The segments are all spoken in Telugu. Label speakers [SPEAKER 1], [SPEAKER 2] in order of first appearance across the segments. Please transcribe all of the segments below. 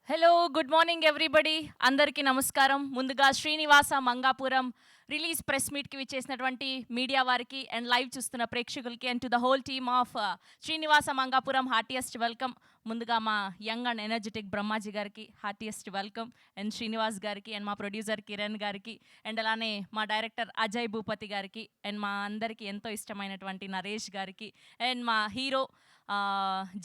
[SPEAKER 1] Hello, good morning everybody. అందరికీ నమస్కారం. ముందుగా శ్రీనివాస మంగాపురం రిలీజ్ ప్రెస్ మీట్‌కి విచ్చేసినటువంటి మీడియా వారికి అండ్ లైవ్ చూస్తున్న ప్రేక్షకులకి and to the whole team of Srinivasa Mangapuram heartiest welcome. ముందుగా మా యంగ్ అండ్ ఎనర్జెటిక్ బ్రహ్మాజీ గారికి హార్టియెస్ట్ వెల్కమ్ అండ్ శ్రీనివాస్ గారికి అండ్ మా ప్రొడ్యూసర్ కిరణ్ గారికి అండ్ అలానే మా డైరెక్టర్ అజయ్ భూపతి గారికి అండ్ మా అందరికీ ఎంతో ఇష్టమైనటువంటి నరేష్ గారికి అండ్ మా హీరో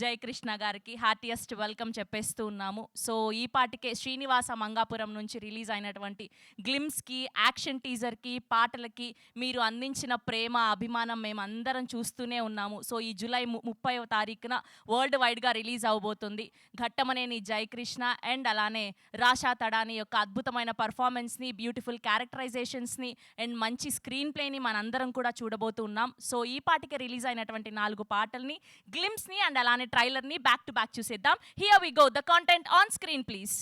[SPEAKER 1] జయకృష్ణ గారికి హార్టియెస్ట్ వెల్కమ్ చెప్పేస్తూ ఉన్నాము. సో ఈ పాటికే శ్రీనివాస మంగాపురం నుంచి రిలీజ్ అయినటువంటి గ్లిమ్స్కి, యాక్షన్ టీజర్కి, పాటలకి మీరు అందించిన ప్రేమ, అభిమానం మేమందరం చూస్తూనే ఉన్నాము. సో ఈ జూలై 30వ తారీఖున వరల్డ్ వైడ్గా రిలీజ్ అవబోతుంది. ఘట్టమనేని జయకృష్ణ అండ్ అలానే రాషా తడాని యొక్క అద్భుతమైన పర్ఫార్మెన్స్ని, బ్యూటిఫుల్ క్యారెక్టరైజేషన్స్ని అండ్ మంచి స్క్రీన్ ప్లేని మనందరం కూడా చూడబోతున్నాం. సో ఈ పాటికే రిలీజ్ అయినటువంటి 4 పాటల్ని, గ్లిమ్స్ని అండ్ అలానే ట్రైలర్ని బ్యాక్ టు బ్యాక్ చూసేద్దాం. Here we go, the content on screen please.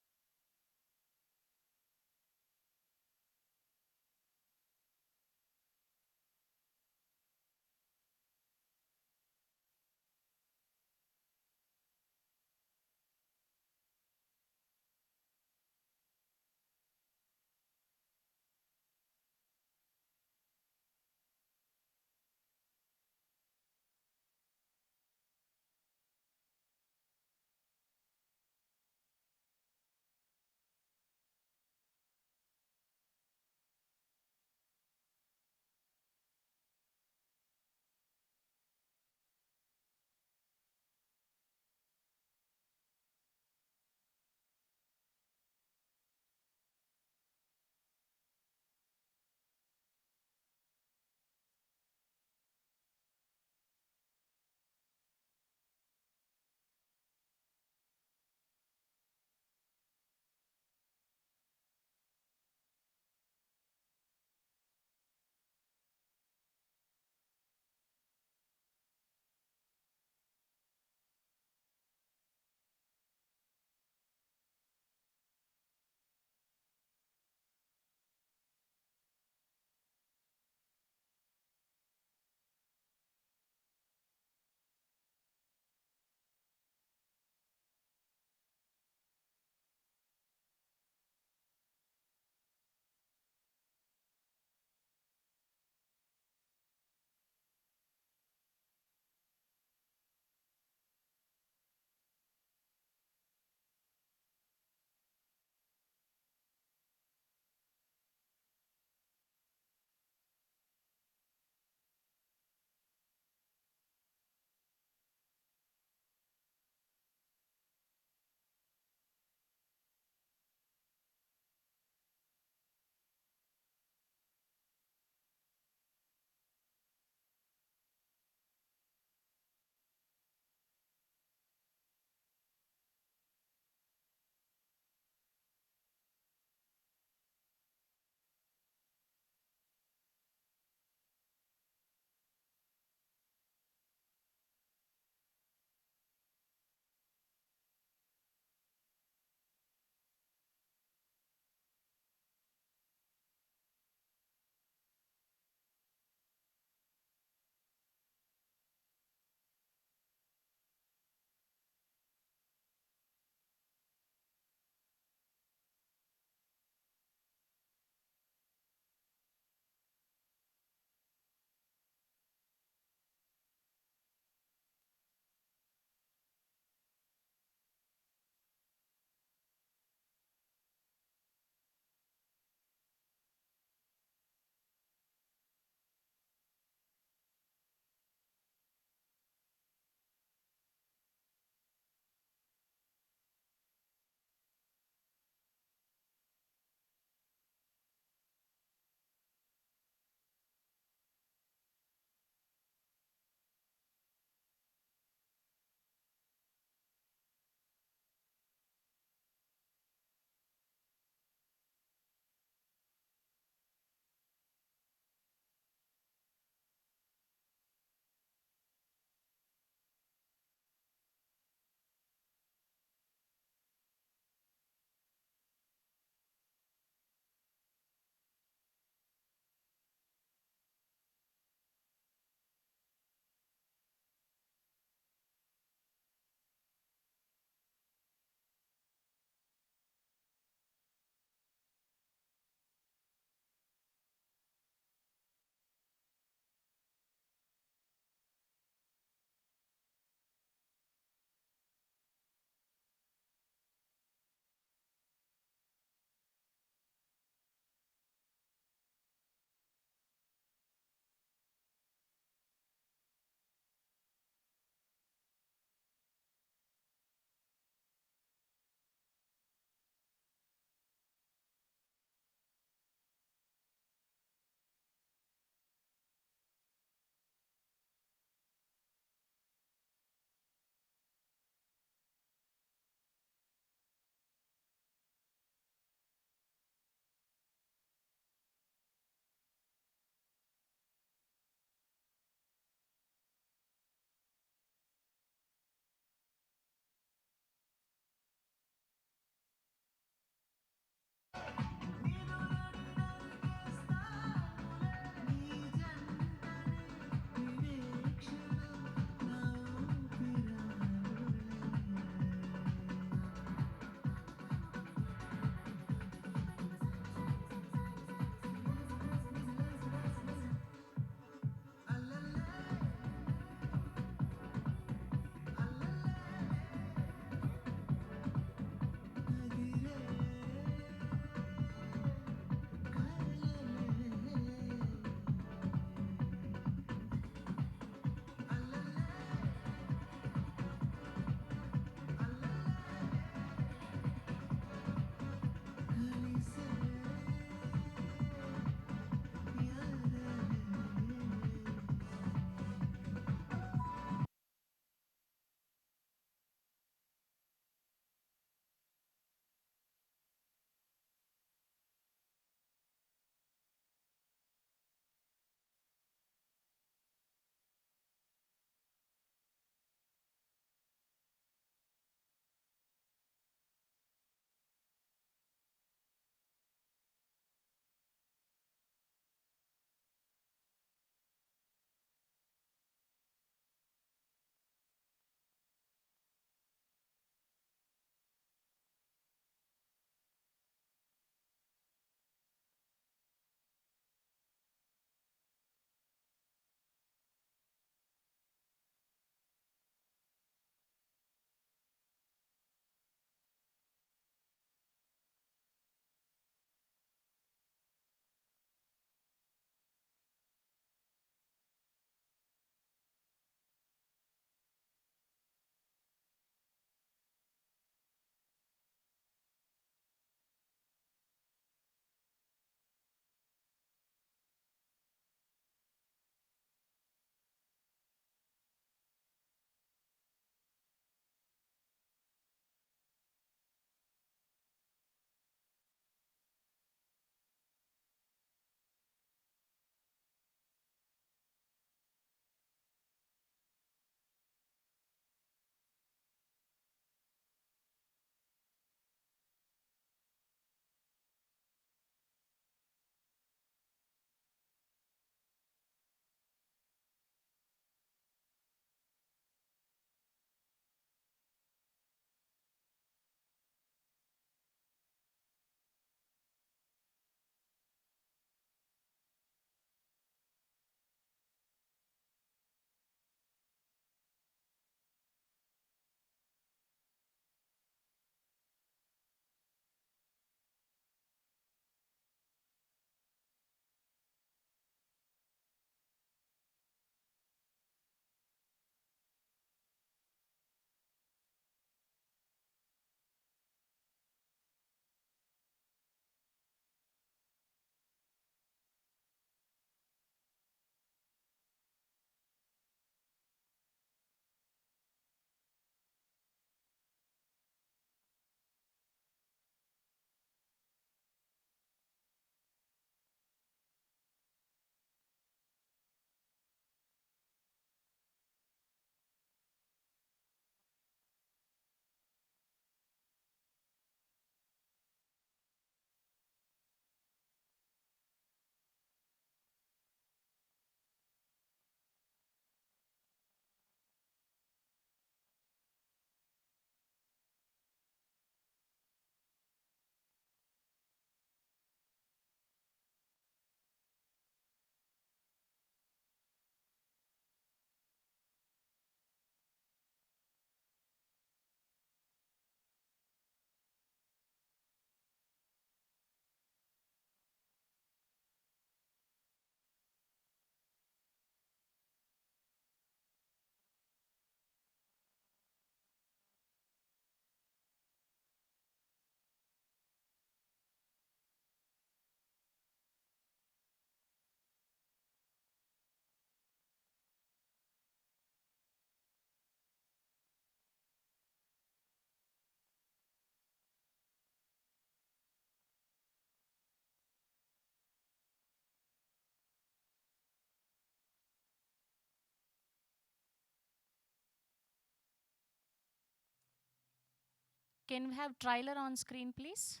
[SPEAKER 1] Can we have trailer on screen, please?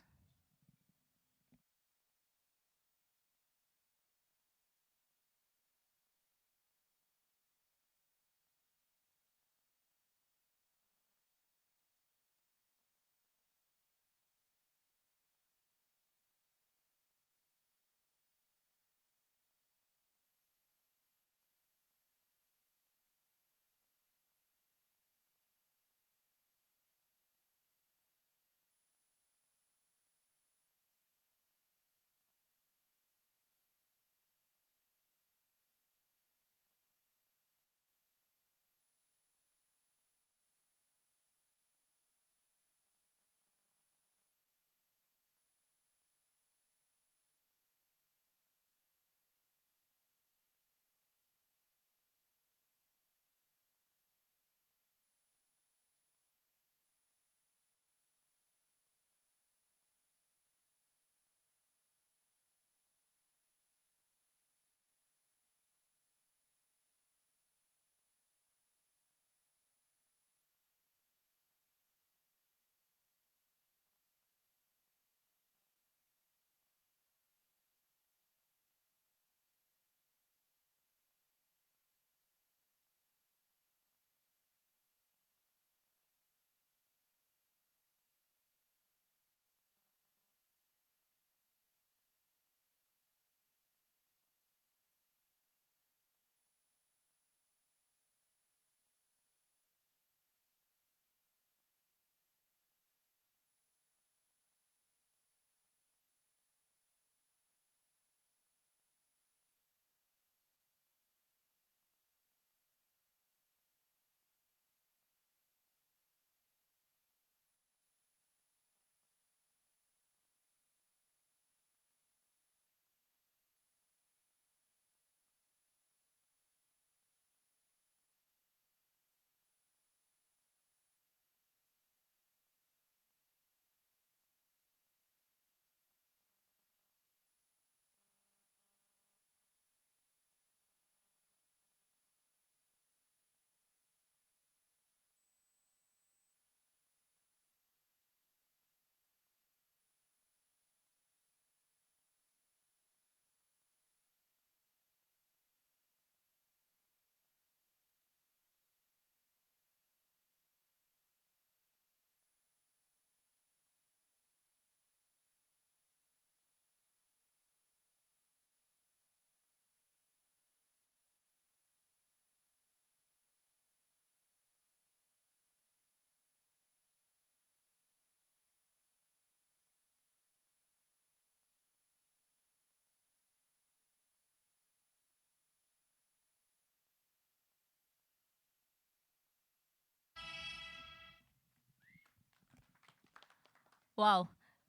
[SPEAKER 1] Wow!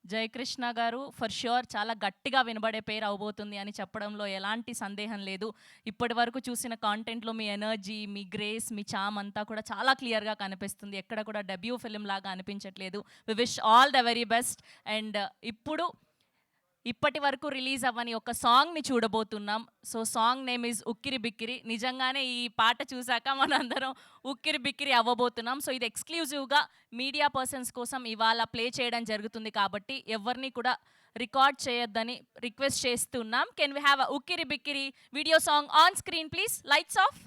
[SPEAKER 1] 'Jayakrishna' గారు ఫర్ ష్యూర్ చాలా గట్టిగా వినబడే పేరు అవ్వబోతుంది అని చెప్పడంలో ఎలాంటి సందేహం లేదు. ఇప్పటివరకు చూసిన కాంటెంట్‌లో మీ ఎనర్జీ, మీ గ్రేస్, మీ చార్మ్ అంతా కూడా చాలా క్లియర్‌గా కనిపిస్తుంది. ఎక్కడ కూడా డెబ్యూ ఫిల్మ్ లాగా అనిపించట్లేదు. We wish all the very best. And ఇప్పుడు ఇప్పటి వరకు రిలీజ్ అవ్వని ఒక సాంగ్‌ని చూడబోతున్నాం. సో, సాంగ్ నేమ్ ఈజ్ 'ఉక్కిరి బిక్కిరి'. నిజంగానే ఈ పాట చూసాక మనందరం ఉక్కిరి బిక్కిరి అవ్వబోతున్నాం. సో, ఇది ఎక్స్‌క్లూజివ్‌గా మీడియా పర్సన్స్ కోసం ఇవాళ ప్లే చేయడం జరుగుతుంది కాబట్టి ఎవరిని కూడా రికార్డ్ చేయొద్దని రిక్వెస్ట్ చేస్తున్నాం. కెన్ వి హావ్ ఎ 'ఉక్కిరి బిక్కిరి' video song on screen please. Lights off.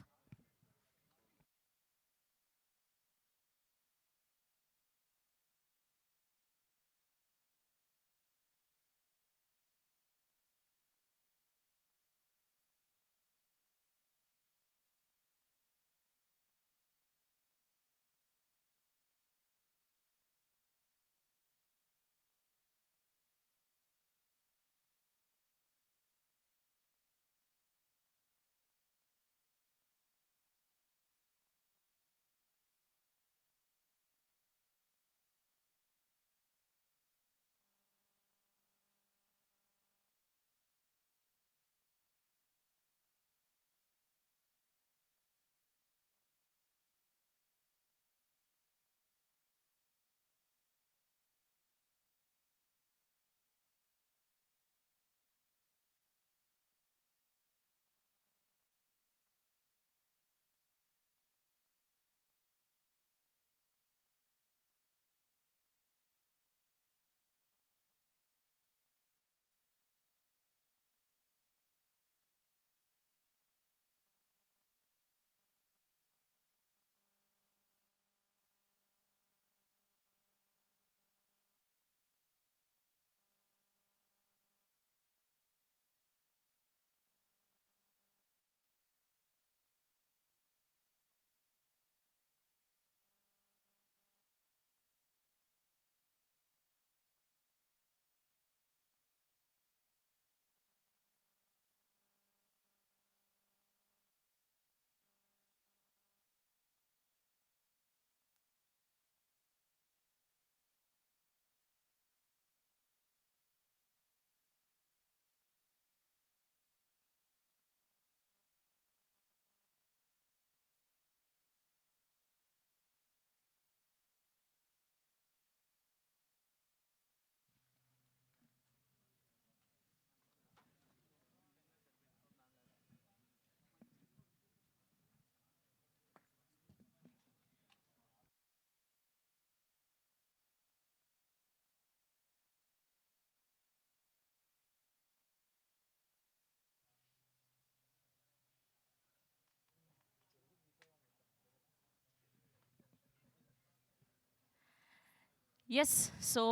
[SPEAKER 1] Yes. So,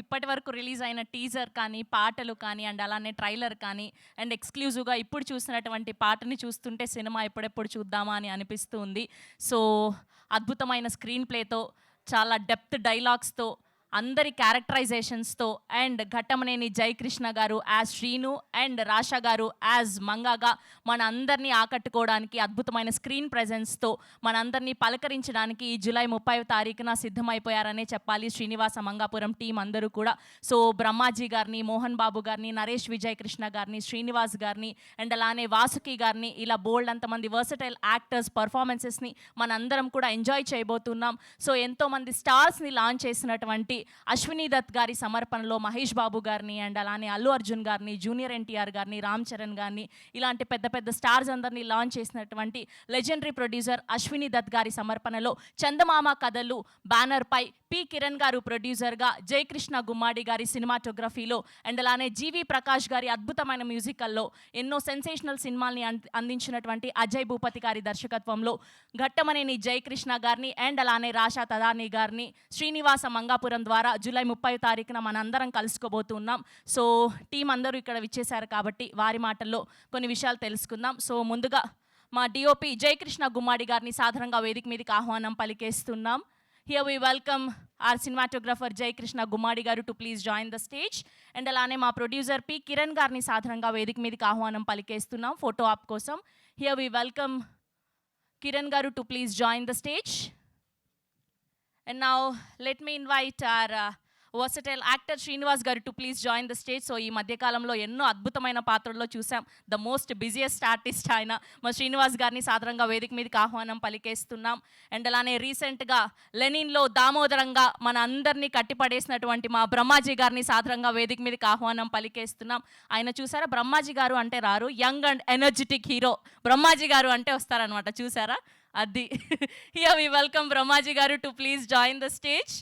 [SPEAKER 1] ఇప్పటి వరకు రిలీజ్ అయిన టీజర్ కానీ, పాటలు కానీ అండ్ అలానే ట్రైలర్ కానీ అండ్ ఎక్స్‌క్లూజివ్‌గా ఇప్పుడు చూసినటువంటి పాటని చూస్తుంటే సినిమా ఎప్పుడెప్పుడు చూద్దామా అని అనిపిస్తూ ఉంది. సో, అద్భుతమైన స్క్రీన్ ప్లేతో, చాలా డెప్త్ డైలాగ్స్‌తో, అందరి క్యారెక్టరైజేషన్స్‌తో అండ్ ఘట్టమనేని జయకృష్ణ గారు యాజ్ శ్రీను అండ్ రాషా గారు యాజ్ మంగాగా మన అందరినీ ఆకట్టుకోవడానికి అద్భుతమైన స్క్రీన్ ప్రెజెన్స్‌తో మనందరినీ పలకరించడానికి ఈ జూలై 30వ తారీఖున సిద్ధమైపోయారనే చెప్పాలి శ్రీనివాస మంగాపురం టీం అందరూ కూడా. సో బ్రహ్మాజీ గారిని, మోహన్ బాబు గారిని, నరేష్ విజయ్ కృష్ణ గారిని, శ్రీనివాస్ గారిని అండ్ అలానే వాసుకి గారిని ఇలా బోల్డ్ అంతమంది వర్సటైల్ యాక్టర్స్ పర్ఫార్మెన్సెస్ని మనందరం కూడా ఎంజాయ్ చేయబోతున్నాం. సో ఎంతోమంది స్టార్స్ని లాంచ్ చేసినటువంటి అశ్విని దత్ గారి సమర్పణలో మహేష్ బాబు గారిని అండ్ అలానే అల్లు అర్జున్ గారిని, జూనియర్ ఎన్టీఆర్ గారిని, రామ్ చరణ్ గారిని ఇలాంటి పెద్ద పెద్ద స్టార్స్ అందరినీ లాంచ్ చేసినటువంటి లెజెండరీ ప్రొడ్యూసర్ అశ్విని దత్ గారి సమర్పణలో చందమామ కథలు బ్యానర్పై పి కిరణ్ గారు ప్రొడ్యూసర్గా, జయకృష్ణ గుమ్మాడి గారి సినిమాటోగ్రఫీలో అండ్ అలానే జీవి ప్రకాష్ గారి అద్భుతమైన మ్యూజికల్లో ఎన్నో సెన్సేషనల్ సినిమాల్ని అందించినటువంటి అజయ్ భూపతి గారి దర్శకత్వంలో ఘట్టమనేని జయకృష్ణ గారిని అండ్ అలానే రాషా తదాని గారిని శ్రీనివాస మంగాపురం ద్వారా జూలై 30 తారీఖున మనందరం కలుసుకోబోతున్నాం. సో టీం అందరూ ఇక్కడ విచ్చేశారు కాబట్టి వారి మాటల్లో కొన్ని విషయాలు తెలుసుకుందాం. సో ముందుగా మా డిఓపి జయకృష్ణ గుమ్మాడి గారిని సాధారణంగా వేదిక మీదకి ఆహ్వానం పలికేస్తున్నాం. Here we welcome our cinematographer Jai Krishna Gummadi garu to please join the stage. And alane ma producer P Kiran garni sadharanగా వేదిక మీదకి ఆహ్వానం పలికేస్తున్నాం ఫోటో ఆప్ కోసం. Here we welcome Kiran garu to please join the stage. And now let me invite our versatile actor Srinivas గారు to please join the stage. So ఈ మధ్యకాలంలో ఎన్నో అద్భుతమైన పాత్రల్లో చూసాం. ద మోస్ట్ బిజియెస్ట్ ఆర్టిస్ట్ ఆయన మా శ్రీనివాస్ గారిని సాధారణంగా వేదిక మీదకి ఆహ్వానం పలికేస్తున్నాం. అండ్ అలానే రీసెంట్గా లెనిన్లో దామోదరంగా మన అందరినీ కట్టిపడేసినటువంటి మా బ్రహ్మాజీ గారిని సాధారణంగా వేదిక మీదకి ఆహ్వానం పలికేస్తున్నాం. ఆయన చూసారా, బ్రహ్మాజీ గారు అంటే రారు, young and energetic hero Brahmaji గారు అంటే వస్తారనమాట, చూసారా అది. హియర్ వి వెల్కమ్ బ్రహ్మాజీ గారు to please join the stage.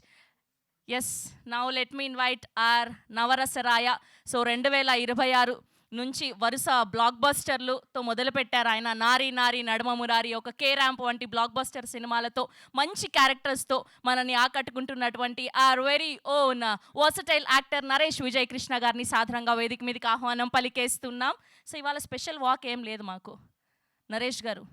[SPEAKER 1] Yes, now let me invite our Navarasaraya. So 2026 నుంచి వరుస బ్లాక్ బస్టర్లుతో మొదలుపెట్టారు ఆయన. నారీ నారీ నడుమ మురారి, ఒక కే ర్యాంప్ వంటి బ్లాక్ బస్టర్ సినిమాలతో మంచి క్యారెక్టర్స్తో మనల్ని ఆకట్టుకుంటున్నటువంటి our very own versatile actor Naresh Vijay Krishna గారిని సాధారణంగా వేదిక మీదకి ఆహ్వానం పలికేస్తున్నాం. సో ఇవాళ స్పెషల్ వాక్ ఏం లేదు మాకు. నరేష్ గారు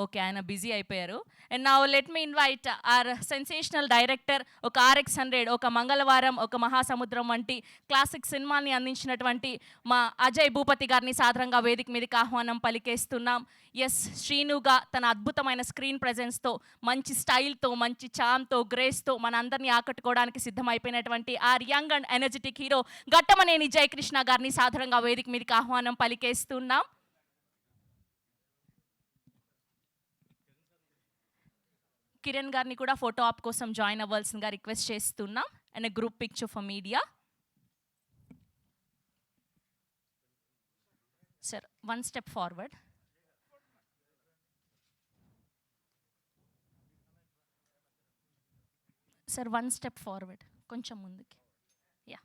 [SPEAKER 1] ఓకే, ఆయన బిజీ అయిపోయారు. And now let me invite our sensational director, ఒక RX100, ఒక మంగళవారం, ఒక మహాసముద్రం వంటి క్లాసిక్ సినిమాని అందించినటువంటి మా అజయ్ భూపతి గారిని సాధారణంగా వేదిక మీదకి ఆహ్వానం పలికేస్తున్నాం. ఎస్, శ్రీనుగా తన అద్భుతమైన స్క్రీన్ ప్రెజెన్స్తో, మంచి స్టైల్తో, మంచి చామ్తో, గ్రేస్తో మన అందరినీ ఆకట్టుకోవడానికి సిద్ధమైపోయినటువంటి our young and energetic hero Ghattamaneni Jayakrishna గారిని సాధారణంగా వేదిక మీదకి ఆహ్వానం పలికేస్తున్నాం. కిరణ్ గారిని కూడా ఫోటో ఆప్ కోసం జాయిన్ అవ్వాల్సిందిగా రిక్వెస్ట్ చేస్తున్నాం. And group picture for media. Sir, 1 step forward. Sir 1 step forward, కొంచెం ముందుకి. యా,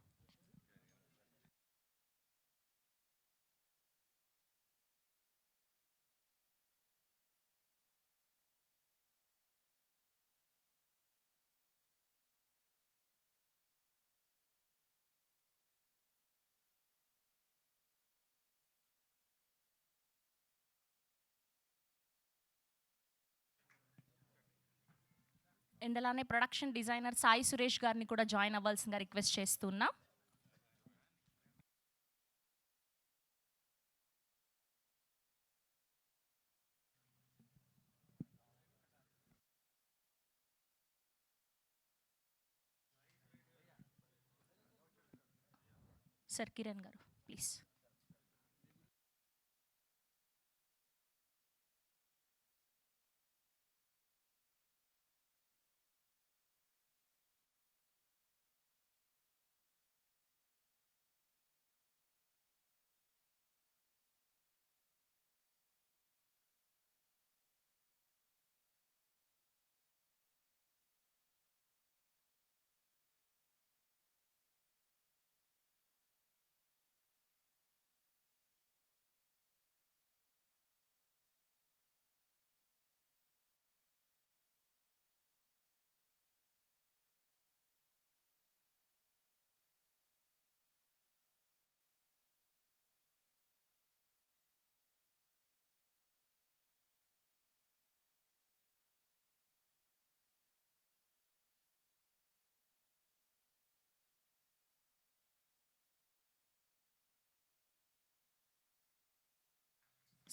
[SPEAKER 1] అండ్ అలానే ప్రొడక్షన్ డిజైనర్ సాయి సురేష్ గారిని కూడా జాయిన్ అవ్వాల్సిందిగా రిక్వెస్ట్ చేస్తున్నాం. సార్ కిరణ్ గారు ప్లీజ్.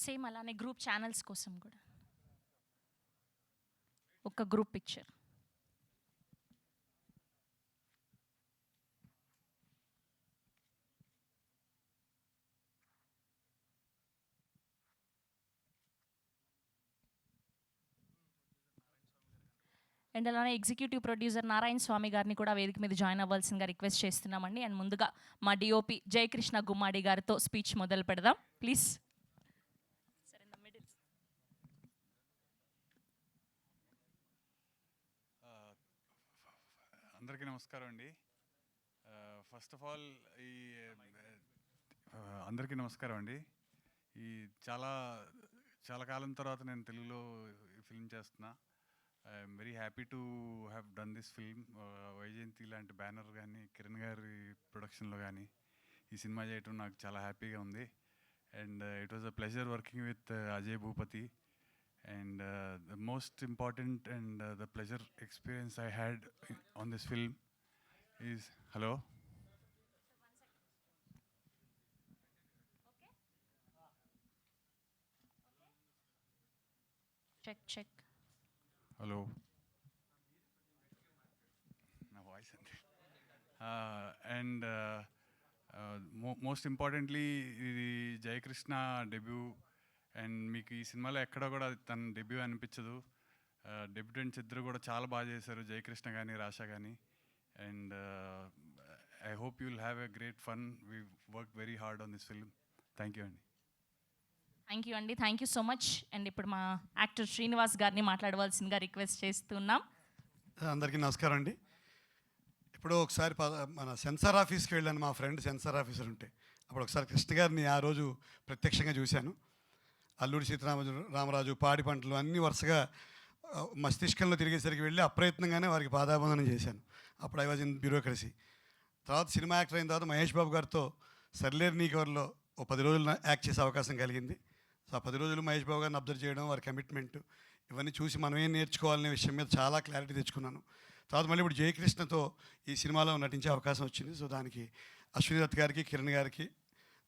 [SPEAKER 1] సేమ్ అలానే గ్రూప్ ఛానల్స్ కోసం కూడా ఒక గ్రూప్ పిక్చర్. అండ్ అలానే ఎగ్జిక్యూటివ్ ప్రొడ్యూసర్ నారాయణ స్వామి గారిని కూడా వేదిక మీద జాయిన్ అవ్వాల్సిందిగా రిక్వెస్ట్ చేస్తున్నామండి. అండ్ ముందుగా మా డిఓపి జయకృష్ణ గుమ్మాడి గారితో స్పీచ్ మొదలు పెడదాం ప్లీజ్.
[SPEAKER 2] అందరికీ నమస్కారం అండి. ఫస్ట్ ఆఫ్ ఆల్ అందరికీ నమస్కారం అండి. ఈ చాలా చాలా కాలం తర్వాత నేను తెలుగులో ఈ ఫిల్మ్ చేస్తున్నా. I'm very happy to have done this film. Vyjayanthi లాంటి బ్యానర్ కానీ కిరణ్ గారి ప్రొడక్షన్లో కానీ ఈ సినిమా చేయటం నాకు చాలా హ్యాపీగా ఉంది. And it was a pleasure working with Ajay Bhupathi. And the most important and the pleasure experience I had on this film is hello.
[SPEAKER 1] Check.
[SPEAKER 2] Hello. No voice. And most importantly, the Jay Krishna debut. And మీకు ఈ సినిమాలో ఎక్కడ కూడా తన డెబ్యూ అనిపించదు. డెబ్యూటెంట్స్ ఇద్దరు కూడా చాలా బాగా చేశారు, జయకృష్ణ కానీ రాషా కానీ. And I hope you will have a great fun. We work very hard on this film. Thank you అండి.
[SPEAKER 1] Thank you so much. And ఇప్పుడు మా యాక్టర్ శ్రీనివాస్ గారిని మాట్లాడవలసిందిగా రిక్వెస్ట్ చేస్తున్నాం.
[SPEAKER 3] అందరికీ నమస్కారం అండి. ఇప్పుడు ఒకసారి మన సెన్సార్ ఆఫీస్కి వెళ్ళాను, మా ఫ్రెండ్ సెన్సార్ ఆఫీసర్ ఉంటే. అప్పుడు ఒకసారి కృష్ణ గారిని ఆ రోజు ప్రత్యక్షంగా చూశాను. అల్లూరి సీతారామరాజు, పాడి పంటలు అన్నీ వరుసగా మస్తిష్కంలో తిరిగేసరికి వెళ్ళి అప్రయత్నంగానే వారికి పాదాబంధనం చేశాను. అప్పుడు ఐ వాజ్ ఇన్ బ్యూరోక్రసీ. తర్వాత సినిమా యాక్టర్ అయిన తర్వాత మహేష్ బాబు గారితో సర్లేరు నీకెవర్లో 10 రోజులు యాక్ట్ చేసే అవకాశం కలిగింది. సో ఆ 10 రోజులు మహేష్ బాబు గారిని అబ్జర్వ్ చేయడం, వారి కమిట్మెంట్ ఇవన్నీ చూసి మనం ఏం నేర్చుకోవాలనే విషయం మీద చాలా క్లారిటీ తెచ్చుకున్నాను. తర్వాత మళ్ళీ ఇప్పుడు జయకృష్ణతో ఈ సినిమాలో నటించే అవకాశం వచ్చింది. సో దానికి అశ్విని దత్ గారికి, కిరణ్ గారికి,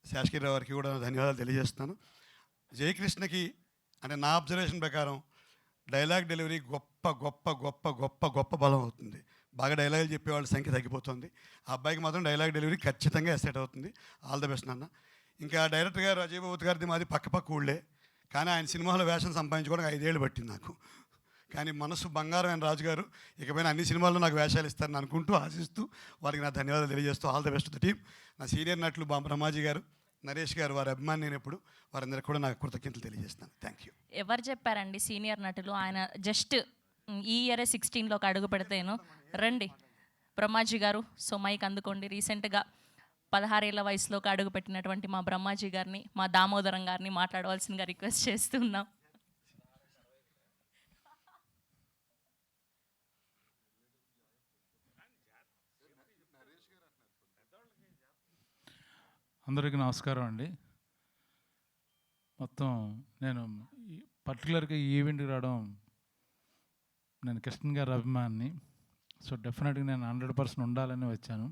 [SPEAKER 3] శాశ్వీరావు గారికి కూడా ధన్యవాదాలు తెలియజేస్తున్నాను. జయకృష్ణకి అంటే నా అబ్జర్వేషన్ ప్రకారం డైలాగ్ డెలివరీ గొప్ప గొప్ప గొప్ప గొప్ప గొప్ప బలం అవుతుంది. బాగా డైలాగులు చెప్పేవాళ్ళ సంఖ్య తగ్గిపోతుంది. ఆ అబ్బాయికి మాత్రం డైలాగ్ డెలివరీ ఖచ్చితంగా ఎస్సెట్ అవుతుంది. ఆల్ ద బెస్ట్ నాన్న. ఇంకా డైరెక్టర్ గారు అజయ్ భూపతి గారిది మాది పక్క ఊళ్ళే, కానీ ఆయన సినిమాలో వేషం సంపాదించుకోవడానికి 5 ఏళ్ళు పట్టింది నాకు. కానీ మనసు బంగారం అయిన రాజు గారు ఇకపైన అన్ని సినిమాల్లో నాకు వేషాలు ఇస్తారని అనుకుంటూ ఆశిస్తూ వారికి నా ధన్యవాదాలు తెలియజేస్తూ all the best the team. నా సీనియర్ నటులు బ్రహ్మాజీ గారు, నరేష్ గారు, వారి అభిమాని నేను ఎప్పుడు, వారందరికీ కూడా నాకు కృతజ్ఞతలు తెలియజేస్తాను. Thank you.
[SPEAKER 1] ఎవరు చెప్పారండి సీనియర్ నటులు? ఆయన జస్ట్ ఈ ఇయర్ 16లోకి అడుగు పెడితేను. రండి బ్రహ్మాజీ గారు, సో మైక్ అందుకోండి. రీసెంట్గా 16 ఏళ్ల వయసులోకి అడుగు పెట్టినటువంటి మా బ్రహ్మాజీ గారిని, మా దామోదరం గారిని మాట్లాడవలసిందిగా రిక్వెస్ట్ చేస్తున్నాం.
[SPEAKER 4] అందరికీ నమస్కారం అండి. మొత్తం నేను పర్టికులర్గా ఈ ఈవెంట్కి రావడం, నేను కృష్ణ గారి అభిమాని. సో డెఫినెట్గా నేను 100% ఉండాలని వచ్చాను.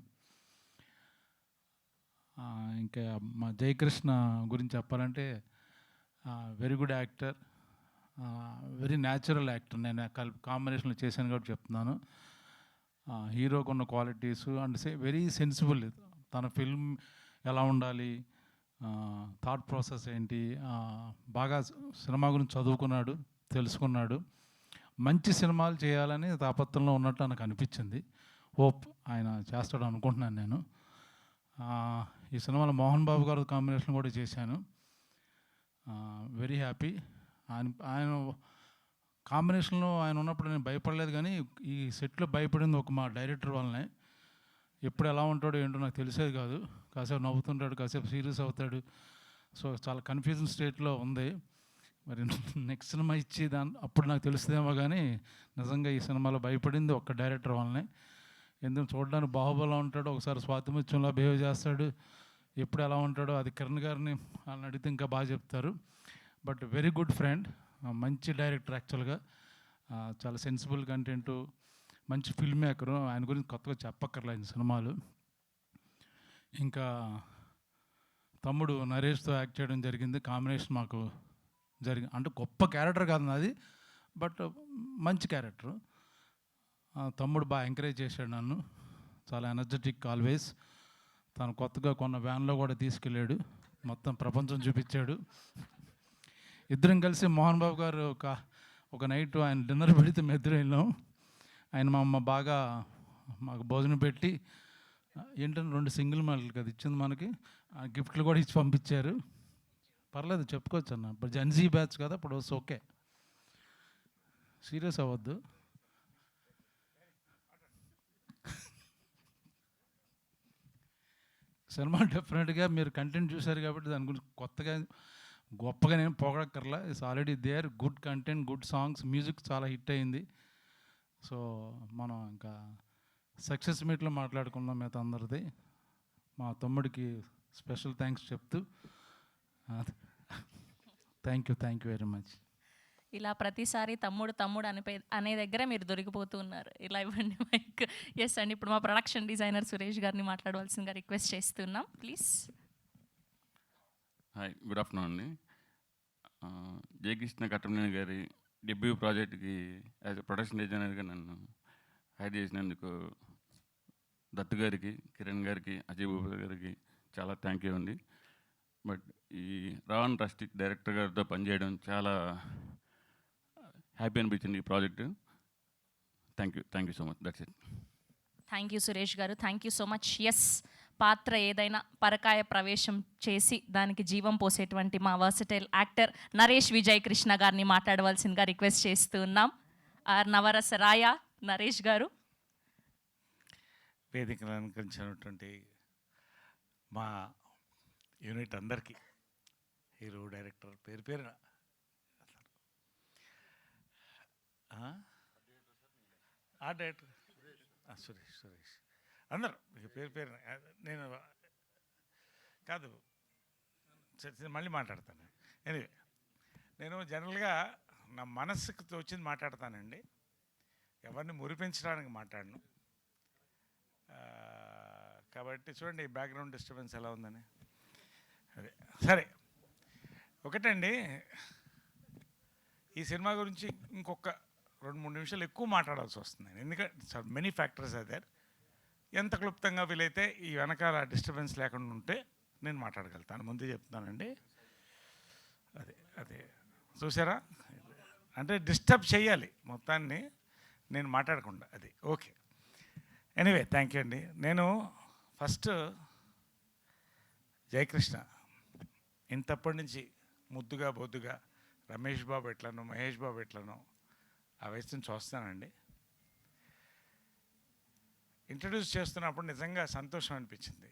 [SPEAKER 4] ఇంకా మా జయకృష్ణ గురించి చెప్పాలంటే very good actor, very natural actor. నేను కాంబినేషన్లో చేశాను కాబట్టి చెప్తున్నాను. హీరోకు ఉన్న క్వాలిటీస్ అండ్ వెరీ సెన్సిబుల్. తన ఫిల్మ్ ఎలా ఉండాలి, థాట్ ప్రాసెస్ ఏంటి, బాగా సినిమా గురించి చదువుకున్నాడు, తెలుసుకున్నాడు. మంచి సినిమాలు చేయాలని తాపత్రంలో ఉన్నట్టు నాకు అనిపించింది. హోప్ ఆయన చేస్తాడు అనుకుంటున్నాను నేను. ఈ సినిమాలో మోహన్ బాబు గారు కాంబినేషన్ కూడా చేశాను. Very happy. ఆయన కాంబినేషన్లో ఆయన ఉన్నప్పుడు నేను భయపడలేదు, కానీ ఈ సెట్లో భయపడింది ఒక మా డైరెక్టర్ వల్లనే. ఎప్పుడు ఎలా ఉంటాడో ఏంటో నాకు తెలిసేది కాదు. కాసేపు నవ్వుతుంటాడు, కాసేపు సీరియస్ అవుతాడు. సో చాలా కన్ఫ్యూజన్ స్టేట్లో ఉంది. మరి నెక్స్ట్ సినిమా ఇచ్చి అప్పుడు నాకు తెలుస్తుందేమో, కానీ నిజంగా ఈ సినిమాలో భయపడింది ఒక్క డైరెక్టర్ వల్లనే. ఎందుకు చూడడానికి బాహుబలిలో ఉంటాడు, ఒకసారి స్వాతిముత్యంలో బిహేవ్ చేస్తాడు. ఎప్పుడు ఎలా ఉంటాడో అది కిరణ్ గారిని వాళ్ళని అడిగితే ఇంకా బాగా చెప్తారు. బట్ వెరీ గుడ్ ఫ్రెండ్, మంచి డైరెక్టర్. యాక్చువల్గా చాలా సెన్సిబుల్ కంటెంటు, మంచి ఫిల్మ్ మేకరు. ఆయన గురించి కొత్తగా చెప్పక్కర్లేదు సినిమాలు. ఇంకా తమ్ముడు నరేష్తో యాక్ట్ చేయడం జరిగింది. కాంబినేషన్ మాకు అంటే గొప్ప క్యారెక్టర్ కాదు నాది, బట్ మంచి క్యారెక్టర్. తమ్ముడు బాగా ఎంకరేజ్ చేశాడు నన్ను, చాలా ఎనర్జెటిక్ ఆల్వేస్. తను కొత్తగా కొన్న వ్యాన్లో కూడా తీసుకెళ్ళాడు, మొత్తం ప్రపంచం చూపించాడు. ఇద్దరం కలిసి మోహన్ బాబు గారు ఒక నైట్ ఆయన డిన్నర్ పెడితే మేము ఇద్దరం వెళ్ళాం. ఆయన మా అమ్మ బాగా మాకు భోజనం పెట్టి ఏంటంటే 2 సింగిల్ మాటలు కదా ఇచ్చింది మనకి, గిఫ్ట్లు కూడా ఇచ్చి పంపించారు. పర్లేదు చెప్పుకోవచ్చు అన్న, ఇప్పుడు జెన్జీ బ్యాచ్ కదా, ఇప్పుడు ఓకే, సీరియస్ అవ్వద్దు. సినిమా డెఫినెట్గా మీరు కంటెంట్ చూశారు కాబట్టి దాని గురించి కొత్తగా గొప్పగా నేను పొగడక్కర్లా. It's already there, good content, good songs, music చాలా హిట్ అయింది. సో మనం ఇంకా సక్సెస్ మీట్లో మాట్లాడుకుందాం మిగతా అందరిది. మా తమ్ముడికి స్పెషల్ థ్యాంక్స్ చెప్తూ థ్యాంక్ యూ వెరీ మచ్.
[SPEAKER 1] ఇలా ప్రతిసారి తమ్ముడు తమ్ముడు అనే దగ్గర మీరు దొరికిపోతూ ఉన్నారు. ఇలా ఇవ్వండి మైక్. ఎస్ అండి, ఇప్పుడు మా ప్రొడక్షన్ డిజైనర్ సురేష్ గారిని మాట్లాడవలసిందిగా రిక్వెస్ట్ చేస్తున్నాం, ప్లీజ్.
[SPEAKER 5] హాయ్, గుడ్ ఆఫ్టర్నూన్ అండి. జయకృష్ణ కట్టమనేని గారి డెబ్యూ ప్రాజెక్ట్కి యాజ్ ఎ ప్రొడక్షన్ డిజైనర్గా నన్ను హైర్ చేసినందుకు దత్తు గారికి, కిరణ్ గారికి, అజయ్ బాబు గారికి చాలా థ్యాంక్ యూ అండి. బట్ ఈ రావణ్ రస్టిక్ డైరెక్టర్ గారితో పనిచేయడం చాలా హ్యాపీ అనిపించింది ఈ project. Thank you so much. That's it.
[SPEAKER 1] Thank you Suresh గారు, thank you so much. Yes, పాత్ర ఏదైనా పరకాయ ప్రవేశం చేసి దానికి జీవం పోసేటువంటి మా వర్సటైల్ యాక్టర్ నరేష్ విజయ్ కృష్ణ గారిని మాట్లాడవలసిందిగా రిక్వెస్ట్ చేస్తూ ఉన్నాం. నవరస రాయ నరేష్ గారు.
[SPEAKER 6] వేదికను అలంకరించినటువంటి మా యూనిట్ అందరికీ, హీరో, డైరెక్టర్, పేరు పేరున డైరెక్టర్ సురేష్ అందరూ పేరు పేరున నేను కాదు మళ్ళీ మాట్లాడతాను. ఎనివే, నేను జనరల్గా నా మనస్సుకు తోచింది మాట్లాడతానండి, ఎవరిని మురిపించడానికి మాట్లాడను. కాబట్టి చూడండి బ్యాక్గ్రౌండ్ డిస్టర్బెన్స్ ఎలా ఉందని. అదే సరే, ఒకటండి, ఈ సినిమా గురించి ఇంకొక 2-3 నిమిషాలు ఎక్కువ మాట్లాడాల్సి వస్తుంది, ఎందుకంటే మెనీ ఫ్యాక్టర్స్ ఆర్ దేర్. ఎంత క్లుప్తంగా వీలైతే ఈ వెనకాల డిస్టర్బెన్స్ లేకుండా ఉంటే నేను మాట్లాడగలుగుతాను, ముందే చెప్తున్నానండి. అదే చూసారా, అంటే డిస్టర్బ్ చేయాలి మొత్తాన్ని నేను మాట్లాడకుండా, అది ఓకే. ఎనీవే, థ్యాంక్ యూ అండి. నేను ఫస్ట్ జయకృష్ణ ఇంతప్పటి నుంచి ముద్దుగా బొద్దుగా రమేష్ బాబు ఎట్లనో, మహేష్ బాబు ఎట్లనో ఆ వయసుని చూస్తానండి. ఇంట్రడ్యూస్ చేస్తున్నప్పుడు నిజంగా సంతోషం అనిపించింది.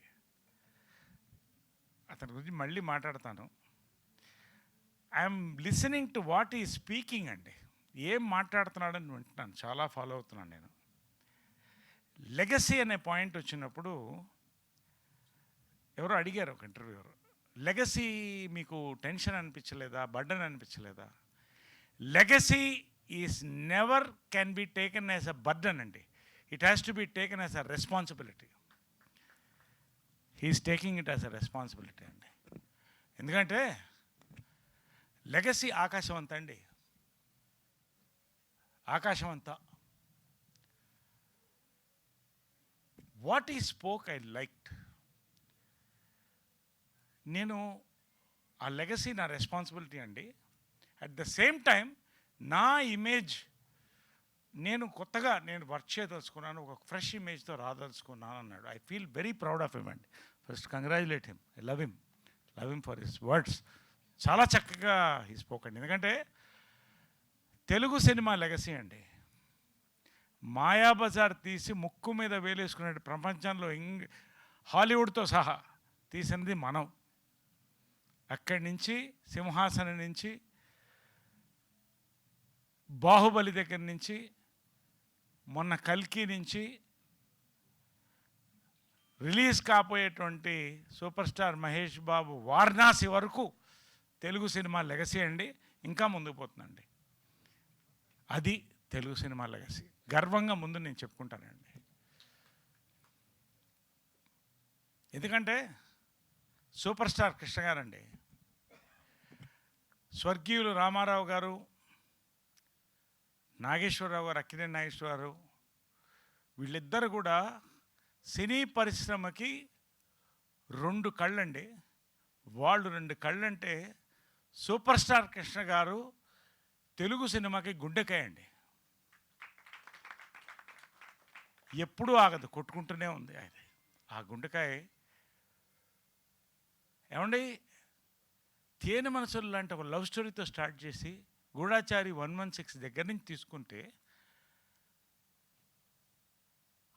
[SPEAKER 6] అతని గురించి మళ్ళీ మాట్లాడతాను. ఐఎమ్ లిసనింగ్ టు వాట్ ఈ స్పీకింగ్ అండి, ఏం మాట్లాడుతున్నాడని వింటున్నాను, చాలా ఫాలో అవుతున్నాను నేను. లెగసీ అనే పాయింట్ వచ్చినప్పుడు ఎవరో అడిగారు ఒక ఇంటర్వ్యూవర్, లెగసీ మీకు టెన్షన్ అనిపించలేదా, బర్డన్ అనిపించలేదా? Legacy is never can be taken as a burden అండి, it has to be taken as a responsibility. He's taking it as a responsibility అండి. ఎందుకంటే లెగసీ ఆకాశం అంతా అండి, ఆకాశం అంతా. వాట్ ఈ స్పోక్ ఐ లైక్డ్, నేను ఆ లెగసీ నా రెస్పాన్సిబిలిటీ అండి. అట్ ద సేమ్ టైం నా ఇమేజ్ నేను కొత్తగా వర్క్ చేయదలుచుకున్నాను, ఒక ఫ్రెష్ ఇమేజ్తో రాదలుచుకున్నాను అన్నాడు. I feel very proud of him అండి. First congratulate him, I love him for his words. చాలా చక్కగా హీ స్పోక్ అండి. ఎందుకంటే తెలుగు సినిమా లెగసీ అండి, మాయాబజార్ తీసి ముక్కు మీద వేలేసుకునే ప్రపంచంలో హాలీవుడ్తో సహా తీసినది మనం. అక్కడి నుంచి సింహాసనం నుంచి, బాహుబలి దగ్గర నుంచి, మొన్న కల్కి నుంచి release కాబోయేటువంటి super star Mahesh Babu Varanasi వరకు తెలుగు సినిమా లెగసీ అండి. ఇంకా ముందుకు పోతుందండి, అది తెలుగు సినిమా లెగసీ. గర్వంగా ముందు నేను చెప్పుకుంటానండి. ఎందుకంటే సూపర్ స్టార్ కృష్ణ గారండి స్వర్గీయులు రామారావు గారు, నాగేశ్వరరావు గారు, అక్కినేని నాగేశ్వరరావు, వీళ్ళిద్దరు కూడా సినీ పరిశ్రమకి 2 కళ్ళండి. వాళ్ళు 2 కళ్ళంటే సూపర్ స్టార్ కృష్ణ గారు తెలుగు సినిమాకి గుండెకాయ అండి. ఎప్పుడూ ఆగదు, కొట్టుకుంటూనే ఉంది ఆయన ఆ గుండెకాయ. ఏమండి, తేనె మనసులు లాంటి ఒక లవ్ స్టోరీతో స్టార్ట్ చేసి గూఢాచారి 116 దగ్గర నుంచి తీసుకుంటే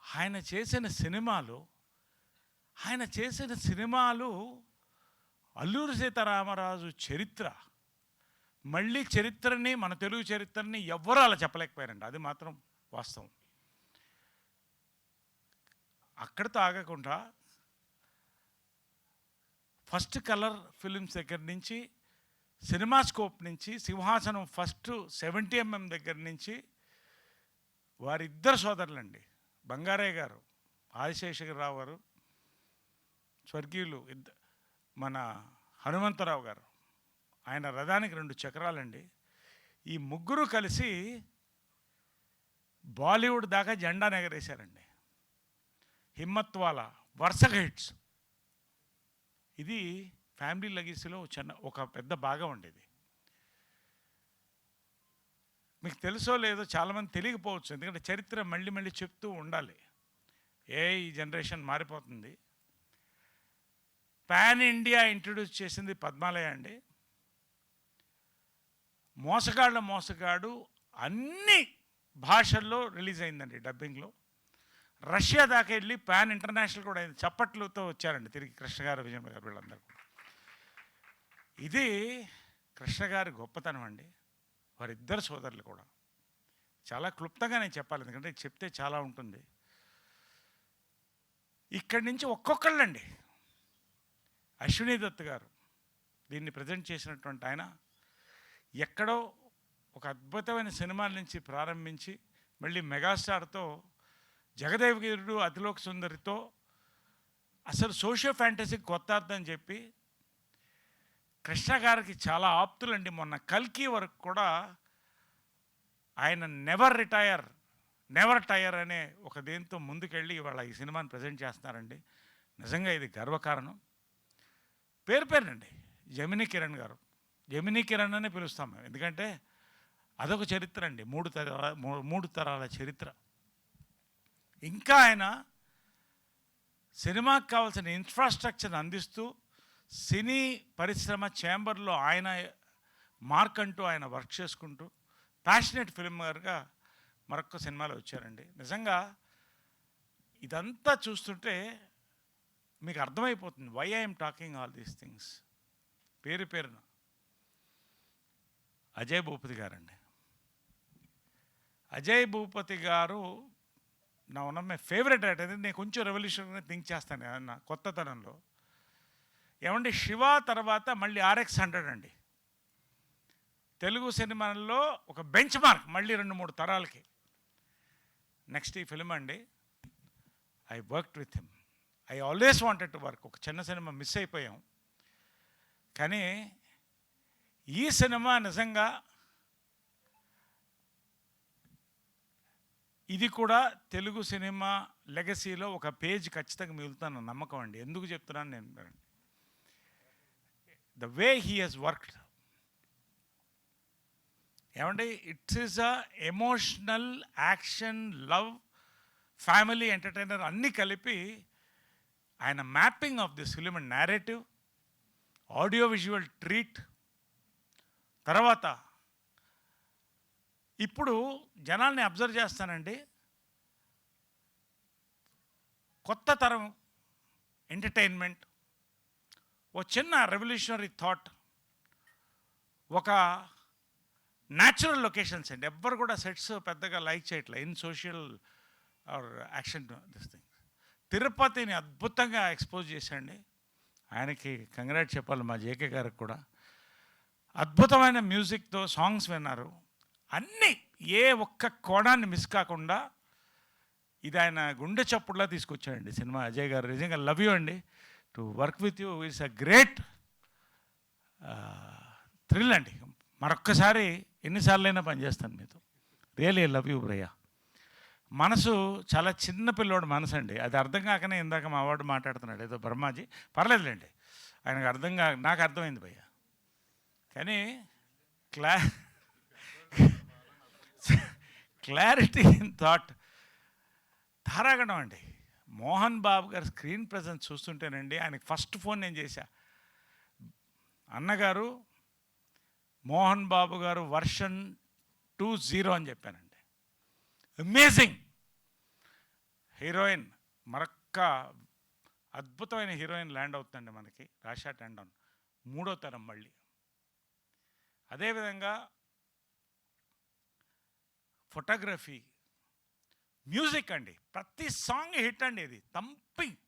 [SPEAKER 6] ఆయన చేసిన సినిమాలు అల్లూరి సీతారామరాజు చరిత్ర. మళ్ళీ చరిత్రని, మన తెలుగు చరిత్రని ఎవ్వరూ అలా చెప్పలేకపోయారండి. అది మాత్రం వాస్తవం. అక్కడితో ఆగకుండా ఫస్ట్ కలర్ ఫిలిమ్స్ దగ్గర నుంచి, సినిమా స్కోప్ నుంచి, సింహాసనం ఫస్ట్ 70mm దగ్గర నుంచి వారిద్దరు సోదరులండి, బంగారయ్య గారు, ఆదిశేషగిరిరావు గారు, స్వర్గీయులు మన హనుమంతరావు గారు, ఆయన రథానికి 2 చక్రాలండి. ఈ ముగ్గురు కలిసి బాలీవుడ్ దాకా జెండా ఎగరేశారండి. హిమ్మత్వాలా వరుసగా హిట్స్. ఇది ఫ్యామిలీ లెగసీలో ఒక పెద్ద భాగం ఉండేది. మీకు తెలుసో లేదో చాలామంది తెలియకపోవచ్చు, ఎందుకంటే చరిత్ర మళ్ళీ మళ్ళీ చెప్తూ ఉండాలి. ఈ జనరేషన్ మారిపోతుంది. పాన్ ఇండియా ఇంట్రడ్యూస్ చేసింది పద్మాలయ అండి. మోసగాడు అన్ని భాషల్లో రిలీజ్ అయిందండి, డబ్బింగ్లో. రష్యా దాకా వెళ్ళి పాన్ ఇంటర్నేషనల్ కూడా అయింది. చప్పట్లతో వచ్చారండి తిరిగి కృష్ణ గారు, విజయ్ గారు, వీళ్ళందరూ. ఇది కృష్ణ గారి గొప్పతనం అండి. వారిద్దరు సోదరులు కూడా చాలా క్లుప్తంగా నేను చెప్పాలి, ఎందుకంటే చెప్తే చాలా ఉంటుంది. ఇక్కడి నుంచి ఒక్కొక్కళ్ళండి. అశ్విని దత్ గారు దీన్ని ప్రజెంట్ చేసినటువంటి ఆయన ఎక్కడో ఒక అద్భుతమైన సినిమాల నుంచి ప్రారంభించి మళ్ళీ మెగాస్టార్తో, జగదేవగిరుడు, అతిలోక సుందరితో అసలు సోషియో ఫ్యాంటసీకి కొత్త అర్థం చెప్పి కృష్ణ గారికి చాలా ఆప్తులండి. మొన్న కల్కి వరకు కూడా ఆయన నెవర్ టైర్ అనే ఒక దేంతో ముందుకెళ్ళి ఇవాళ ఈ సినిమాని ప్రజెంట్ చేస్తున్నారండి. నిజంగా ఇది గర్వకారణం. పేరునండి జమినీ కిరణ్ గారు. జమినీ కిరణ్ అనే పిలుస్తాం మేము, ఎందుకంటే అదొక చరిత్ర అండి, 3 తరాల చరిత్ర. ఇంకా ఆయన సినిమాకి కావాల్సిన ఇన్ఫ్రాస్ట్రక్చర్ అందిస్తూ సినీ పరిశ్రమ ఛాంబర్లో ఆయన మార్క్ అంటూ ఆయన వర్క్ చేసుకుంటూ ప్యాషనేట్ ఫిల్మర్గా మరొక సినిమాలో వచ్చారండి. నిజంగా ఇదంతా చూస్తుంటే మీకు అర్థమైపోతుంది why I'm talking all these things. పేరున అజయ్ భూపతి గారండి. అజయ్ భూపతి గారు నా one of my favourite writer. నేను కొంచెం రెవల్యూషనరీగా థింక్ చేస్తాను నా కొత్తతనంలో. ఏమంటే శివ తర్వాత మళ్ళీ RX 100 అండి, తెలుగు సినిమాల్లో ఒక బెంచ్ మార్క్ మళ్ళీ 2-3 తరాలకి. నెక్స్ట్ ఈ ఫిల్మ్ అండి, I worked with him. I always wanted to work. ఒక చిన్న సినిమా మిస్ అయిపోయాం, కానీ ఈ సినిమా నిజంగా ఇది కూడా తెలుగు సినిమా లెగసీలో ఒక పేజ్ ఖచ్చితంగా మిగులుతాను నమ్మకం అండి. ఎందుకు చెప్తున్నాను నేను, the way he has worked. ఏమంటే it's is a emotional, action, love, family entertainer అన్నీ కలిపి ఆయన mapping of this film and narrative, audio visual treat. తర్వాత ఇప్పుడు జనాల్ని అబ్జర్వ్ చేస్తానండి, కొత్త తరం ఎంటర్టైన్మెంట్, ఓ చిన్న రెవల్యూషనరీ థాట్, ఒక న్యాచురల్ లొకేషన్స్ అండి. ఎవ్వరు కూడా సెట్స్ పెద్దగా లైక్ చేయట్లేదు in social or action this thing. తిరుపతిని అద్భుతంగా ఎక్స్పోజ్ చేశాండి. ఆయనకి కంగ్రాట్ చెప్పాలి, మా జేకే గారికి కూడా. అద్భుతమైన మ్యూజిక్తో సాంగ్స్ విన్నారు. అన్నీ ఏ ఒక్క కోణాన్ని మిస్ కాకుండా ఇది ఆయన గుండె చప్పుడులా తీసుకొచ్చాడండి సినిమా. అజయ్ గారు నిజంగా లవ్ యూ అండి. To work with you it's a great thrill అండి. మరొక్కసారి ఎన్నిసార్లైనా పనిచేస్తాను మీతో. రియలీ లవ్ యూ బ్రయ్య. మనసు చాలా చిన్న పిల్లోడు మనసు అండి. అది అర్థం కాకనే ఇందాక మా వాడు మాట్లాడుతున్నాడు ఏదో బ్రహ్మాజీ. పర్లేదులేండి, ఆయనకు నాకు అర్థమైంది భయ్య. కానీ క్లారిటీ ఇన్ థాట్ ధారాగణం అండి. మోహన్ బాబు గారి స్క్రీన్ ప్రజెన్స్ చూస్తుంటేనండి, ఆయనకి ఫస్ట్ ఫోన్ నేను చేశా. అన్నగారు మోహన్ బాబు గారు వర్షన్ 2.0 అని చెప్పానండి. అమేజింగ్ హీరోయిన్, మరొక్క అద్భుతమైన హీరోయిన్ ల్యాండ్ అవుతుందండి మనకి. రాషా టండన్ 3వ తరం మళ్ళీ. అదేవిధంగా ఫోటోగ్రఫీ, మ్యూజిక్ అండి, ప్రతి సాంగ్ హిట్ అండి. ఇది thumping.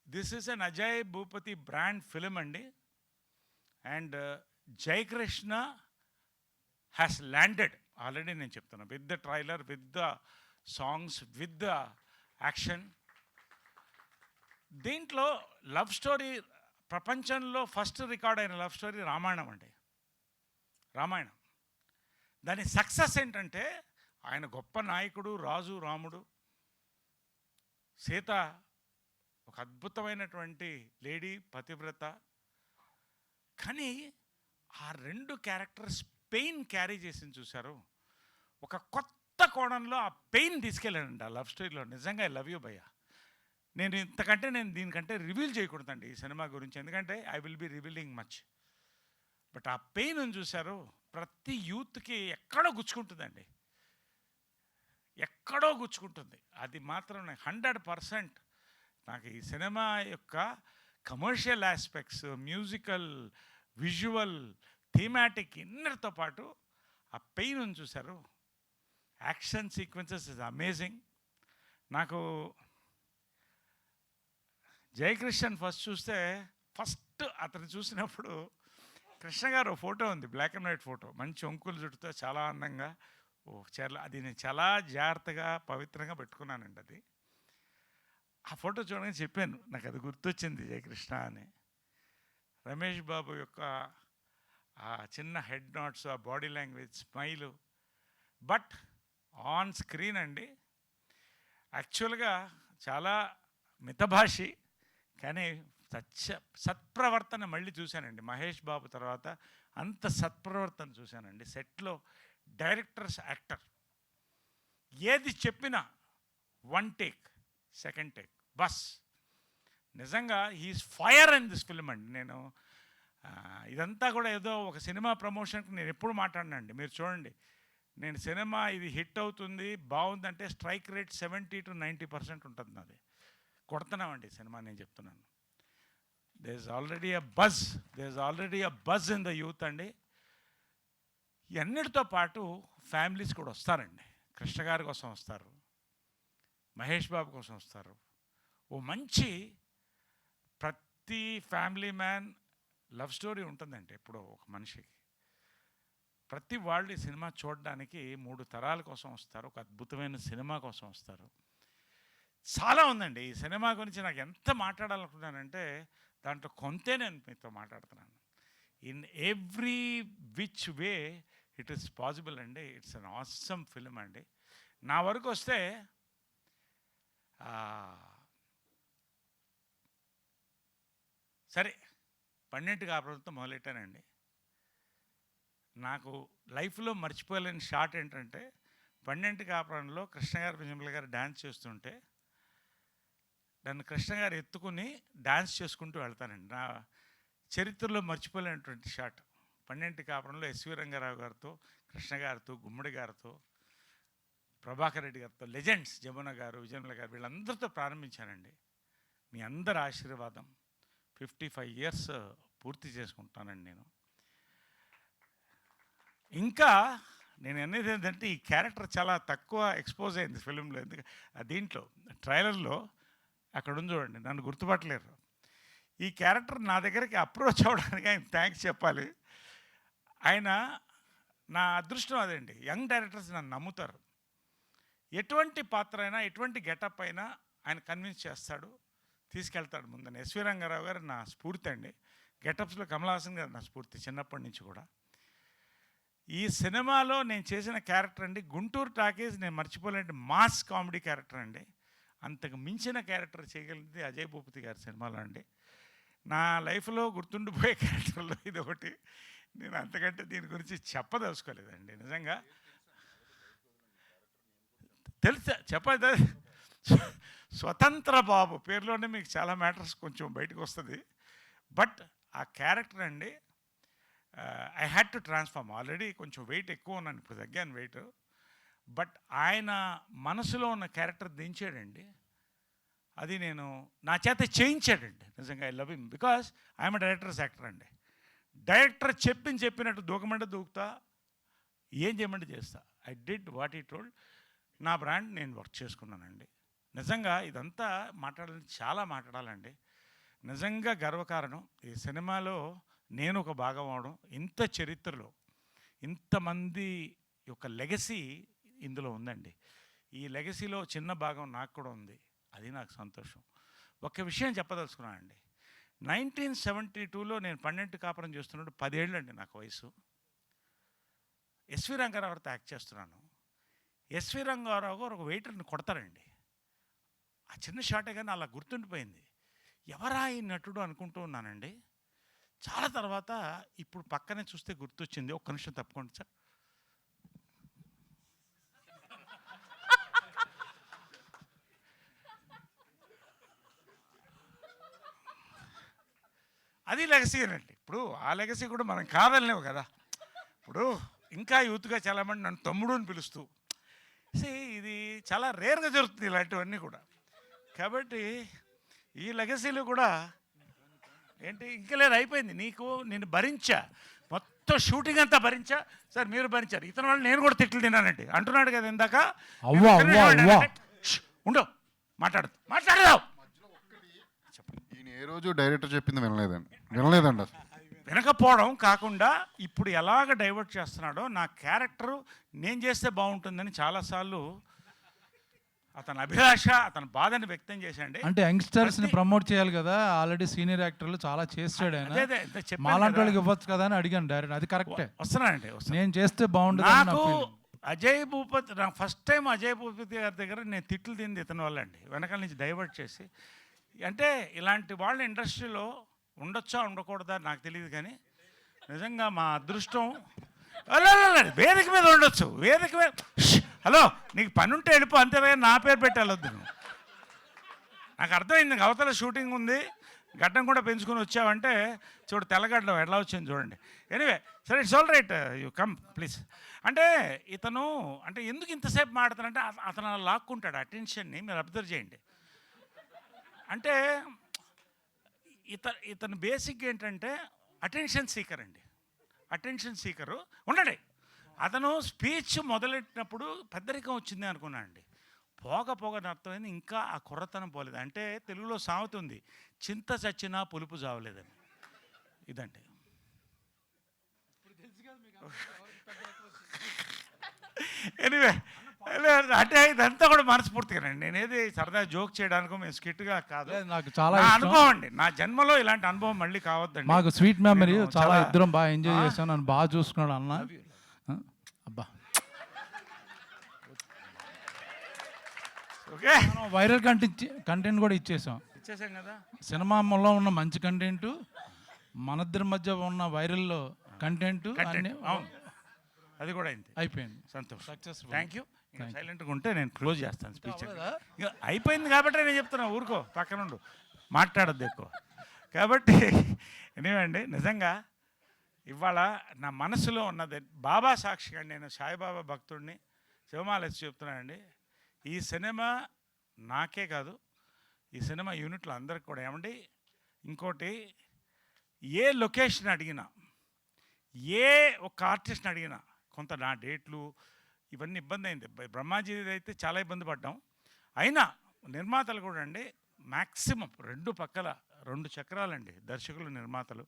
[SPEAKER 6] This is an Ajay Bhupathi brand film అండి. And Jayakrishna has landed already. నేను చెప్తున్నా, with the trailer, with the songs, with the action. దీంట్లో లవ్ స్టోరీ, ప్రపంచంలో ఫస్ట్ రికార్డ్ అయిన లవ్ స్టోరీ రామాయణం అండి. రామాయణం. దాని సక్సెస్ ఏంటంటే, ఆయన గొప్ప నాయకుడు, రాజు రాముడు, సీత ఒక అద్భుతమైనటువంటి లేడీ, పతివ్రత. కానీ ఆ 2 క్యారెక్టర్స్ పెయిన్ క్యారీ చేసింది చూశారు. ఒక కొత్త కోణంలో ఆ పెయిన్ తీసుకెళ్ళానండి ఆ లవ్ స్టోరీలో. నిజంగా ఐ లవ్ యూ భయ్య. నేను దీనికంటే రివీల్ చేయకూడదండి ఈ సినిమా గురించి, ఎందుకంటే I will be revealing much. But ఆ పెయిన్ చూశారు, ప్రతి యూత్కి ఎక్కడో గుచ్చుకుంటుందండి, ఎక్కడో గుచ్చుకుంటుంది. అది మాత్రం 100% నాకు ఈ సినిమా యొక్క commercial aspects, musical, visual, thematic ఇన్నర్తో పాటు ఆ పెయిన్ చూశారు. Action sequences is amazing. నాకు జయకృష్ణన్ ఫస్ట్ చూస్తే, ఫస్ట్ అతను చూసినప్పుడు కృష్ణ గారు ఫోటో ఉంది, బ్లాక్ అండ్ వైట్ ఫోటో, మంచి ఒంకులు జుట్టుతో చాలా అందంగా. అది నేను చాలా జాగ్రత్తగా పవిత్రంగా పెట్టుకున్నానండి. అది ఆ ఫోటో చూడగానే చెప్పాను, నాకు అది గుర్తొచ్చింది జయకృష్ణ అని. రమేష్ బాబు యొక్క ఆ చిన్న హెడ్ నాట్స్, ఆ body language, smile. But on screen అండి యాక్చువల్గా చాలా మితభాషి, కానీ సత్ప్రవర్తన మళ్ళీ చూశానండి. మహేష్ బాబు తర్వాత అంత సత్ప్రవర్తన చూశానండి సెట్లో. డైరెక్టర్స్, యాక్టర్ ఏది చెప్పినా 1 టేక్, 2nd టేక్, బస్. నిజంగా he's fire in this film అండి. నేను ఇదంతా కూడా ఏదో ఒక సినిమా ప్రమోషన్కి నేను ఎప్పుడు మాట్లాడినండి. మీరు చూడండి, నేను సినిమా ఇది హిట్ అవుతుంది, బాగుందంటే స్ట్రైక్ రేట్ 70 to 90% ఉంటుంది నాది. కొడుతున్నామండి సినిమా, నేను చెప్తున్నాను. There is already a buzz in the youth అండి. ఇవన్నిటితో పాటు ఫ్యామిలీస్ కూడా వస్తారండి. కృష్ణ గారి కోసం వస్తారు, మహేష్ బాబు కోసం వస్తారు. ఓ మంచి, ప్రతి ఫ్యామిలీ మ్యాన్ లవ్ స్టోరీ ఉంటుందండి ఎప్పుడో ఒక మనిషికి. ప్రతి వాళ్ళు ఈ సినిమా చూడడానికి 3 తరాల కోసం వస్తారు, ఒక అద్భుతమైన సినిమా కోసం వస్తారు. చాలా ఉందండి ఈ సినిమా గురించి నాకు ఎంత మాట్లాడాలనుకున్నానంటే, దాంట్లో కొంతే నేను మీతో మాట్లాడుతున్నాను. In every which way it is possible అండి. ఇట్స్ అన్ ఆసమ్ ఫిల్మ్ అండి. నా వరకు వస్తే సరే, 12 కాపురంతో మొదలెట్టానండి. నాకు లైఫ్లో మర్చిపోలేని షాట్ ఏంటంటే, 12 కాపురంలో కృష్ణ గారు, విజయమ్మ గారు డ్యాన్స్ చేస్తుంటే నన్ను కృష్ణ గారు ఎత్తుకుని డ్యాన్స్ చేసుకుంటూ వెళ్తానండి. నా చరిత్రలో మర్చిపోలేనటువంటి షాట్. 12 కాపురంలో ఎస్వి రంగారావు గారితో, కృష్ణ గారితో, గుమ్మడి గారితో, ప్రభాకర్ రెడ్డి గారితో, లెజెండ్స్, జమున గారు, విజయమ్మ గారు, వీళ్ళందరితో ప్రారంభించానండి. మీ అందరి ఆశీర్వాదం. 55 years పూర్తి చేసుకుంటానండి నేను. ఇంకా నేను అనేది ఏంటంటే, ఈ క్యారెక్టర్ చాలా తక్కువ ఎక్స్పోజ్ అయింది ఫిలింలో. ఎందుకంటే దీంట్లో ట్రైలర్లో అక్కడ ఉంది చూడండి, నన్ను గుర్తుపట్టలేరు. ఈ క్యారెక్టర్ నా దగ్గరికి అప్రోచ్ అవ్వడానికి ఆయన థ్యాంక్స్ చెప్పాలి. ఆయన, నా అదృష్టం అదండి, యంగ్ డైరెక్టర్స్ నన్ను నమ్ముతారు. ఎటువంటి పాత్ర అయినా, ఎటువంటి గెటప్ అయినా ఆయన కన్విన్స్ చేస్తాడు, తీసుకెళ్తాడు ముందని. ఎస్వి రంగారావు గారు నా స్ఫూర్తి అండి. గెటప్స్లో కమల్ హాసన్ గారు నా స్ఫూర్తి చిన్నప్పటి నుంచి కూడా. ఈ సినిమాలో నేను చేసిన క్యారెక్టర్ అండి గుంటూరు టాకీస్ నేను మర్చిపోలేని మాస్ కామెడీ క్యారెక్టర్ అండి. అంతకు మించిన క్యారెక్టర్ చేయగలిగింది అజయ్ భూపతి గారి సినిమాలో అండి. నా లైఫ్లో గుర్తుండిపోయే క్యారెక్టర్లో ఇది ఒకటి. నేను అంతకంటే దీని గురించి చెప్పదలుచుకోలేదండి నిజంగా. తెలుసా చెప్పదు, స్వతంత్ర బాబు పేరులోనే మీకు చాలా మ్యాటర్స్ కొంచెం బయటకు వస్తుంది. బట్ ఆ క్యారెక్టర్ అండి I had to transform. Already కొంచెం వెయిట్ ఎక్కువ ఉన్నాను, ఇప్పుడు తగ్గాను వెయిట్. బట్ ఆయన మనసులో ఉన్న క్యారెక్టర్ దించాడండి. అది నేను నా చేత చేయించాడండి. నిజంగా I love him because I'm directors actor అండి. డైరెక్టర్ చెప్పినట్టు దూకమంటే దూకుతా, ఏం చేయమంటే చేస్తా. ఐ డిడ్ వాట్ ఈ టోల్డ్. నా బ్రాండ్ నేను వర్క్ చేసుకున్నానండి. నిజంగా ఇదంతా చాలా మాట్లాడాలండి. నిజంగా గర్వకారణం ఈ సినిమాలో నేను ఒక భాగం అవడం. ఇంత చరిత్రలో ఇంతమంది యొక్క లెగసీ ఇందులో ఉందండి. ఈ లెగసీలో చిన్న భాగం నాకు కూడా ఉంది, అది నాకు సంతోషం. ఒక విషయం చెప్పదలుచుకున్నానండి. 1972లో నేను 12 కాపురం చేస్తున్నప్పుడు 10 ఏళ్ళండి నాకు వయసు. ఎస్వి రంగారావుతో యాక్ట్ చేస్తున్నాను. ఎస్వి రంగారావు గారు ఒక వెయిటర్ని కొడతారండి. ఆ చిన్న షాటే కానీ అలా గుర్తుండిపోయింది. ఎవరా ఈ నటుడు అనుకుంటూ ఉన్నానండి. చాలా తర్వాత ఇప్పుడు పక్కనే చూస్తే గుర్తొచ్చింది. ఒక్క నిమిషం తప్పుకోండి సార్. అది లెగసీ అనండి. ఇప్పుడు ఆ లెగసీ కూడా మనం కాదనలేవు కదా. ఇప్పుడు ఇంకా యూత్గా చాలామంది నన్ను తమ్ముడు అని పిలుస్తూ ఇది చాలా రేర్గా జరుగుతుంది ఇలాంటివన్నీ కూడా. కాబట్టి ఈ లెగసీలు కూడా ఏంటి ఇంకా లేదు, అయిపోయింది. నేను భరించా, మొత్తం షూటింగ్ అంతా భరించా. సార్ మీరు భరించారు, ఇతని వాళ్ళు నేను కూడా తిట్లు తిన్నానండి అంటున్నాడు కదా ఇందాక. ఉండవు మాట్లాడదాం.
[SPEAKER 7] ఈయన ఏ రోజు డైరెక్టర్ చెప్పింది వినలేదండి అసలు.
[SPEAKER 6] వినకపోవడం కాకుండా ఇప్పుడు ఎలాగ డైవర్ట్ చేస్తున్నాడో నా క్యారెక్టరు నేను చేస్తే బాగుంటుందని చాలాసార్లు అతని అభిలాష, అతని బాధని వ్యక్తం చేశాండి.
[SPEAKER 4] అంటే యంగ్స్టర్స్ని ప్రమోట్ చేయాలి కదా, ఆల్రెడీ సీనియర్ యాక్టర్లు చాలా చేస్తాడు ఆయన. మాలాంటి వాళ్ళకి ఇవ్వచ్చు కదా అని అడిగాను డైరెక్ట్. అది కరెక్టే,
[SPEAKER 6] వస్తున్నానండి.
[SPEAKER 4] నేను చేస్తే బాగుంటుంది.
[SPEAKER 6] నాకు అజయ్ భూపతి, నా ఫస్ట్ టైం అజయ్ భూపతి గారి దగ్గర నేను తిట్లు తింది ఇతని వల్ల అండి. వెనకాల నుంచి డైవర్ట్ చేసి, అంటే ఇలాంటి వాళ్ళ ఇండస్ట్రీలో ఉండొచ్చా ఉండకూడదా నాకు తెలియదు, కానీ నిజంగా మా అదృష్టం. వేదిక మీద ఉండొచ్చు, వేదిక మీద. హలో, నీకు పని ఉంటే వెళ్ళిపో, అంతేగా నా పేరు పెట్టి వెళ్ళొద్దు. నాకు అర్థమైంది, అవతల షూటింగ్ ఉంది, గడ్డం కూడా పెంచుకొని వచ్చావంటే చూడు తెల్లగడ్డం ఎట్లా వచ్చింది చూడండి. ఎనీవే సరే, it's all right, you come please. అంటే ఇతను అంటే ఎందుకు ఇంతసేపు మాట్లాడతానంటే అతను అలా లాక్కుంటాడు అటెన్షన్ని. మీరు అబ్జర్వ్ చేయండి. అంటే ఇతను బేసిక్ ఏంటంటే అటెన్షన్ సీకర్ అండి. అటెన్షన్ సీకరు ఉండండి. అతను స్పీచ్ మొదలెట్టినప్పుడు పెద్దరికం వచ్చింది అనుకున్నాను అండి. పోగ అర్థమైంది, ఇంకా ఆ కుర్రతనం పోలేదు. అంటే తెలుగులో సామెత ఉంది, చింత చచ్చినా పులుపు చావలేదని. ఇదండి. ఎనీవే అంటే ఇదంతా కూడా మనస్ఫూర్తిగానండి. నేనేది సరదా జోక్ చేయడానికో మేము స్కిట్గా కాదు, నాకు చాలా అనుభవం అండి. నా జన్మలో ఇలాంటి అనుభవం మళ్ళీ కావద్దండి.
[SPEAKER 4] మాకు స్వీట్ మెమరీ, చాలా ఇద్దరం బాగా ఎంజాయ్ చేశాను. నన్ను బాగా చూసుకున్నాడు అన్న. అబ్బా,
[SPEAKER 6] ఓకే,
[SPEAKER 4] వైరల్ కంటెంట్ కూడా ఇచ్చేసాం
[SPEAKER 6] కదా.
[SPEAKER 4] సినిమాలో ఉన్న మంచి కంటెంట్, మనిద్దరి మధ్య ఉన్న వైరల్లో కంటెంట్
[SPEAKER 6] అది కూడా అయింది,
[SPEAKER 4] అయిపోయింది.
[SPEAKER 6] సంతోషం, సక్సెస్ఫుల్. Thank you. సైలెంట్గా ఉంటే నేను క్లోజ్ చేస్తాను స్పీచ్. ఇక అయిపోయింది కాబట్టి నేను చెప్తున్నా, ఊరుకో, పక్కనుండు, మాట్లాడద్దు ఎక్కువ. కాబట్టి ఎనివేండి, నిజంగా ఇవాళ నా మనసులో ఉన్నది బాబా సాక్షిగా నేను సాయిబాబా భక్తుడిని శివమాలసి చెప్తున్నానండి. ఈ సినిమా నాకే కాదు, ఈ సినిమా యూనిట్లో అందరికి కూడా. ఏమండి, ఇంకోటి, ఏ లొకేషన్ అడిగినా, ఏ ఒక ఆర్టిస్ట్ని అడిగినా కొంత నా డేట్లు ఇవన్నీ ఇబ్బంది అయింది. బ్రహ్మాజీ అయితే చాలా ఇబ్బంది పడ్డాం. అయినా నిర్మాతలు కూడా అండి మ్యాక్సిమం 2 పక్కల 2 చక్రాలండి, దర్శకులు నిర్మాతలు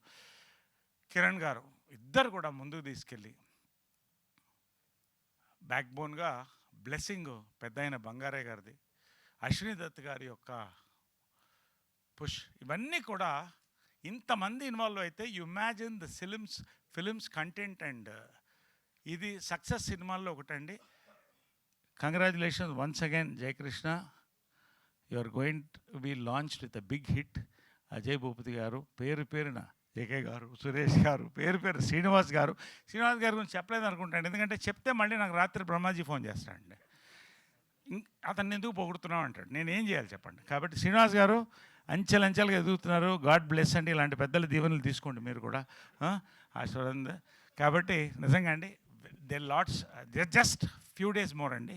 [SPEAKER 6] కిరణ్ గారు ఇద్దరు కూడా ముందుకు తీసుకెళ్ళి బ్యాక్ బోన్గా బ్లెస్సింగ్ పెద్ద అయిన బంగారే గారిది, అశ్విని దత్ గారి యొక్క పుష్, ఇవన్నీ కూడా ఇంతమంది ఇన్వాల్వ్ అయితే you imagine the films content and ఇది సక్సెస్ సినిమాల్లో ఒకటండి. Congratulations once again Jayakrishna, you are going to be launched with a big hit. Ajay Bhupathi గారు, పేరు పేరున జేకే గారు, సురేష్ గారు, పేరు పేరు శ్రీనివాస్ గారు గురించి చెప్పలేదు అనుకుంటాను, ఎందుకంటే చెప్తే మళ్ళీ నాకు రాత్రి బ్రహ్మాజీ ఫోన్ చేస్తాడండి, అతన్ని ఎందుకు పొగుడుతున్నావు అంటాడు. నేను ఏం చేయాలి చెప్పండి. కాబట్టి శ్రీనివాస్ గారు అంచెలంచెలుగా ఎదుగుతున్నారు. గాడ్ బ్లెస్ అండి. ఇలాంటి పెద్దల దీవెనలు తీసుకోండి మీరు కూడా, ఆశీర్వాదం. కాబట్టి నిజంగా అండి, జస్ట్ ఫ్యూ డేస్ మోర్ అండి,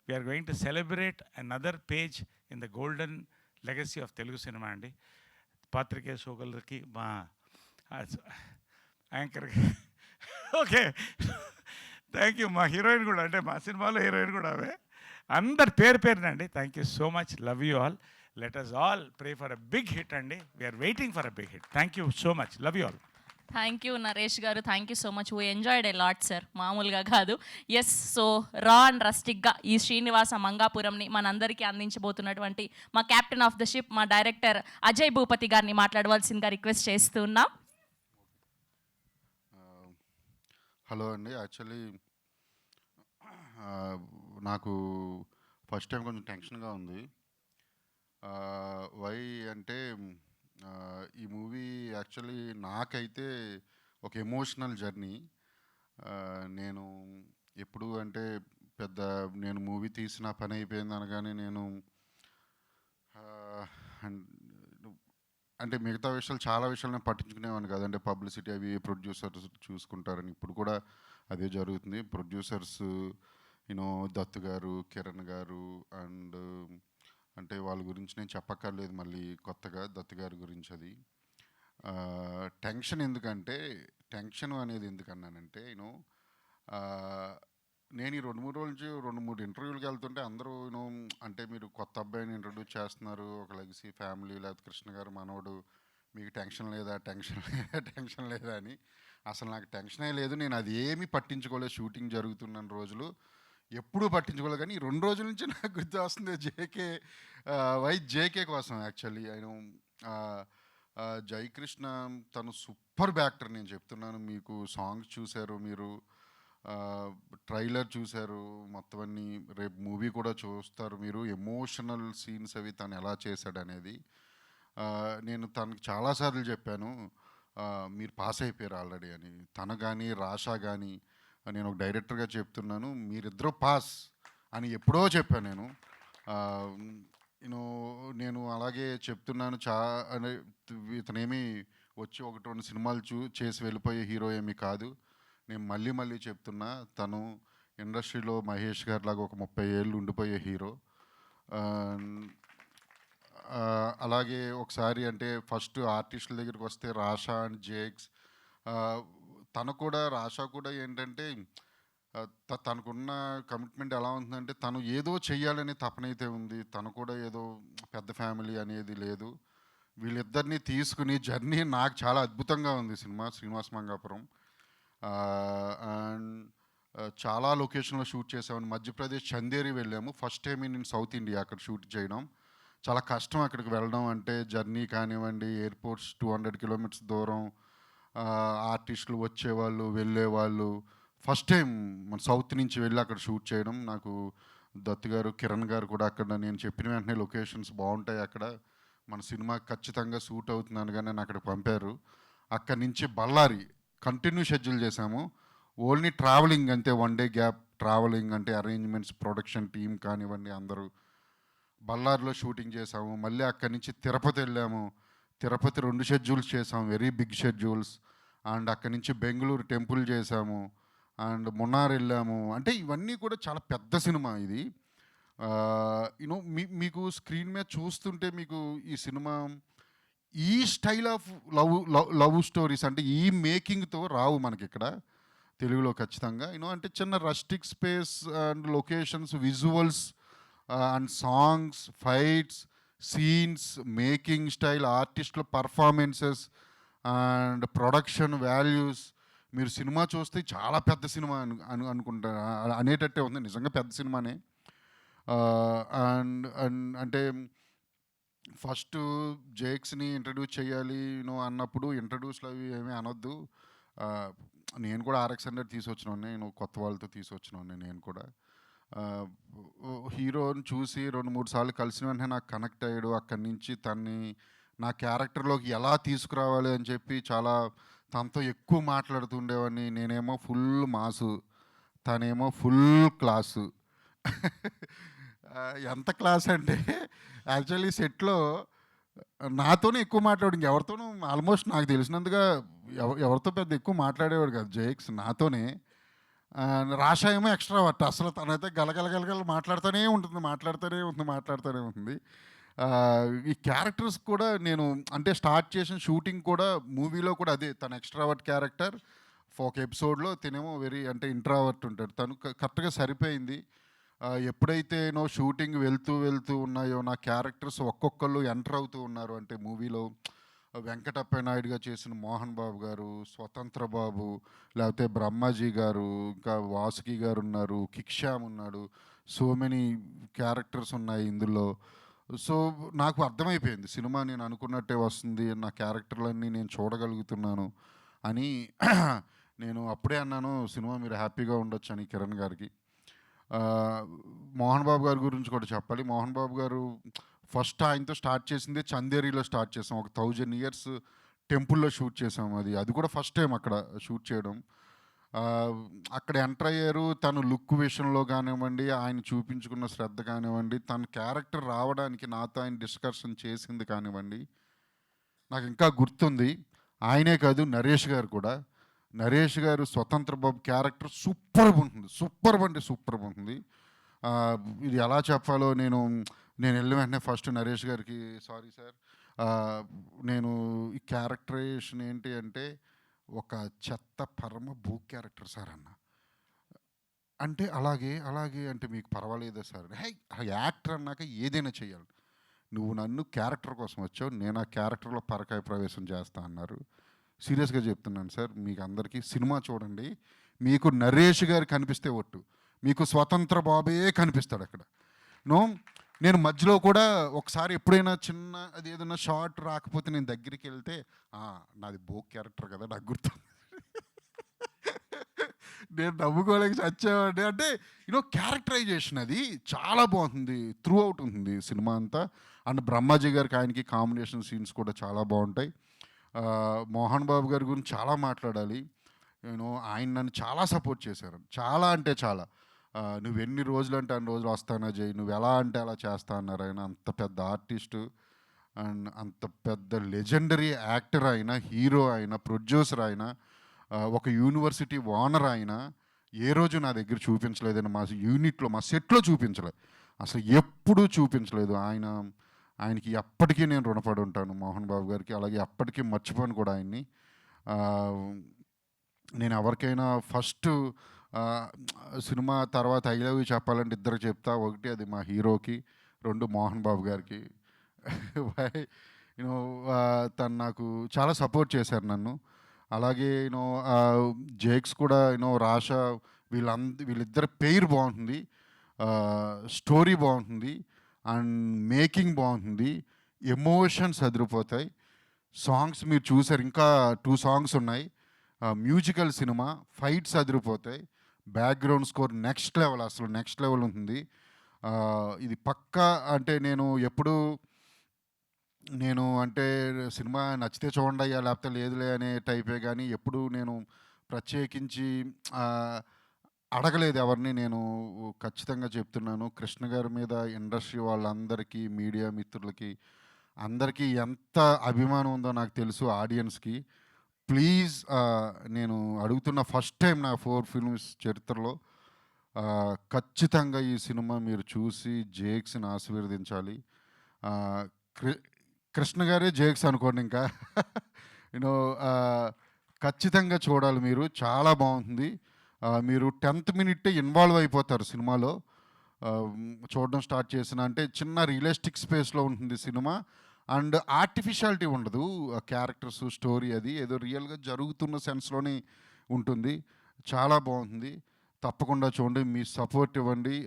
[SPEAKER 6] we are going to celebrate another page in the golden legacy of Telugu cinema అండి. పాత్రికేయ సోదరులకి, మా యాంకర్కి, ఓకే థ్యాంక్ యూ. మా హీరోయిన్ కూడా, అంటే మా సినిమాలో హీరోయిన్ కూడా అవే, అందరు పేరు పేరునండి. Thank you so much. Love you all. Let us all pray for a big hit అండి. We are waiting for a big hit. Thank you so much. Love you all.
[SPEAKER 1] Thank you Naresh గారు, thank you so much. We enjoyed a lot sir, మామూలుగా కాదు. ఎస్, సో రా అండ్ రస్టిక్గా ఈ శ్రీనివాస మంగాపురంని మనందరికీ అందించబోతున్నటువంటి మా క్యాప్టెన్ ఆఫ్ ద షిప్, మా డైరెక్టర్ అజయ్ భూపతి గారిని మాట్లాడవలసిందిగా రిక్వెస్ట్ చేస్తున్నాం.
[SPEAKER 7] హలో అండి. యాక్చువల్లీ నాకు ఫస్ట్ టైం కొంచెం టెన్షన్గా ఉంది. వై అంటే ఈ మూవీ యాక్చువల్లీ నాకైతే ఒక ఎమోషనల్ జర్నీ. నేను ఎప్పుడు అంటే పెద్ద నేను మూవీ తీసిన పని అయిపోయింది అనగానే నేను అంటే మిగతా విషయాలు చాలా విషయాలు నేను పట్టించుకునేవాడిని కాదంటే పబ్లిసిటీ అవి ప్రొడ్యూసర్స్ చూసుకుంటారని. ఇప్పుడు కూడా అదే జరుగుతుంది. ప్రొడ్యూసర్స్ దత్తు గారు, కిరణ్ గారు అండ్ అంటే వాళ్ళ గురించి నేను చెప్పక్కర్లేదు మళ్ళీ కొత్తగా దత్తు గారి గురించి. అది టెన్షన్ ఎందుకంటే, టెన్షన్ అనేది ఎందుకన్నానంటే నేను ఈ 2-3 రోజుల నుంచి 2-3 ఇంటర్వ్యూలకు వెళ్తుంటే అందరూ అంటే మీరు కొత్త అబ్బాయిని ఇంట్రడ్యూస్ చేస్తున్నారు, ఒక లెగసీ ఫ్యామిలీ, లేకపోతే కృష్ణ గారు మనవడు, మీకు టెన్షన్ లేదా టెన్షన్ లేదా అని. అసలు నాకు టెన్షనే లేదు. నేను అది ఏమీ పట్టించుకోలేదు. షూటింగ్ జరుగుతున్న రోజులు ఎప్పుడూ పట్టించుకోలేదు. కానీ ఈ 2 రోజుల నుంచి నాకు గుర్తు వస్తుంది జేకే కోసం. యాక్చువల్లీ జయకృష్ణ తను సూపర్ యాక్టర్. నేను చెప్తున్నాను, మీకు సాంగ్స్ చూశారు, మీరు ట్రైలర్ చూశారు, మొత్తం అన్నీ రేపు మూవీ కూడా చూస్తారు మీరు. ఎమోషనల్ సీన్స్ అవి తను ఎలా చేశాడు అనేది నేను తనకు చాలాసార్లు చెప్పాను, మీరు పాస్ అయిపోయారు ఆల్రెడీ అని. తను కానీ రాషా కానీ, నేను ఒక డైరెక్టర్గా చెప్తున్నాను, మీరిద్దరూ పాస్ అని ఎప్పుడో చెప్పాను నేను అలాగే చెప్తున్నాను. ఇతనేమి వచ్చి 1-2 సినిమాలు చేసి వెళ్ళిపోయే హీరో ఏమీ కాదు. నేను మళ్ళీ చెప్తున్నా, తను ఇండస్ట్రీలో మహేష్ గారి లాగా ఒక 30 ఏళ్ళు ఉండిపోయే హీరో. అలాగే ఒకసారి అంటే ఫస్ట్ ఆర్టిస్టుల దగ్గరికి వస్తే రాషా అండ్ జేక్స్, రాషా కూడా ఏంటంటే తనకున్న కమిట్మెంట్ ఎలా ఉంటుందంటే తను ఏదో చెయ్యాలనే తపనైతే ఉంది. తను కూడా ఏదో పెద్ద ఫ్యామిలీ అనేది లేదు. వీళ్ళిద్దరినీ తీసుకుని జర్నీ నాకు చాలా అద్భుతంగా ఉంది సినిమా శ్రీనివాస మంగాపురం. అండ్ చాలా లొకేషన్లో షూట్ చేసామని. మధ్యప్రదేశ్ చందేరి వెళ్ళాము. ఫస్ట్ టైం నేను సౌత్ ఇండియా అక్కడ షూట్ చేయడం. చాలా కష్టం అక్కడికి వెళ్ళడం అంటే, జర్నీ కానివ్వండి, ఎయిర్పోర్ట్స్ 200 కిలోమీటర్స్ దూరం, ఆర్టిస్టులు వచ్చేవాళ్ళు వెళ్ళేవాళ్ళు. ఫస్ట్ టైం మన సౌత్ నుంచి వెళ్ళి అక్కడ షూట్ చేయడం. నాకు దత్తు గారు, కిరణ్ గారు కూడా అక్కడ నేను చెప్పిన వెంటనే లొకేషన్స్ బాగుంటాయి అక్కడ, మన సినిమా ఖచ్చితంగా సూట్ అవుతున్నాను కానీ నన్ను అక్కడికి పంపారు. అక్కడి నుంచి బళ్ళారి కంటిన్యూ షెడ్యూల్ చేశాము. ఓన్లీ ట్రావెలింగ్ అంతే, 1 డే గ్యాప్ ట్రావెలింగ్ అంటే అరేంజ్మెంట్స్, ప్రొడక్షన్ టీం కానివ్వండి అందరూ. బళ్ళారిలో షూటింగ్ చేసాము. మళ్ళీ అక్కడి నుంచి తిరుపతి వెళ్ళాము. తిరుపతి 2 షెడ్యూల్స్ చేసాము, వెరీ బిగ్ షెడ్యూల్స్. అండ్ అక్కడి నుంచి బెంగళూరు టెంపుల్ చేసాము. అండ్ మున్నార్ వెళ్ళాము. అంటే ఇవన్నీ కూడా చాలా పెద్ద సినిమా ఇది. మీకు స్క్రీన్ మీద చూస్తుంటే మీకు ఈ సినిమా ఈ స్టైల్ ఆఫ్ లవ్ స్టోరీస్ అంటే ఈ మేకింగ్తో రావు మనకి ఇక్కడ తెలుగులో ఖచ్చితంగా. అంటే చిన్న rustic space and locations, visuals and songs, fights, scenes, making style, ఆర్టిస్టుల పర్ఫార్మెన్సెస్ అండ్ ప్రొడక్షన్ వాల్యూస్. మీరు సినిమా చూస్తే చాలా పెద్ద సినిమా అనుకుంటా అనేటట్టే ఉంది. నిజంగా పెద్ద సినిమానే. అండ్ అంటే ఫస్ట్ జేక్స్ని ఇంట్రడ్యూస్ చేయాలి అన్నప్పుడు ఇంట్రడ్యూస్లు అవి ఏమీ అనొద్దు. నేను కూడా RX-100 తీసుకొచ్చినోడిని, నేను కొత్త వాళ్ళతో తీసుకొచ్చినోడిని నేను కూడా. హీరోని చూసి 2-3 సార్లు కలిసిన వెంటనే నాకు కనెక్ట్ అయ్యాడు. అక్కడి నుంచి తన్ని నా క్యారెక్టర్‌లోకి ఎలా తీసుకురావాలి అని చెప్పి చాలా తనతో ఎక్కువ మాట్లాడుతుండేవాడిని. నేనేమో ఫుల్ మాసు, తనేమో ఫుల్ క్లాసు. ఎంత క్లాస్ అంటే యాక్చువల్లీ సెట్‌లో నాతోనే ఎక్కువ మాట్లాడు, ఇంకెవరితోనూ ఆల్మోస్ట్ నాకు తెలిసినంతగా ఎవరితో పెద్ద ఎక్కువ మాట్లాడేవాడు కాదు జేక్స్, నాతోనే. రాషా ఏమో ఎక్స్ట్రావర్ట్, అసలు తనైతే గలగల మాట్లాడుతూనే ఉంటుంది. ఈ క్యారెక్టర్స్ కూడా నేను అంటే స్టార్ట్ చేసిన షూటింగ్ కూడా మూవీలో కూడా అదే, తన ఎక్స్ట్రావర్ట్ క్యారెక్టర్. ఒక ఎపిసోడ్లో తినేమో వెరీ అంటే ఇంట్రావర్ట్ ఉంటాడు. తను కరెక్ట్గా సరిపోయింది. ఎప్పుడైతే షూటింగ్ వెళ్తూ ఉన్నాయో నా క్యారెక్టర్స్ ఒక్కొక్కళ్ళు ఎంటర్ అవుతూ ఉన్నారు. అంటే మూవీలో వెంకటప్ప నాయుడుగా చేసిన మోహన్ బాబు గారు, స్వతంత్ర బాబు, లేకపోతే బ్రహ్మాజీ గారు, ఇంకా వాసుకి గారు ఉన్నారు, కిక్షామ్ ఉన్నాడు. సో మెనీ క్యారెక్టర్స్ ఉన్నాయి ఇందులో. సో నాకు అర్థమైపోయింది సినిమా నేను అనుకున్నట్టే వస్తుంది, నా క్యారెక్టర్లన్నీ నేను చూడగలుగుతున్నాను అని. నేను అప్పుడే అన్నాను సినిమా మీరు హ్యాపీగా ఉండొచ్చు అని కిరణ్ గారికి. మోహన్ బాబు గారి గురించి కూడా చెప్పాలి. మోహన్ బాబు గారు ఫస్ట్ ఆయనతో స్టార్ట్ చేసింది చందేరిలో స్టార్ట్ చేసాం. ఒక 1000 years టెంపుల్లో షూట్ చేసాం. అది కూడా ఫస్ట్ టైం అక్కడ షూట్ చేయడం. అక్కడ ఎంటర్ అయ్యారు. తను లుక్ విషయంలో కానివ్వండి, ఆయన చూపించుకున్న శ్రద్ధ కానివ్వండి, తన క్యారెక్టర్ రావడానికి నాతో ఆయన డిస్కషన్ చేసింది కానివ్వండి, నాకు ఇంకా గుర్తుంది. ఆయనే కాదు, నరేష్ గారు కూడా. నరేష్ గారు స్వతంత్ర బాబు క్యారెక్టర్ సూపర్బ్ ఉంటుంది. ఇది ఎలా చెప్పాలో నేను వెళ్ళిన వెంటనే ఫస్ట్ నరేష్ గారికి సారీ సార్, నేను ఈ క్యారెక్టరైజేషన్ ఏంటి అంటే ఒక చెత్త పరమ భూ క్యారెక్టర్ సార్ అన్న. అంటే అలాగే అంటే మీకు పర్వాలేదా సార్? హై, యాక్టర్ అన్నాక ఏదైనా చేయాలి. నువ్వు నన్ను క్యారెక్టర్ కోసం వచ్చావు, నేను ఆ క్యారెక్టర్లో పరకాయ ప్రవేశం చేస్తా అన్నారు. సీరియస్గా చెప్తున్నాను సార్, మీకు అందరికీ సినిమా చూడండి, మీకు నరేష్ గారు కనిపిస్తే ఒట్టు, మీకు స్వతంత్ర బాబే కనిపిస్తాడు అక్కడ. నేను మధ్యలో కూడా ఒకసారి ఎప్పుడైనా చిన్న అది ఏదైనా షార్ట్ రాకపోతే నేను దగ్గరికి వెళ్తే నాది బోక్ క్యారెక్టర్ కదా నాకు గుర్తు. నేను నవ్వుకోలేక చచ్చేవాడిని. అంటే క్యారెక్టరైజేషన్ అది చాలా బాగుంటుంది, త్రూ అవుట్ ఉంటుంది సినిమా అంతా. అండ్ బ్రహ్మాజీ గారికి ఆయనకి కాంబినేషన్ సీన్స్ కూడా చాలా బాగుంటాయి. మోహన్ బాబు గారి గురించి చాలా మాట్లాడాలి. ఆయన నన్ను చాలా సపోర్ట్ చేశారు, చాలా అంటే చాలా. నువ్వు ఎన్ని రోజులు అంటే అన్ని రోజులు వస్తానా జై, నువ్వు ఎలా అంటే అలా చేస్తా అన్నారు. ఆయన అంత పెద్ద ఆర్టిస్టు అండ్ అంత పెద్ద లెజెండరీ యాక్టర్ అయినా, హీరో అయినా, ప్రొడ్యూసర్ అయినా, ఒక యూనివర్సిటీ ఓనర్ అయినా ఏ రోజు నా దగ్గర చూపించలేదని, మా యూనిట్లో మా సెట్లో చూపించలేదు, అసలు ఎప్పుడూ చూపించలేదు. ఆయనకి ఎప్పటికీ నేను రుణపడి ఉంటాను మోహన్ బాబు గారికి. అలాగే ఎప్పటికీ మర్చిపోను కూడా ఆయన్ని. నేను ఎవరికైనా ఫస్ట్ సినిమా తర్వాత ఐ లవ్ యూ చెప్పాలంటే ఇద్దరికి చెప్తా. ఒకటి అది మా హీరోకి, 2 మోహన్ బాబు గారికి. తను నాకు చాలా సపోర్ట్ చేశారు నన్ను. అలాగే జేక్స్ కూడా రాషా, వీళ్ళిద్దరి పెయిర్ బాగుంటుంది, స్టోరీ బాగుంటుంది అండ్ మేకింగ్ బాగుంటుంది, ఎమోషన్స్ అదిరిపోతాయి. సాంగ్స్ మీరు చూసారు, ఇంకా 2 songs ఉన్నాయి. మ్యూజికల్ సినిమా, ఫైట్స్ అదిరిపోతాయి, బ్యాక్గ్రౌండ్ స్కోర్ నెక్స్ట్ లెవెల్, అసలు నెక్స్ట్ లెవెల్ ఉంటుంది. ఇది పక్కా అంటే నేను అంటే సినిమా నచ్చితే చూడండి అయ్యా లేకపోతే లేదులే అనే టైపే, కానీ ఎప్పుడు నేను ప్రత్యేకించి అడగలేదు ఎవరిని. నేను ఖచ్చితంగా చెప్తున్నాను, కృష్ణ గారి మీద ఇండస్ట్రీ వాళ్ళందరికీ, మీడియా మిత్రులకి అందరికీ ఎంత అభిమానం ఉందో నాకు తెలుసు, ఆడియన్స్కి. ప్లీజ్ నేను అడుగుతున్న, ఫస్ట్ టైం నా 4 films చరిత్రలో ఖచ్చితంగా ఈ సినిమా మీరు చూసి జేక్స్ని ఆశీర్వదించాలి. కృష్ణ గారే జేక్స్ అనుకోండి ఇంకా. ఖచ్చితంగా చూడాలి మీరు, చాలా బాగుంటుంది. మీరు 10th minute ఇన్వాల్వ్ అయిపోతారు సినిమాలో. చూడడం స్టార్ట్ చేసిన అంటే చిన్న రియలిస్టిక్ స్పేస్లో ఉంటుంది సినిమా. అండ్ ఆర్టిఫిషియాలిటీ ఉండదు, క్యారెక్టర్స్, స్టోరీ అది ఏదో రియల్గా జరుగుతున్న సెన్స్లోనే ఉంటుంది. చాలా బాగుంటుంది, తప్పకుండా చూడండి, మీ సపోర్ట్ ఇవ్వండి.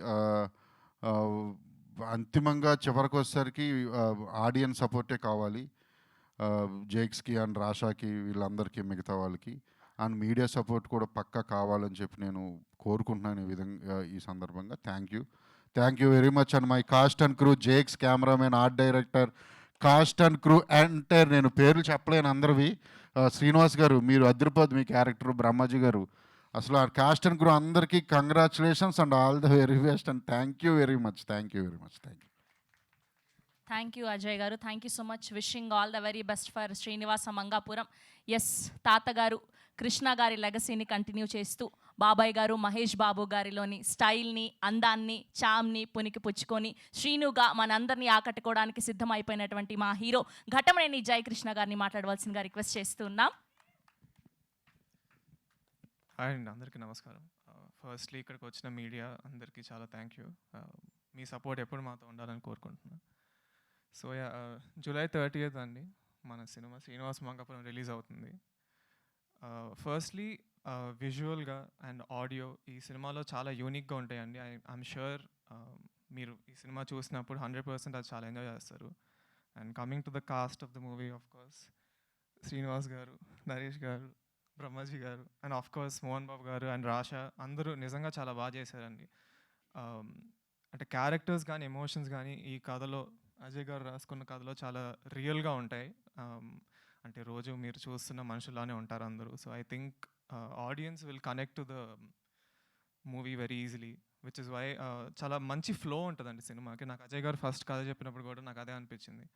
[SPEAKER 7] అంతిమంగా చివరికి వచ్చేసరికి ఆడియన్స్ సపోర్టే కావాలి, జేక్స్కి అండ్ రాషాకి, వీళ్ళందరికీ, మిగతా వాళ్ళకి. అండ్ మీడియా సపోర్ట్ కూడా పక్కా కావాలని చెప్పి నేను కోరుకుంటున్నాను ఈ సందర్భంగా. Thank you very much and my cast and crew, Jakes cameraman, art director, cost and crew entire, నేను పేర్లు చెప్పలేను అందరివి. శ్రీనివాస్ గారు మీరు అదిరిపోద్ది మీ క్యారెక్టర్, బ్రహ్మాజీ గారు, అసలు ఆ కాస్ట్ అండ్ క్రూ అందరికీ congratulations and all the very best and thank you very much. Thank you.
[SPEAKER 1] Thank you Ajay గారు. Thank you so much. Wishing all the very best for Srinivasa Mangapuram. Yes, తాతగారు కృష్ణ గారి లెగసీని కంటిన్యూ చేస్తూ బాబాయ్ గారు మహేష్ బాబు గారిలోని స్టైల్ని, అందాన్ని, చామ్ని పునికి పుచ్చుకొని శ్రీనుగా మనందరినీ ఆకట్టుకోవడానికి సిద్ధమైపోయినటువంటి మా హీరో ఘటమనేని జయకృష్ణ గారిని మాట్లాడవలసిందిగా రిక్వెస్ట్ చేస్తున్నాం.
[SPEAKER 8] హాయ్ అండి, అందరికీ నమస్కారం. ఫస్ట్లీ ఇక్కడికి వచ్చిన మీడియా అందరికీ చాలా థ్యాంక్ యూ. మీ సపోర్ట్ ఎప్పుడు మాతో ఉండాలని కోరుకుంటున్నాను. సో జూలై 30th అండి మన సినిమా శ్రీనివాస మంగాపురం రిలీజ్ అవుతుంది. ఫస్ట్లీ విజువల్గా అండ్ ఆడియో ఈ సినిమాలో చాలా యూనిక్గా ఉంటాయండి. ఐఎమ్ షూర్ మీరు ఈ సినిమా చూసినప్పుడు 100% అది చాలా ఎంజాయ్ చేస్తారు. And coming to the cost of the movie, of course Srinivas గారు, నరేష్ గారు, బ్రహ్మాజీ గారు and of course Mohan Babu గారు అండ్ రాషా అందరూ నిజంగా చాలా బాగా చేశారండి. అంటే క్యారెక్టర్స్ కానీ ఎమోషన్స్ కానీ ఈ కథలో, అజయ్ గారు రాసుకున్న కథలో చాలా రియల్గా ఉంటాయి. అంటే రోజు మీరు చూస్తున్న మనుషుల్లానే ఉంటారు అందరూ. So I think audience will connect to the movie very easily, which is why చాలా మంచి ఫ్లో ఉంటుందండి సినిమాకి. నాకు అజయ్ గారు ఫస్ట్ కథ చెప్పినప్పుడు కూడా నాకు అదే అనిపించింది.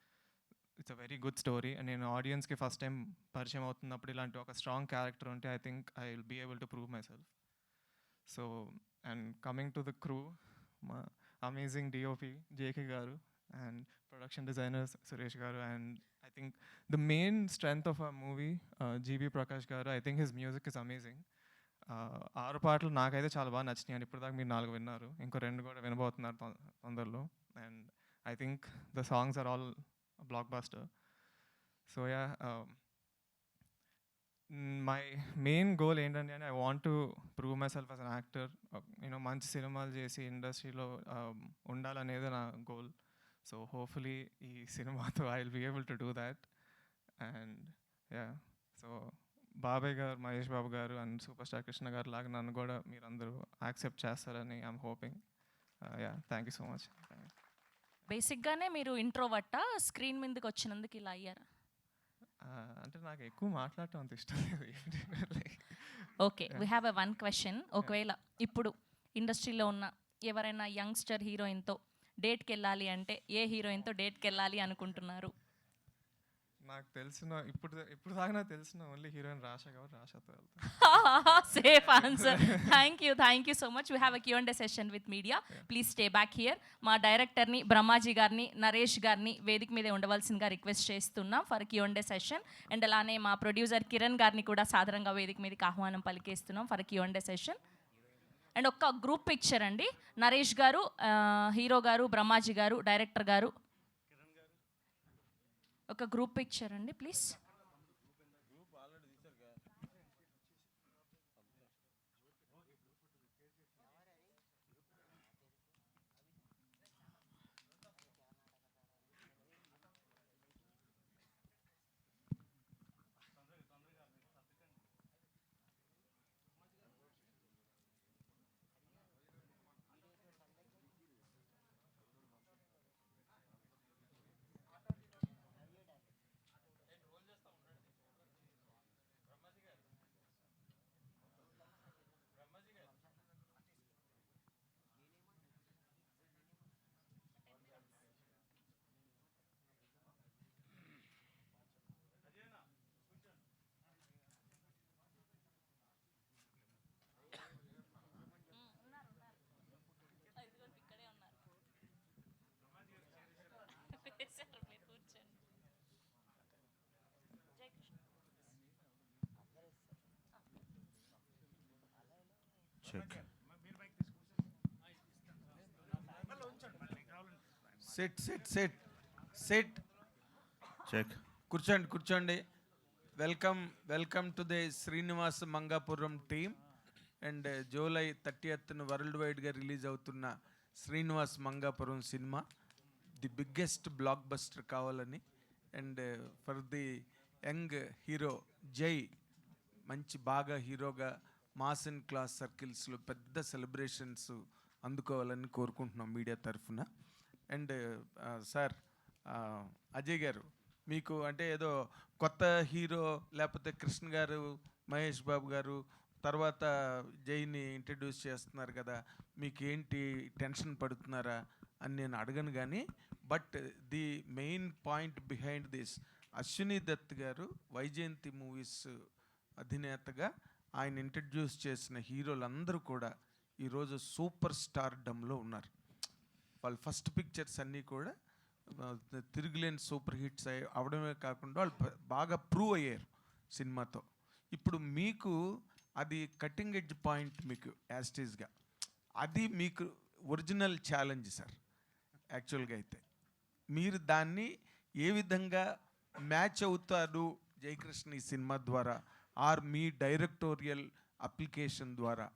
[SPEAKER 8] It's a very good story. And నేను ఆడియన్స్కి ఫస్ట్ టైం పరిచయం అవుతున్నప్పుడు ఇలాంటి ఒక స్ట్రాంగ్ క్యారెక్టర్ ఉంటే I think I will be able to prove myself. So and coming to the crew, మా అమేజింగ్ డిఓపి జేకే గారు అండ్ ప్రొడక్షన్ డిజైనర్ సురేష్ గారు. And I think the main strength of a movie GB Prakash గారు. I think his music is amazing. 6 పాటలు నాకైతే చాలా బాగా నచ్చినాయి. అండ్ ఇప్పుడు దాకా మీరు 4 విన్నారు, ఇంకో 2 కూడా వినబోతున్నారు తొందరలో. And I think the songs are all blockbuster. So yeah, my main goal ఏంటంటే I want to prove myself as an actor. మంచి సినిమాలు చేసి ఇండస్ట్రీలో ఉండాలనేది నా గోల్. సో హోప్ఫుల్లీ ఈ సినిమాతో I will be able to do that. And yeah, so బాబాయ్ గారు, మహేష్ బాబు గారు అండ్ సూపర్ స్టార్ కృష్ణ గారు లాగా నన్ను కూడా మీరందరూ యాక్సెప్ట్ చేస్తారని I'm hoping. Yeah, thank you so much.
[SPEAKER 1] బేసిక్గానే మీరు ఇంట్రోవర్టా, స్క్రీన్ మీదకి వచ్చినందుకు ఇలా అయ్యారా?
[SPEAKER 8] అంటే నాకు ఎక్కువ మాట్లాడటం అంత ఇష్టం లేదు.
[SPEAKER 1] Okay, we have a one question. ఒకవేళ ఇప్పుడు ఇండస్ట్రీలో ఉన్న ఎవరైనా యంగ్స్టర్ హీరోయిన్తో డేట్కి వెళ్ళాలి అంటే ఏ హీరోయిన్తో డేట్కి వెళ్ళాలి అనుకుంటున్నారు?
[SPEAKER 8] నాకు తెలిసిన ఇప్పుడు దాకా తెలిసిన ఓన్లీ హీరోయిన్ రాషా కాబట్టి రాషాతో వెళ్తాను.
[SPEAKER 1] Safe answer. Thank you so much. We have a Q&A session with media. Please stay back here. మా డైరెక్టర్ని బ్రహ్మాజీ గారిని, నరేష్ గారిని వేదిక మీద ఉండవలసిందిగా రిక్వెస్ట్ చేస్తున్నాం ఫర్ Q&A సెషన్. అండ్ అలానే మా ప్రొడ్యూసర్ కిరణ్ గారిని కూడా సాధారణంగా వేదిక మీదకి ఆహ్వానం పలికేస్తున్నాం ఫర్ Q&A సెషన్. అండ్ ఒక్క గ్రూప్ పిక్చర్ అండి, నరేష్ గారు, హీరో గారు, బ్రహ్మాజీ గారు, డైరెక్టర్ గారు, ఒక గ్రూప్ పిక్చర్ అండి ప్లీజ్.
[SPEAKER 9] Set check. కూర్చోండి. Welcome to the Srinivasa Mangapuram team. And July 30th world వైడ్గా రిలీజ్ అవుతున్న Srinivas Mangapuram cinema the biggest blockbuster కావాలని, and for the young hero Jai మంచి బాగా హీరోగా మాస్ అండ్ క్లాస్ సర్కిల్స్లో పెద్ద సెలబ్రేషన్స్ అందుకోవాలని కోరుకుంటున్నాం మీడియా తరఫున. అండ్ సార్ అజయ్ గారు, మీకు అంటే ఏదో కొత్త హీరో లేకపోతే కృష్ణ గారు, మహేష్ బాబు గారు తర్వాత జైని ఇంట్రడ్యూస్ చేస్తున్నారు కదా, మీకు ఏంటి టెన్షన్ పడుతున్నారా అని నేను అడగను. కానీ but the main point behind this, Ashwini Dutt గారు వైజయంతి మూవీస్ అధినేతగా ఆయన ఇంట్రడ్యూస్ చేసిన హీరోలందరూ కూడా ఈరోజు సూపర్ స్టార్డమ్లో ఉన్నారు. వాళ్ళ ఫస్ట్ పిక్చర్స్ అన్నీ కూడా తిరుగులేని సూపర్ హిట్స్ అవడమే కాకుండా వాళ్ళు బాగా ప్రూవ్ అయ్యారు సినిమాతో. ఇప్పుడు మీకు అది కటింగ్ ఎడ్జ్ పాయింట్, మీకు యాస్టేజ్గా అది మీకు ఒరిజినల్ ఛాలెంజ్ సార్. యాక్చువల్గా అయితే మీరు దాన్ని ఏ విధంగా మ్యాచ్ అవుతారు జయకృష్ణ ఈ సినిమా ద్వారా, ఆర్ మీ డైరెక్టోరియల్ అప్లికేషన్ ద్వారా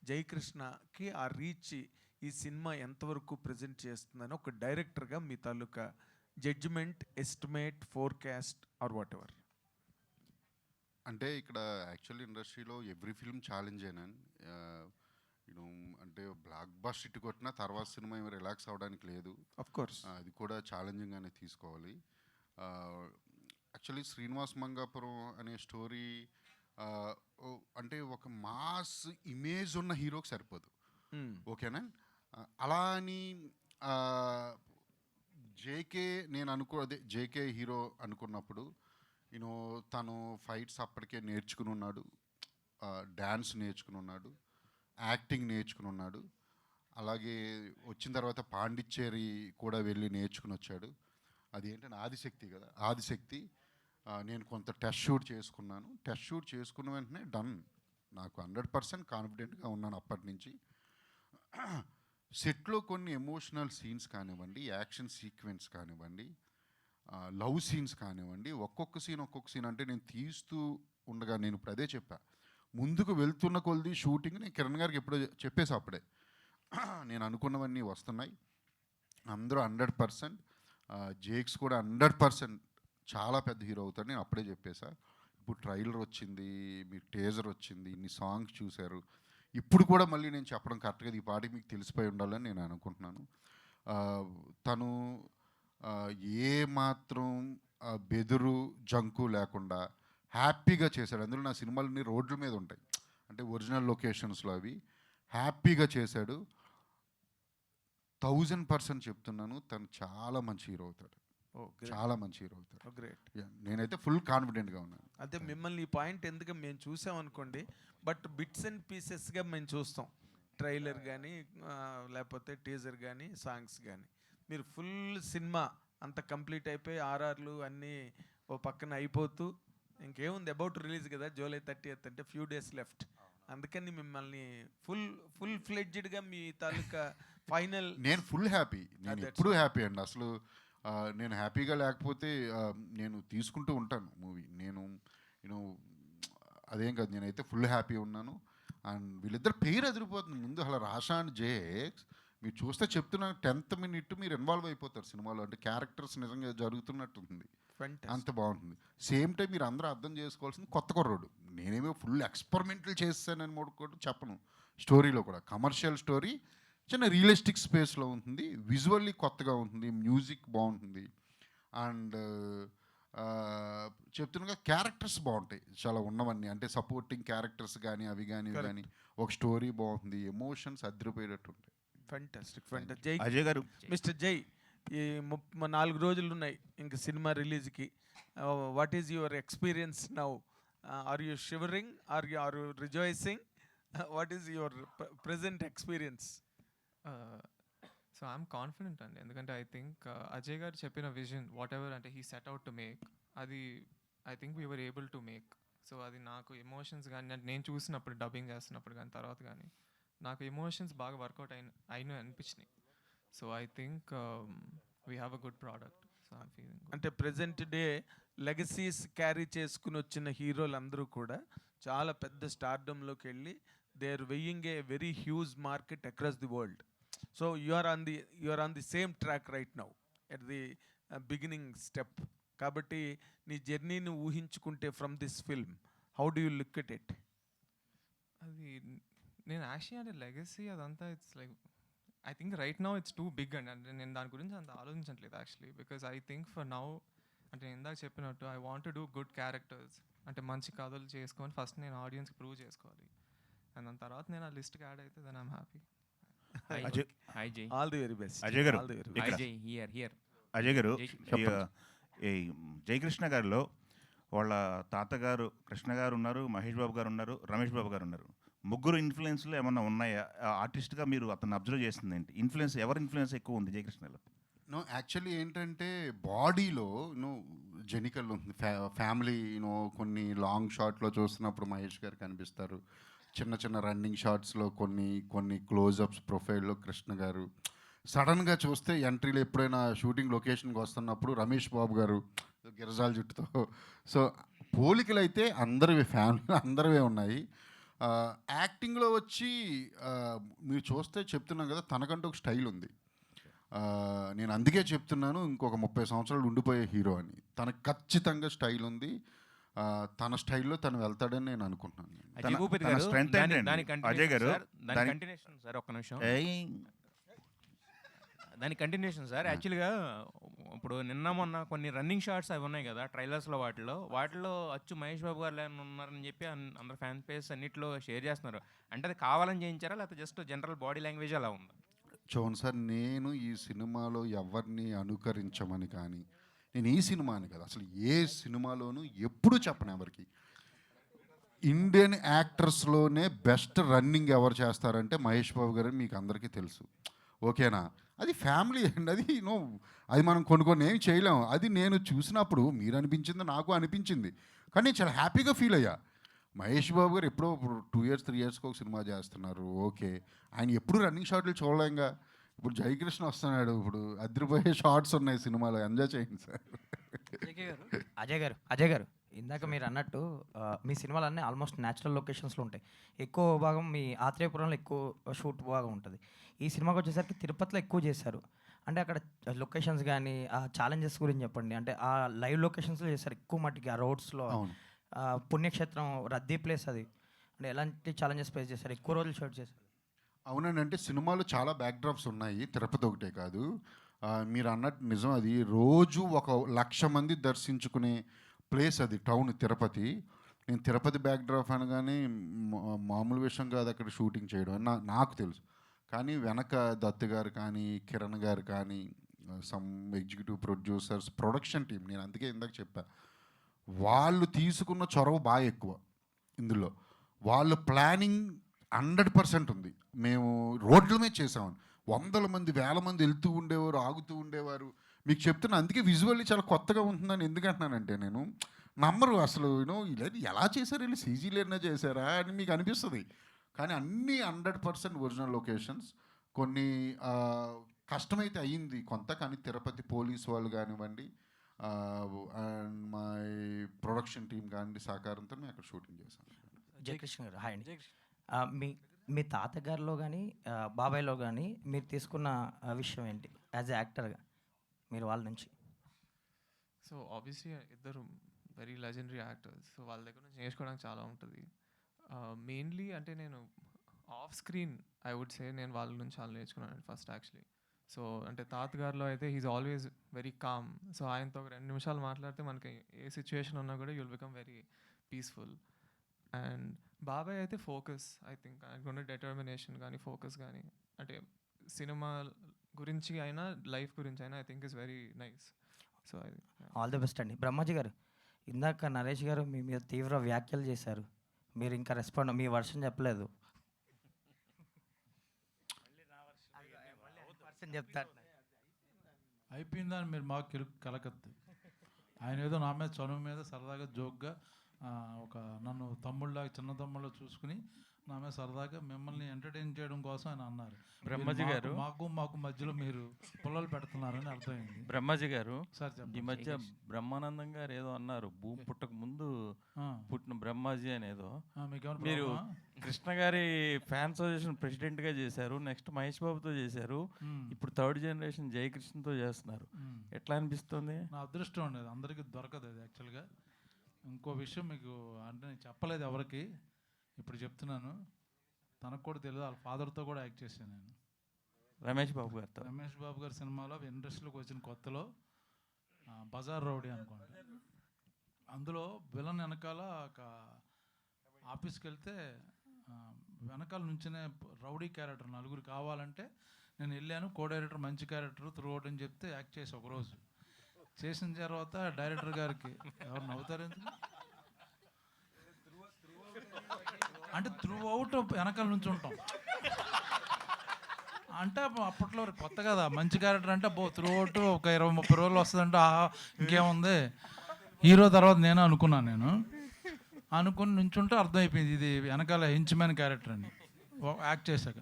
[SPEAKER 9] జయకృష్ణకి ఆ రీచ్ ఈ సినిమా ఎంతవరకు ప్రజెంట్ చేస్తుందని ఒక డైరెక్టర్గా మీ తాలూకా judgement, estimate, forecast or whatever.
[SPEAKER 7] అంటే ఇక్కడ యాక్చువల్లీ ఇండస్ట్రీలో ఎవ్రీ ఫిల్మ్ ఛాలెంజ్ అయినాను. యూనో అంటే బ్లాక్ బస్టర్ ఇటు కొట్టినా తర్వాత సినిమా ఏమి రిలాక్స్ అవ్వడానికి లేదు.
[SPEAKER 9] ఆఫ్ కోర్స్
[SPEAKER 7] అది కూడా ఛాలెంజింగ్గానే తీసుకోవాలి. యాక్చువల్లీ శ్రీనివాస్ మంగాపురం అనే స్టోరీ అంటే ఒక మాస్ ఇమేజ్ ఉన్న హీరోకి సరిపోదు. ఓకేనా? అలా అని జేకే నేను అదే జేకే హీరో అనుకున్నప్పుడు యూనో తను ఫైట్స్ అప్పటికే నేర్చుకుని ఉన్నాడు, డ్యాన్స్ నేర్చుకుని ఉన్నాడు, యాక్టింగ్ నేర్చుకుని ఉన్నాడు. అలాగే వచ్చిన తర్వాత పాండిచ్చేరి కూడా వెళ్ళి నేర్చుకుని వచ్చాడు. అది ఏంటంటే ఆదిశక్తి కదా, ఆదిశక్తి. నేను కొంత టెస్ట్ షూట్ చేసుకున్నాను. టెస్ట్ షూట్ చేసుకున్న వెంటనే డన్, నాకు 100% కాన్ఫిడెంట్గా ఉన్నాను అప్పటి నుంచి. సెట్లో కొన్ని ఎమోషనల్ సీన్స్ కానివ్వండి, యాక్షన్ సీక్వెన్స్ కానివ్వండి, లవ్ సీన్స్ కానివ్వండి, ఒక్కొక్క సీన్ అంటే నేను తీస్తూ ఉండగా నేను ఇప్పుడు అదే చెప్పా, ముందుకు వెళ్తున్న కొలది షూటింగ్ నేను కిరణ్ గారికి ఎప్పుడో చెప్పేసి అప్పుడే నేను అనుకున్నవన్నీ వస్తున్నాయి. అందరూ 100%, జేక్స్ కూడా 100% చాలా పెద్ద హీరో అవుతాడు నేను అప్పుడే చెప్పేసా. ఇప్పుడు ట్రైలర్ వచ్చింది, మీ టేజర్ వచ్చింది, ఇన్ని సాంగ్స్ చూశారు. ఇప్పుడు కూడా మళ్ళీ నేను చెప్పడం కరెక్ట్గా ఈ పాటికి మీకు తెలిసిపోయి ఉండాలని నేను అనుకుంటున్నాను. తను ఏ మాత్రం బెదురు జంకు లేకుండా హ్యాపీగా చేశాడు. అందులో నా సినిమాలన్నీ రోడ్ల మీద ఉంటాయి, అంటే ఒరిజినల్ లొకేషన్స్లో అవి. హ్యాపీగా చేశాడు. 1000% చెప్తున్నాను, తను చాలా మంచి హీరో అవుతాడు. చాలా మంచి హీరో అవుతాడు.
[SPEAKER 9] గ్రేట్.
[SPEAKER 7] నేనైతే ఫుల్ కాన్ఫిడెంట్గా ఉన్నాను.
[SPEAKER 9] అదే మిమ్మల్ని ఈ పాయింట్ ఎందుకు మేము చూసామనుకోండి, బట్ బిట్స్ అండ్ పీసెస్గా మేము చూస్తాం, ట్రైలర్ కానీ లేకపోతే టీజర్ కానీ సాంగ్స్ కానీ. మీరు ఫుల్ సినిమా అంత కంప్లీట్ అయిపోయి ఆర్ఆర్లు అన్నీ ఓ పక్కన అయిపోతూ ఇంకేముంది, అబౌట్ రిలీజ్ కదా July 30th, అంటే ఫ్యూ డేస్ లెఫ్ట్. అందుకని మిమ్మల్ని ఫుల్ ఫ్లెడ్జ్డ్గా మీ తాలూకా ఫైనల్.
[SPEAKER 7] నేను ఫుల్ హ్యాపీ, నేను ఎప్పుడూ హ్యాపీ అండి. అసలు నేను హ్యాపీగా లేకపోతే నేను తీసుకుంటూ ఉంటాను మూవీ. నేను అదేం కాదు, నేనైతే ఫుల్ హ్యాపీ ఉన్నాను. అండ్ వీళ్ళిద్దరు పేరు ఎదిరిపోతుంది ముందు. అలా రాషా అండ్ జేక్స్ మీరు చూస్తే చెప్తున్నాను, 10th minute మీరు ఇన్వాల్వ్ అయిపోతారు సినిమాలో. అంటే క్యారెక్టర్స్ నిజంగా జరుగుతున్నట్టుంది, అంత బాగుంటుంది. సేమ్ టైం మీరు అందరూ అర్థం చేసుకోవాల్సింది, కొత్త కుర్రోడు. నేనేమో ఫుల్ ఎక్స్పెరిమెంటల్ చేస్తానని కూడా చెప్పను. స్టోరీలో కూడా కమర్షియల్ స్టోరీ, చిన్న రియలిస్టిక్ స్పేస్లో ఉంటుంది, విజువల్లీ కొత్తగా ఉంటుంది, మ్యూజిక్ బాగుంటుంది. అండ్ చెప్తున్నగా క్యారెక్టర్స్ బాగుంటాయి చాలా ఉన్నవన్నీ, అంటే సపోర్టింగ్ క్యారెక్టర్స్ కానీ అవి కానీ ఒక స్టోరీ బాగుంటుంది, ఎమోషన్స్ అదిరిపోయేటట్టు ఉంటాయి.
[SPEAKER 9] ఫెంటాస్టిక్. జై
[SPEAKER 10] అజయ్ గారు,
[SPEAKER 9] మిస్టర్ జై, ఈ 4 రోజులు ఉన్నాయి ఇంక సినిమా రిలీజ్కి. What is your experience now? Are you shivering, are you rejoicing? What is your present experience?
[SPEAKER 8] So I'm confident అండి, ఎందుకంటే ఐ థింక్ అజయ్ గారు చెప్పిన విజన్ వాట్ ఎవర్ అంటే he set out to make, అది I think we were able to make. So అది నాకు ఎమోషన్స్ కానీ నేను చూసినప్పుడు, డబ్బింగ్ చేస్తున్నప్పుడు కానీ తర్వాత కానీ నాకు ఎమోషన్స్ బాగా వర్కౌట్ అయినా అనిపించినాయి. So I think we have a good product. So I'm feeling.
[SPEAKER 9] అంటే ప్రెజెంట్ డే లెగసీస్ క్యారీ చేసుకుని వచ్చిన హీరోలందరూ కూడా చాలా పెద్ద స్టార్డమ్లోకి వెళ్ళి they are weighing a very huge market across the world. So you are on the same track right now at the beginning step. కాబట్టి నీ జర్నీని ఊహించుకుంటే from this film how do you look at it?
[SPEAKER 8] అది నేను యాక్చువల్లీ అంటే లెగసీ అదంతా it's like I think right now it's too big అండి. అంటే నేను దాని గురించి అంత ఆలోచించట్లేదు actually, because I think for now అంటే నేను ఇందాక చెప్పినట్టు I want to do good characters, అంటే మంచి కథలు చేసుకొని ఫస్ట్ నేను ఆడియన్స్కి ప్రూవ్ చేసుకోవాలి, అండ్ దాని తర్వాత నేను ఆ లిస్ట్కి యాడ్ అయితే then I'm happy.
[SPEAKER 10] Ajay
[SPEAKER 9] all the very best.
[SPEAKER 10] Ajay గారు
[SPEAKER 9] ఆల్ ది వెరీ
[SPEAKER 10] ఇక్కడ
[SPEAKER 11] హియర్
[SPEAKER 10] అజయ్ గారు ఈ జయకృష్ణ గారిలో వాళ్ళ తాతగారు కృష్ణ గారు ఉన్నారు, మహేష్ బాబు గారు ఉన్నారు, రమేష్ బాబు గారు ఉన్నారు. ముగ్గురు ఇన్ఫ్లుయెన్స్లు ఏమన్నా ఉన్నాయా? ఆర్టిస్ట్గా మీరు అతను అబ్జర్వ్ చేస్తుంది ఏంటి? ఇన్ఫ్లుయెన్స్ ఎవరి ఇన్ఫ్లుయెన్స్ ఎక్కువ ఉంది జయకృష్ణలో?
[SPEAKER 7] నో యాక్చువల్లీ ఏంటంటే బాడీలో జెనికల్ ఉంది. ఫ్యామిలీ కొన్ని లాంగ్ షాట్లో చూస్తున్నప్పుడు మహేష్ గారు కనిపిస్తారు, చిన్న చిన్న రన్నింగ్ షాట్స్లో కొన్ని క్లోజప్స్ ప్రొఫైల్లో కృష్ణ గారు, సడన్గా చూస్తే ఎంట్రీలో ఎప్పుడైనా షూటింగ్ లొకేషన్కి వస్తున్నప్పుడు రమేష్ బాబు గారు గిరజాల జుట్టుతో. సో పోలికలు అయితే అందరివి, ఫ్యామిలీలో అందరివే ఉన్నాయి. యాక్టింగ్లో వచ్చి మీరు చూస్తే చెప్తున్నాం కదా, తనకంటూ ఒక స్టైల్ ఉంది. నేను అందుకే చెప్తున్నాను ఇంకొక 30 సంవత్సరాలు ఉండిపోయే హీరో అని. తనకు ఖచ్చితంగా స్టైల్ ఉంది. తన స్టైల్లో తను వెళ్తాడని నేను అనుకుంటున్నాను.
[SPEAKER 10] స్ట్రెంత్ అజయ్ గారు
[SPEAKER 11] కంటిన్యూషన్ సార్, ఒక్క నిమిషం. దాని కంటిన్యూషన్ సార్. యాక్చువల్గా ఇప్పుడు నిన్న మొన్న కొన్ని రన్నింగ్ షాట్స్ అవి ఉన్నాయి కదా ట్రైలర్స్లో, వాటిలో అచ్చు మహేష్ బాబు గారు ఉన్నారని చెప్పి అందరు ఫ్యాన్ పేజ్ అన్నింటిలో షేర్ చేస్తున్నారు. అంటే అది కావాలని చేయించారా లేకపోతే జస్ట్ జనరల్ బాడీ లాంగ్వేజ్ అలా ఉందా?
[SPEAKER 7] చూడండి సార్, నేను ఈ సినిమాలో ఎవరిని అనుకరించమని కానీ, నేను ఈ సినిమాని కదా అసలు ఏ సినిమాలోనూ ఎప్పుడూ చెప్పను ఎవరికి. ఇండియన్ యాక్టర్స్లోనే బెస్ట్ రన్నింగ్ ఎవరు చేస్తారంటే మహేష్ బాబు గారు, మీకు అందరికీ తెలుసు. ఓకేనా? అది ఫ్యామిలీ అండి, అది మనం కొన్ని ఏం చేయలేము. అది నేను చూసినప్పుడు మీరు అనిపించింది, నాకు అనిపించింది, కానీ నేను చాలా హ్యాపీగా ఫీల్ అయ్యా. మహేష్ బాబు గారు ఎప్పుడో 2 years 3 yearsకి ఒక సినిమా చేస్తున్నారు, ఓకే. ఆయన ఎప్పుడు రన్నింగ్ షాట్లు చూడలేంగా. ఇప్పుడు జయకృష్ణ వస్తున్నాడు, ఇప్పుడు అదిరిపోయే షార్ట్స్ ఉన్నాయి సినిమాలో, ఎంజాయ్ చేయండి సార్.
[SPEAKER 12] అజయ్ గారు ఇందాక మీరు అన్నట్టు మీ సినిమాలన్నీ ఆల్మోస్ట్ న్యాచురల్ లొకేషన్స్లో ఉంటాయి. ఎక్కువ భాగం మీ ఆత్రేయపురంలో ఎక్కువ షూట్ భాగం ఉంటుంది. ఈ సినిమాకి వచ్చేసరికి తిరుపతిలో ఎక్కువ చేశారు. అంటే అక్కడ లొకేషన్స్ కానీ ఆ ఛాలెంజెస్ గురించి చెప్పండి. అంటే ఆ లైవ్ లొకేషన్స్లో చేశారు ఎక్కువ మట్టికి, ఆ రోడ్స్లో. పుణ్యక్షేత్రం రద్దీ ప్లేస్ అది. అంటే ఎలాంటి ఛాలెంజెస్ ఫేస్ చేశారు? ఎక్కువ రోజులు షూట్ చేశారు.
[SPEAKER 7] అవునండి, అంటే సినిమాలో చాలా బ్యాక్డ్రాప్స్ ఉన్నాయి, తిరుపతి ఒకటే కాదు. మీరు అన్నట్టు నిజం, అది రోజు 1,00,000 మంది దర్శించుకునే ప్లేస్ అది, టౌన్ తిరుపతి. నేను తిరుపతి బ్యాక్డ్రాప్ అనగానే మామూలు విషయం కాదు అక్కడ షూటింగ్ చేయడం అని నాకు తెలుసు. కానీ వెనక దత్ గారు కానీ, కిరణ్ గారు కానీ, some executive producers, production team, నేను అందుకే ఇందాక చెప్పా, వాళ్ళు తీసుకున్న చొరవ బాగా ఎక్కువ ఇందులో. వాళ్ళు ప్లానింగ్ 100% ఉంది. మేము రోడ్ల మీద చేసామని 100 మంది 1000 మంది వెళ్తూ ఉండేవారు, ఆగుతూ ఉండేవారు. మీకు చెప్తున్నా, అందుకే విజువల్లీ చాలా కొత్తగా ఉంటుందని ఎందుకంటున్నానంటే, నేను నమ్మరు అసలు ఇలా ఎలా చేశారు, వీళ్ళు సీజీలేనా చేశారా అని మీకు అనిపిస్తుంది. కానీ అన్నీ 100% ఒరిజినల్ లొకేషన్స్. కొన్ని కష్టమైతే అయ్యింది కొంత, కానీ తిరుపతి పోలీస్ వాళ్ళు కానివ్వండి అండ్ మై ప్రొడక్షన్ టీం కానీ సహకారంతో మేము అక్కడ షూటింగ్ చేశాం.
[SPEAKER 12] జయకృష్ణ గారు హాయ్ అండి. మీ తాతగారిలో కానీ బాబాయ్లో కానీ మీరు తీసుకున్న విషయం ఏంటి యాజ్ ఎ యాక్టర్గా మీరు వాళ్ళ నుంచి?
[SPEAKER 8] సో ఆబ్వియస్లీ ఇద్దరు వెరీ లెజెండరీ యాక్టర్స్, సో వాళ్ళ దగ్గర నుంచి నేర్చుకోవడానికి చాలా ఉంటుంది. మెయిన్లీ అంటే నేను off screen I would say నేను వాళ్ళ నుంచి చాలా నేర్చుకున్నాను ఫస్ట్ యాక్చువల్లీ. సో అంటే తాతగారిలో అయితే he's always very calm. So ఆయనతో ఒక 2 నిమిషాలు మాట్లాడితే మనకి ఏ సిచ్యువేషన్ ఉన్నా కూడా you'll become very peaceful. And బాబాయ్ అయితే ఫోకస్, ఐ థింక్ ఆయనకున్న డిటర్మినేషన్ కానీ ఫోకస్ కానీ, అంటే సినిమా గురించి అయినా లైఫ్ గురించి అయినా I think is very nice. So
[SPEAKER 12] all the best అండి. బ్రహ్మాజీ గారు, ఇందాక నరేష్ గారు మీ మీద తీవ్ర వ్యాఖ్యలు చేశారు, మీరు ఇంకా రెస్పాండ్, మీ వర్షన్ చెప్పలేదు. చెప్తారు
[SPEAKER 4] అయిపోయిందని మీరు మాకు కలకద్దు. ఆయన ఏదో నా మీద చనువు మీద సరదాగా జోక్గా ఒక నన్ను తమ్ముళ్ళలాగా చిన్న తమ్ముళ్ళ చూసుకుని నా మీద సరదాగా మిమ్మల్ని ఎంటర్టైన్ చేయడం కోసం ఆయన అన్నారు.
[SPEAKER 11] బ్రహ్మాజీ గారు,
[SPEAKER 4] మాకు మధ్యలో మీరు పుల్లలు పెడుతున్నారని అర్థమైంది.
[SPEAKER 11] బ్రహ్మాజీ గారు,
[SPEAKER 4] సార్
[SPEAKER 11] ఈ మధ్య బ్రహ్మానందం గారు ఏదో అన్నారు, భూమి పుట్టక ముందు పుట్టిన బ్రహ్మాజీ అనేదో. మీరు కృష్ణ గారి ఫ్యాన్ అసోసియేషన్ ప్రెసిడెంట్గా చేశారు, నెక్స్ట్ మహేష్ బాబుతో చేశారు, ఇప్పుడు 3rd generation జయకృష్ణతో చేస్తున్నారు. ఎట్లా అనిపిస్తుంది?
[SPEAKER 4] నా అదృష్టం ఉండేది, అందరికీ దొరకదు అది యాక్చువల్గా. ఇంకో విషయం మీకు అంటే నేను చెప్పలేదు ఎవరికి, ఇప్పుడు చెప్తున్నాను. తనకు కూడా తెలియదు, వాళ్ళ ఫాదర్తో కూడా యాక్ట్ చేశాను నేను.
[SPEAKER 13] రమేష్ బాబు గారితో.
[SPEAKER 4] రమేష్ బాబు గారి సినిమాలో ఇండస్ట్రీలోకి వచ్చిన కొత్తలో బజార్ రౌడీ అనుకోండి, అందులో విలన్ వెనకాల ఒక ఆఫీస్కి వెళ్తే వెనకాల నుంచినే రౌడీ క్యారెక్టర్ నలుగురు కావాలంటే నేను వెళ్ళాను. కో డైరెక్టర్ మంచి క్యారెక్టర్ త్రూ అవుట్ అని చెప్తే యాక్ట్ చేసి ఒకరోజు చేసిన తర్వాత డైరెక్టర్ గారికి ఎవరు నవ్వుతారు ఎందుకు అంటే త్రూ అవుట్ వెనకాల నుంచి ఉంటాం అంటే అప్పట్లో కొత్త కదా, మంచి క్యారెక్టర్ అంటే త్రూ అవుట్ ఒక 20-30 రోజులు వస్తుందంటే ఇంకేముంది హీరో. తర్వాత నేను అనుకుని నుంచుంటే అర్థమైపోయింది ఇది వెనకాల హెంచ్మ్యాన్ క్యారెక్టర్ అని యాక్ట్ చేశాక.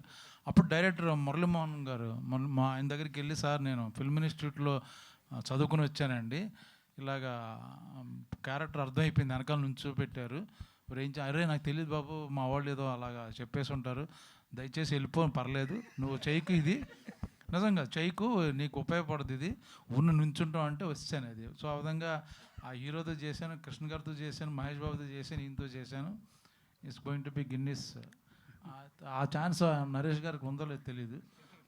[SPEAKER 4] అప్పుడు డైరెక్టర్ మురళీమోహన్ గారు మా ఆయన దగ్గరికి వెళ్ళి, సార్ నేను ఫిల్మ్ ఇన్స్టిట్యూట్లో చదువుకుని వచ్చానండి, ఇలాగా క్యారెక్టర్ అర్థమైపోయింది వెనకాల నుంచి పెట్టారు, అరే నాకు తెలియదు బాబు, మా వాళ్ళు ఏదో అలాగా చెప్పేసి ఉంటారు, దయచేసి వెళ్ళిపో, పర్లేదు నువ్వు చెయ్యికు, ఇది నిజంగా చెయ్యికు, నీకు ఉపయోగపడుతుంది, ఇది నుంచుంటాం అంటే వచ్చాను అది. సో ఆ విధంగా ఆ హీరోతో చేశాను, కృష్ణ గారితో చేశాను, మహేష్ బాబుతో చేశాను, ఈయనతో చేశాను. It's going to B Guinness. ఆ ఛాన్స్ నరేష్ గారికి ఉందో లేదో తెలియదు,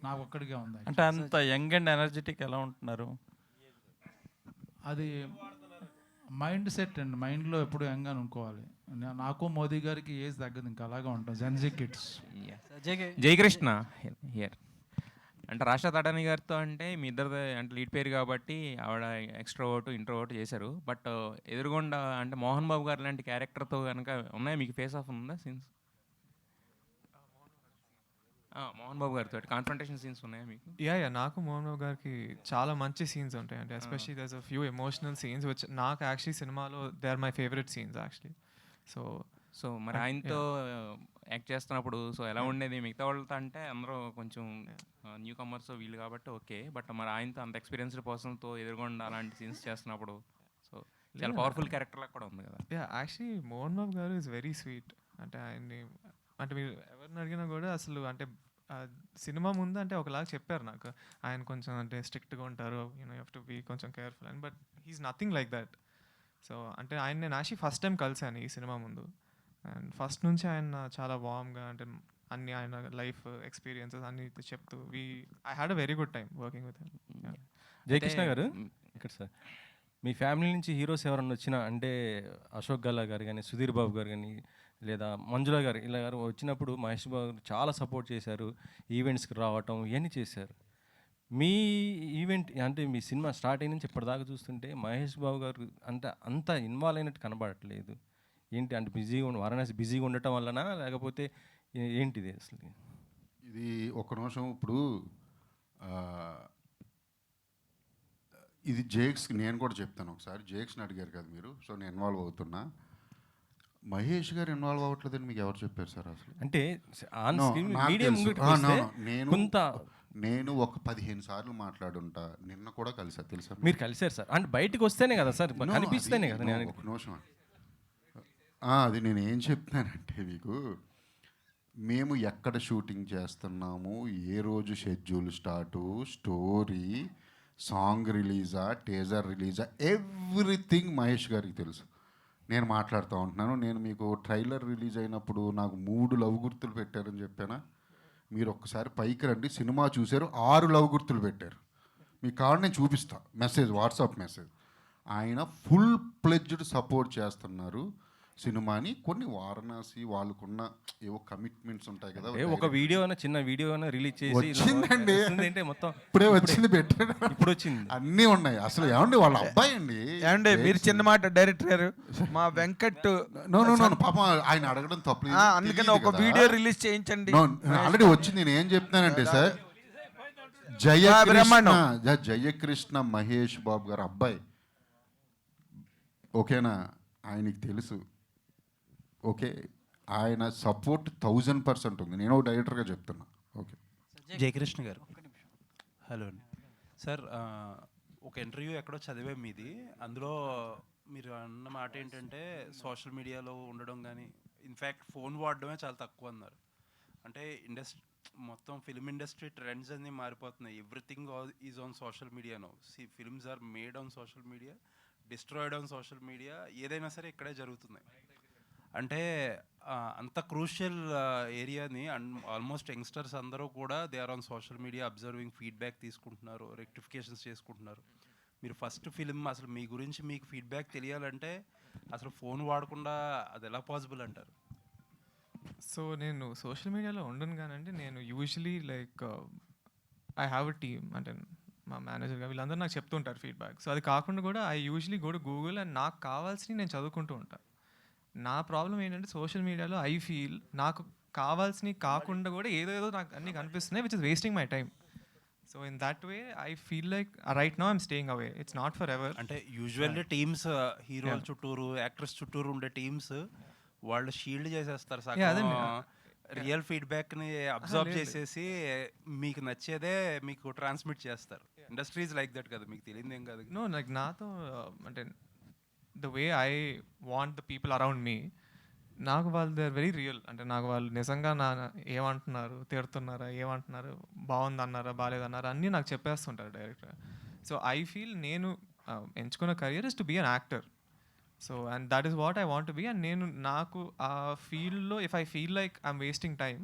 [SPEAKER 4] నాకు ఒక్కడికే ఉంది.
[SPEAKER 13] అంటే అంత యంగ్ అండ్ ఎనర్జెటిక్ ఎలా ఉంటున్నారు?
[SPEAKER 4] అది మైండ్ సెట్ అండి, మైండ్లో ఎప్పుడు యంగ్ అని అనుకోవాలి. నాకు మోదీ గారికి ఏజ్ తగ్గదు, ఇంకా అలాగే ఉంటాం, జెన్జీ కిడ్స్.
[SPEAKER 11] జయకృష్ణ హియర్. అంటే రాష్ట్ర తడాని గారితో అంటే మీ ఇద్దరు అంటే లీడ్ పేరు కాబట్టి ఆవిడ ఎక్స్ట్రోవర్ట్ ఇంట్రోవర్ట్ చేశారు. బట్ ఎదురుగుండా అంటే మోహన్ బాబు గారు లాంటి క్యారెక్టర్తో కనుక ఉన్నాయా మీకు? ఫేస్ ఆఫ్ ఉందా సీన్స్? మోహన్ బాబు గారితో కాన్ఫ్రంటేషన్ సీన్స్ ఉన్నాయా మీకు?
[SPEAKER 8] యా నాకు మోహన్ బాబు గారికి చాలా మంచి సీన్స్ ఉంటాయి. అంటే especially there's a few emotional scenes which నాకు యాక్చువల్లీ సినిమాలో they are my favourite scenes actually. So
[SPEAKER 11] మరి ఆయనతో యాక్ట్ చేస్తున్నప్పుడు సో ఎలా ఉండేది? మిగతా వాళ్ళతో అంటే అందరూ కొంచెం న్యూ కమర్స్ వీళ్ళు కాబట్టి ఓకే, బట్ మరి ఆయనతో అంత ఎక్స్పీరియన్స్డ్ పర్సన్తో ఎదురుగుండా అలాంటి సీన్స్ చేస్తున్నప్పుడు సో చాలా పవర్ఫుల్ క్యారెక్టర్లా కూడా ఉంది కదా.
[SPEAKER 8] యాక్చువల్లీ మోహన్ బాబు గారు ఇస్ వెరీ స్వీట్. అంటే ఆయన్ని అంటే మీరు ఎవరిని అడిగినా కూడా అసలు అంటే సినిమా ముందు అంటే ఒకలాగా చెప్పారు నాకు, ఆయన కొంచెం అంటే స్ట్రిక్ట్గా ఉంటారు, యూ హ్యావ్ టు బీ కొంచెం కేర్ఫుల్ అని. But he's nothing like that. So అంటే ఆయన నేను యాక్చువల్లీ ఫస్ట్ టైం కలిసాను ఈ సినిమా ముందు, అండ్ ఫస్ట్ నుంచి ఆయన చాలా వామ్గా అంటే అన్ని ఆయన లైఫ్ ఎక్స్పీరియన్సెస్ అన్ని చెప్తూ I had a very good time working with him.
[SPEAKER 13] Jayakrishna గారు ఇక్కడ సార్, మీ ఫ్యామిలీ నుంచి హీరోస్ ఎవరన్నా వచ్చినా అంటే అశోక్ గల్లా గారు కానీ, సుధీర్ బాబు గారు కానీ, లేదా మంజుల గారు ఇలా గారు వచ్చినప్పుడు మహేష్ బాబు గారు చాలా సపోర్ట్ చేశారు, ఈవెంట్స్కి రావటం ఇవన్నీ చేశారు. మీ ఈవెంట్ అంటే మీ సినిమా స్టార్ట్ అయిన నుంచి ఇప్పటిదాకా చూస్తుంటే మహేష్ బాబు గారు అంటే అంత ఇన్వాల్వ్ అయినట్టు కనబడట్లేదు. ఏంటి అంటే వారణాసి బిజీగా ఉండటం వలన, లేకపోతే ఏంటిది అసలు?
[SPEAKER 7] ఇది ఒక నిమిషం. ఇప్పుడు ఇది జేక్స్కి నేను కూడా చెప్తాను. ఒకసారి జేక్స్ని అడిగారు కదా మీరు, సో నేను ఇన్వాల్వ్ అవుతున్నా. మహేష్ గారు ఇన్వాల్వ్ అవ్వట్లేదని మీకు ఎవరు చెప్పారు సార్ అసలు?
[SPEAKER 13] అంటే
[SPEAKER 7] నేను ఒక 15 సార్లు మాట్లాడుంటా, నిన్న కూడా కలిసా తెలుసా?
[SPEAKER 13] మీరు కలిసారు సార్, అంటే బయటకు వస్తేనే కదా సార్ కనిపిస్తేనే కదా. నేను
[SPEAKER 7] ఒక నిమిషం, అది నేను ఏం చెప్తున్నానంటే మీకు, మేము ఎక్కడ షూటింగ్ చేస్తున్నాము, ఏ రోజు షెడ్యూల్ స్టార్టు, స్టోరీ, సాంగ్ రిలీజా, టేజర్ రిలీజా, ఎవ్రీథింగ్ మహేష్ గారికి తెలుసు. నేను మాట్లాడుతూ ఉంటున్నాను. నేను మీకు ట్రైలర్ రిలీజ్ అయినప్పుడు నాకు 3 లవ్ గుర్తులు పెట్టారని చెప్పానా? మీరు ఒక్కసారి పైకి రండి, సినిమా చూశారు, 6 లవ్ గుర్తులు పెట్టారు. మీకు కావాలి నేను చూపిస్తా, మెసేజ్, వాట్సాప్ మెసేజ్. ఆయన ఫుల్ ప్లెడ్జ్డ్ సపోర్ట్ చేస్తున్నారు సినిమాని. కొన్ని వారణాసి వాళ్ళకున్న ఏవో కమిట్మెంట్స్ ఉంటాయి కదా,
[SPEAKER 13] ఒక వీడియో చిన్న వీడియో రిలీజ్ చేసి
[SPEAKER 7] వచ్చిందండి,
[SPEAKER 13] అంటే మొత్తం
[SPEAKER 7] ఇప్పుడే వచ్చింది, పెట్టాడు,
[SPEAKER 13] ఇప్పుడు వచ్చింది,
[SPEAKER 7] అన్నీ ఉన్నాయి. అసలు ఏమండి వాళ్ళ అబ్బాయి అండి.
[SPEAKER 9] ఏమండి మీరు చిన్న మాట డైరెక్టర్ గారు, మా వెంకట్
[SPEAKER 7] నో పాప ఆయన అడగడం తప్పు,
[SPEAKER 9] అందుకని ఒక వీడియో రిలీజ్ చేయించండి.
[SPEAKER 7] ఆల్రెడీ వచ్చింది. నేను ఏం చెప్తున్నానంటే సార్, జయకృష్ణ మహేష్ బాబు గారు అబ్బాయి, ఓకేనా? ఆయనకి తెలుసు, ఓకే, ఆయన సపోర్ట్ 1000% ఉంది. నేను డైరెక్టర్గా చెప్తున్నా. ఓకే
[SPEAKER 14] జయకృష్ణ గారు, హలో అండి సార్. ఒక ఇంటర్వ్యూ ఎక్కడో చదివే మీది, అందులో మీరు అన్న మాట ఏంటంటే సోషల్ మీడియాలో ఉండడం కానీ, ఇన్ఫ్యాక్ట్ ఫోన్ వాడడమే చాలా తక్కువ అన్నారు. అంటే మొత్తం ఫిల్మ్ ఇండస్ట్రీ ట్రెండ్స్ అన్నీ మారిపోతున్నాయి. Everything is on social media now. Films are made on social media, destroyed on social media ఏదైనా సరే ఇక్కడే జరుగుతున్నాయి. అంటే అంత క్రూషియల్ ఏరియాని ఆల్మోస్ట్ యంగ్స్టర్స్ అందరూ కూడా they are on social media observing, feedback తీసుకుంటున్నారు, రెక్టిఫికేషన్స్ చేసుకుంటున్నారు. మీరు ఫస్ట్ ఫిలిం అసలు మీ గురించి మీకు ఫీడ్బ్యాక్ తెలియాలంటే అసలు ఫోన్ వాడకుండా అది ఎలా పాసిబుల్ అంటారు?
[SPEAKER 8] సో నేను సోషల్ మీడియాలో ఉండను కానండి, నేను usually like I have a team, అంటే మా మేనేజర్గా వీళ్ళందరూ నాకు చెప్తుంటారు ఫీడ్బ్యాక్. సో అది కాకుండా కూడా I usually go to Google and నాకు కావాల్సినవి నేను చదువుకుంటూ ఉంటాను. నా ప్రాబ్లం ఏంటంటే సోషల్ మీడియాలో ఐ ఫీల్ నాకు కావాల్సినవి కాకుండా కూడా ఏదో నాకు అన్నీ కనిపిస్తున్నాయి, which is wasting my time. So in that way I feel like right now I'm staying away, it's not for ever.
[SPEAKER 14] అంటే యూజువల్లీ టీమ్స్ హీరోల చుట్టూరు, యాక్ట్రెస్ చుట్టూరు ఉండే టీమ్స్ వాళ్ళు షీల్డ్ చేసేస్తారు సగం రియల్ ఫీడ్బ్యాక్ని అబ్జర్వ్ చేసేసి మీకు నచ్చేదే మీకు ట్రాన్స్మిట్ చేస్తారు. ఇండస్ట్రీస్ లైక్ దట్ కదా, మీకు తెలియదు ఏం కాదు.
[SPEAKER 8] నో లైక్ నాతో అంటే the way I want the people around me, నాకు వాళ్ళు దే ఆర్ వెరీ రియల్. అంటే నాకు వాళ్ళు నిజంగా ఏమంటున్నారు, తిడుతున్నారా, ఏమంటున్నారు, బాగుందన్నారా, బాగాలేదన్నారా అన్నీ నాకు చెప్పేస్తుంటారు డైరెక్ట్గా. సో ఐ ఫీల్ నేను ఎంచుకున్న career is to be an actor. So and that is what I want be. And నేను నాకు ఆ ఫీల్డ్లో if I feel like I'm wasting time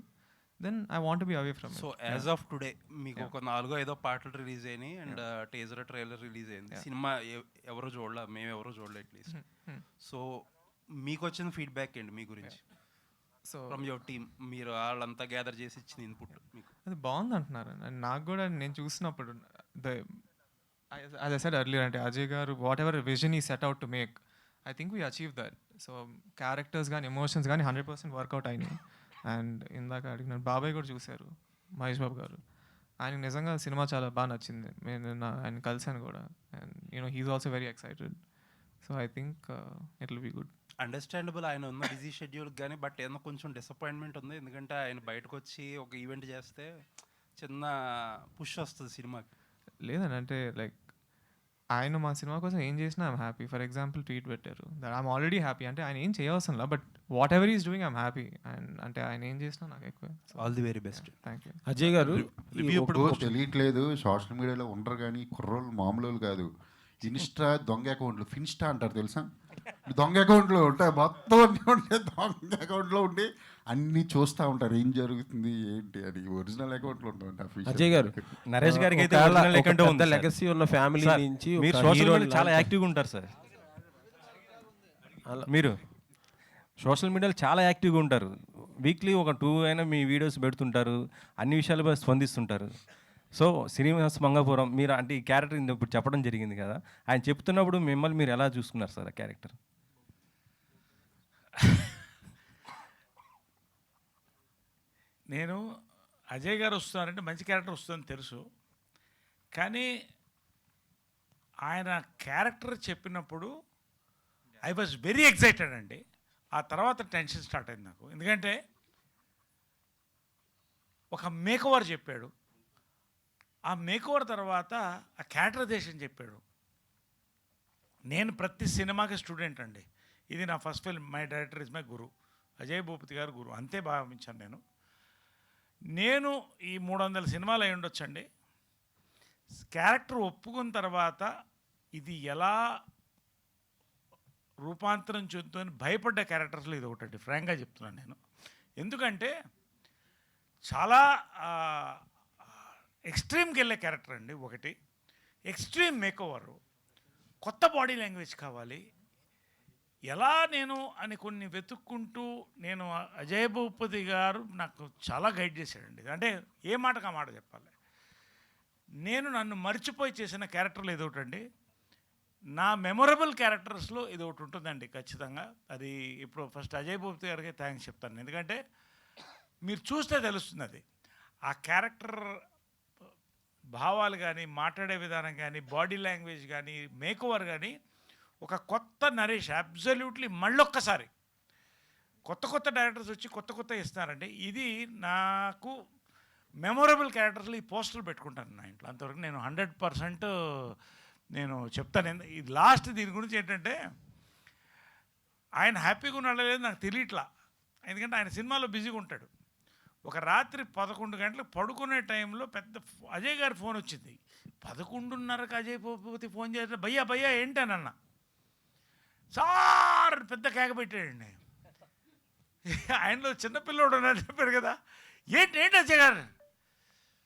[SPEAKER 8] then I want be away from.
[SPEAKER 14] So as of today మీకు ఒక 4-5 పాటలు రిలీజ్ అయినాయి అండ్ టీజర్ ట్రైలర్ రిలీజ్ అయింది. సినిమా ఎవరు చూడలే, మేము ఎవరు చూడలే అట్లీస్ట్. సో మీకు వచ్చిన ఫీడ్బ్యాక్ ఏంటి మీ గురించి?
[SPEAKER 8] సో
[SPEAKER 14] ఫ్రమ్ యువర్ టీమ్ మీరు వాళ్ళంతా గ్యాదర్ చేసి ఇచ్చిన ఇన్పుట్ మీకు
[SPEAKER 8] అది బాగుంది అంటున్నారు. అండ్ నాకు కూడా నేను చూసినప్పుడు యాజ్ ఐ సెడ్ ఎర్లియర్, అంటే అజయ్ గారు వాట్ ఎవర్ విజన్ ఈ set out to make, I think we achieve that. So characters కానీ ఎమోషన్స్ కానీ 100% వర్కౌట్ అయినాయి. అండ్ ఇందాక అడిగినాను బాబాయ్ కూడా చూశారు, మహేష్ బాబు గారు. ఆయనకు నిజంగా సినిమా చాలా బాగా నచ్చింది. నేను ఆయన కలిసాను కూడా. And you know he's also very excited. So I think it will be good.
[SPEAKER 14] Understandable ఆయన ఉన్న బిజీ షెడ్యూల్ కానీ, బట్ ఏదో కొంచెం డిసప్పాయింట్మెంట్ ఉంది. ఎందుకంటే ఆయన బయటకు వచ్చి ఒక ఈవెంట్ చేస్తే చిన్న పుష్ వస్తుంది సినిమాకి.
[SPEAKER 8] లేదండి, అంటే లైక్ ఆయన మా సినిమా కోసం ఏం చేసినా I'm happy. For example tweet పెట్టారు దట్ ఐమ్ ఆల్రెడీ హ్యాపీ. అంటే ఆయన ఏం చేయవలసిన, but what ever is doing I'm happy. And అంటే ఆయన ఏం చేసినా నాకు ఎక్కువ.
[SPEAKER 14] All the very best.
[SPEAKER 8] Thank you.
[SPEAKER 13] Ajay గారు
[SPEAKER 7] ఇప్పుడు తెలియట్లేదు, సోషల్ మీడియాలో ఉండరు కానీ కుర్రోళ్ళు మామూలు కాదు. ఇన్స్టా దొంగ అకౌంట్లు, ఫిన్స్టా అంటారు తెలుసా? దొంగ అకౌంట్లో ఉంటాయి, మొత్తం అన్నీ ఉంటాయి. దొంగ అకౌంట్లో ఉండి అన్నీ చూస్తూ ఉంటారు ఏం జరుగుతుంది ఏంటి అని. ఒరిజినల్ అకౌంట్లో ఉంటాయి.
[SPEAKER 13] అజయ్ గారు, నరేష్ గారికి అయితే లెగసీ ఉన్న ఫ్యామిలీ నుంచి మీరు సోషల్ మీడియాలో చాలా యాక్టివ్గా ఉంటారు సార్. మీరు సోషల్ మీడియాలో చాలా యాక్టివ్గా ఉంటారు. వీక్లీ ఒక 2 అయినా మీ వీడియోస్ పెడుతుంటారు, అన్ని విషయాలపై స్పందిస్తుంటారు. సో శ్రీనివాస మంగాపురం మీరు అంటే ఈ క్యారెక్టర్ ఇప్పుడు చెప్పడం జరిగింది కదా, ఆయన చెప్తున్నప్పుడు మిమ్మల్ని మీరు ఎలా చూసుకున్నారు సార్ ఆ క్యారెక్టర్?
[SPEAKER 6] నేను అజయ్ గారు వస్తున్నారంటే మంచి క్యారెక్టర్ వస్తుందని తెలుసు, కానీ ఆయన క్యారెక్టర్ చెప్పినప్పుడు ఐ వాజ్ వెరీ ఎక్సైటెడ్ అండి. ఆ తర్వాత టెన్షన్ స్టార్ట్ అయింది నాకు. ఎందుకంటే ఒక మేకోవర్ చెప్పాడు, ఆ మేకోవర్ తర్వాత ఆ క్యారెక్టరైజేషన్ చెప్పాడు. నేను ప్రతి సినిమాకి స్టూడెంట్ అండి. ఇది నా first film, my director is my guru, Ajay Bhupathi గారు గురు, అంతే భావించాను నేను ఈ 300 సినిమాలు అయి ఉండొచ్చండి. క్యారెక్టర్ ఒప్పుకున్న తర్వాత ఇది ఎలా రూపాంతరం చెందుతుందని భయపడ్డ క్యారెక్టర్స్లో ఇది ఒకటండి, ఫ్రాంక్గా చెప్తున్నాను నేను. ఎందుకంటే చాలా ఎక్స్ట్రీమ్కి వెళ్ళే క్యారెక్టర్ అండి. ఒకటి ఎక్స్ట్రీమ్ మేకోవర్, కొత్త బాడీ లాంగ్వేజ్ కావాలి, ఎలా నేను అని కొన్ని వెతుక్కుంటూ నేను అజయ్ భూపతి గారు నాకు చాలా గైడ్ చేశాడండి. అంటే ఏ మాటకు ఆ మాట చెప్పాలి. నేను నన్ను మర్చిపోయి చేసిన క్యారెక్టర్లు ఏదో ఒకటండి, నా మెమొరబుల్ క్యారెక్టర్స్లో ఇది ఒకటి ఉంటుందండి ఖచ్చితంగా. అది ఇప్పుడు ఫస్ట్ అజయ్ భూపతి గారికి థ్యాంక్స్ చెప్తాను, ఎందుకంటే మీరు చూస్తే తెలుస్తుంది అది. ఆ క్యారెక్టర్ భావాలు కానీ, మాట్లాడే విధానం కానీ, బాడీ లాంగ్వేజ్ కానీ, మేకోవర్ కానీ ఒక కొత్త నరేష్ అబ్జల్యూట్లీ. మళ్ళొక్కసారి కొత్త డైరెక్టర్స్ వచ్చి కొత్త ఇస్తున్నారండి. ఇది నాకు మెమొరబుల్ క్యారెక్టర్స్లో ఈ పోస్టర్లు పెట్టుకుంటాను నా ఇంట్లో. అంతవరకు నేను 100% నేను చెప్తాను. ఇది లాస్ట్ దీని గురించి ఏంటంటే ఆయన హ్యాపీగా ఉన్నాడో లేదో నాకు తెలియట్లా, ఎందుకంటే ఆయన సినిమాలో బిజీగా ఉంటాడు. ఒక రాత్రి 11 గంటలకు పడుకునే టైంలో పెద్ద అజయ్ గారి ఫోన్ వచ్చింది. 11:30కి అజయ్ భూపతి ఫోన్ చేస్తే భయ్యా ఏంటనన్నా. సార్ పెద్ద కేక పెట్టాడండి. ఆయనలో చిన్నపిల్లోడు అని చెప్పాడు కదా, ఏంటి అజయ్ గారు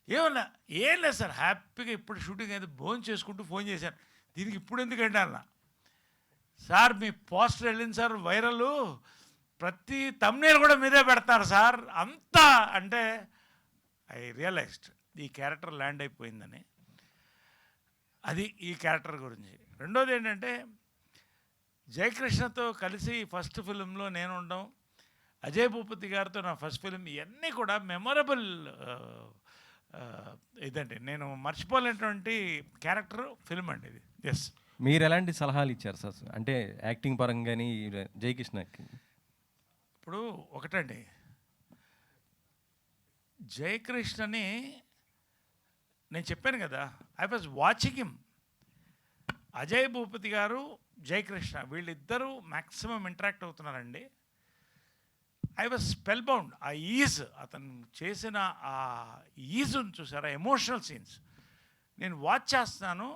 [SPEAKER 6] ఏమన్నా, ఏం లేదు సార్, హ్యాపీగా ఇప్పుడు షూటింగ్ అయితే భోజనం చేసుకుంటూ ఫోన్ చేశాను, దీనికి ఇప్పుడు ఎందుకంటే అన్న, సార్ మీ పోస్టర్ వెళ్ళింది సార్ వైరల్, ప్రతి తమ్నేల్ కూడా మీదే పెడతారు సార్ అంతా అంటే ఐ రియలైజ్డ్ ఈ క్యారెక్టర్ ల్యాండ్ అయిపోయిందని. అది ఈ క్యారెక్టర్ గురించి. రెండోది ఏంటంటే జయకృష్ణతో కలిసి ఫస్ట్ ఫిలింలో నేను ఉండడం, అజయ్ భూపతి గారితో నా ఫస్ట్ ఫిలిం, ఇవన్నీ కూడా మెమొరబుల్ ఇదండి, నేను మర్చిపోలేనటువంటి క్యారెక్టర్ ఫిలిం అండి ఇది. ఎస్.
[SPEAKER 13] మీరు ఎలాంటి సలహాలు ఇచ్చారు సార్ అంటే యాక్టింగ్ పరంగాని జయకృష్ణకి?
[SPEAKER 6] ఇప్పుడు ఒకటండి, జయకృష్ణని నేను చెప్పాను కదా, I was watching him. Ajay Bhupathi గారు జయకృష్ణ వీళ్ళిద్దరూ మ్యాక్సిమం ఇంటరాక్ట్ అవుతున్నారండి. I was spellbound. ఆ ఈజ్, అతను చేసిన ఆ ఈజుని చూసారా, ఎమోషనల్ సీన్స్ నేను వాచ్ చేస్తున్నాను.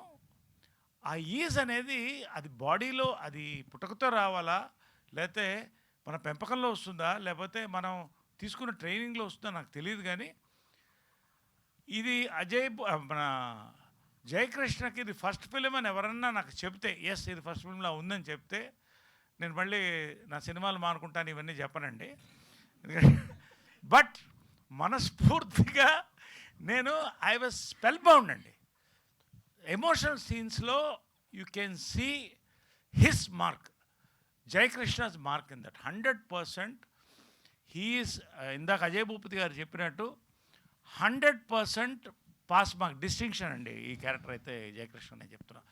[SPEAKER 6] ఆ ఈజ్ అనేది అది బాడీలో అది పుట్టుకతో రావాలా, లేకపోతే మన పెంపకంలో వస్తుందా, లేకపోతే మనం తీసుకున్న ట్రైనింగ్లో వస్తుందా నాకు తెలియదు. కానీ ఇది మన జయకృష్ణకి ఇది ఫస్ట్ ఫిలిం అని ఎవరన్నా నాకు చెప్తే, ఎస్ ఇది ఫస్ట్ ఫిలింలో ఉందని చెప్తే నేను మళ్ళీ నా సినిమాలు మానుకుంటాను ఇవన్నీ చెప్పనండి. బట్ మనస్ఫూర్తిగా నేను ఐ వాజ్ స్పెల్ బౌండ్ అండి. ఎమోషనల్ సీన్స్లో you can see his mark, Jayakrishna's mark in that 100%. He is ఇందాక అజయ్ భూపతి గారు చెప్పినట్టు 100% పాస్ మార్క్, డిస్టింక్షన్ అండి ఈ క్యారెక్టర్ అయితే జయకృష్ణ నేను చెప్తున్నా.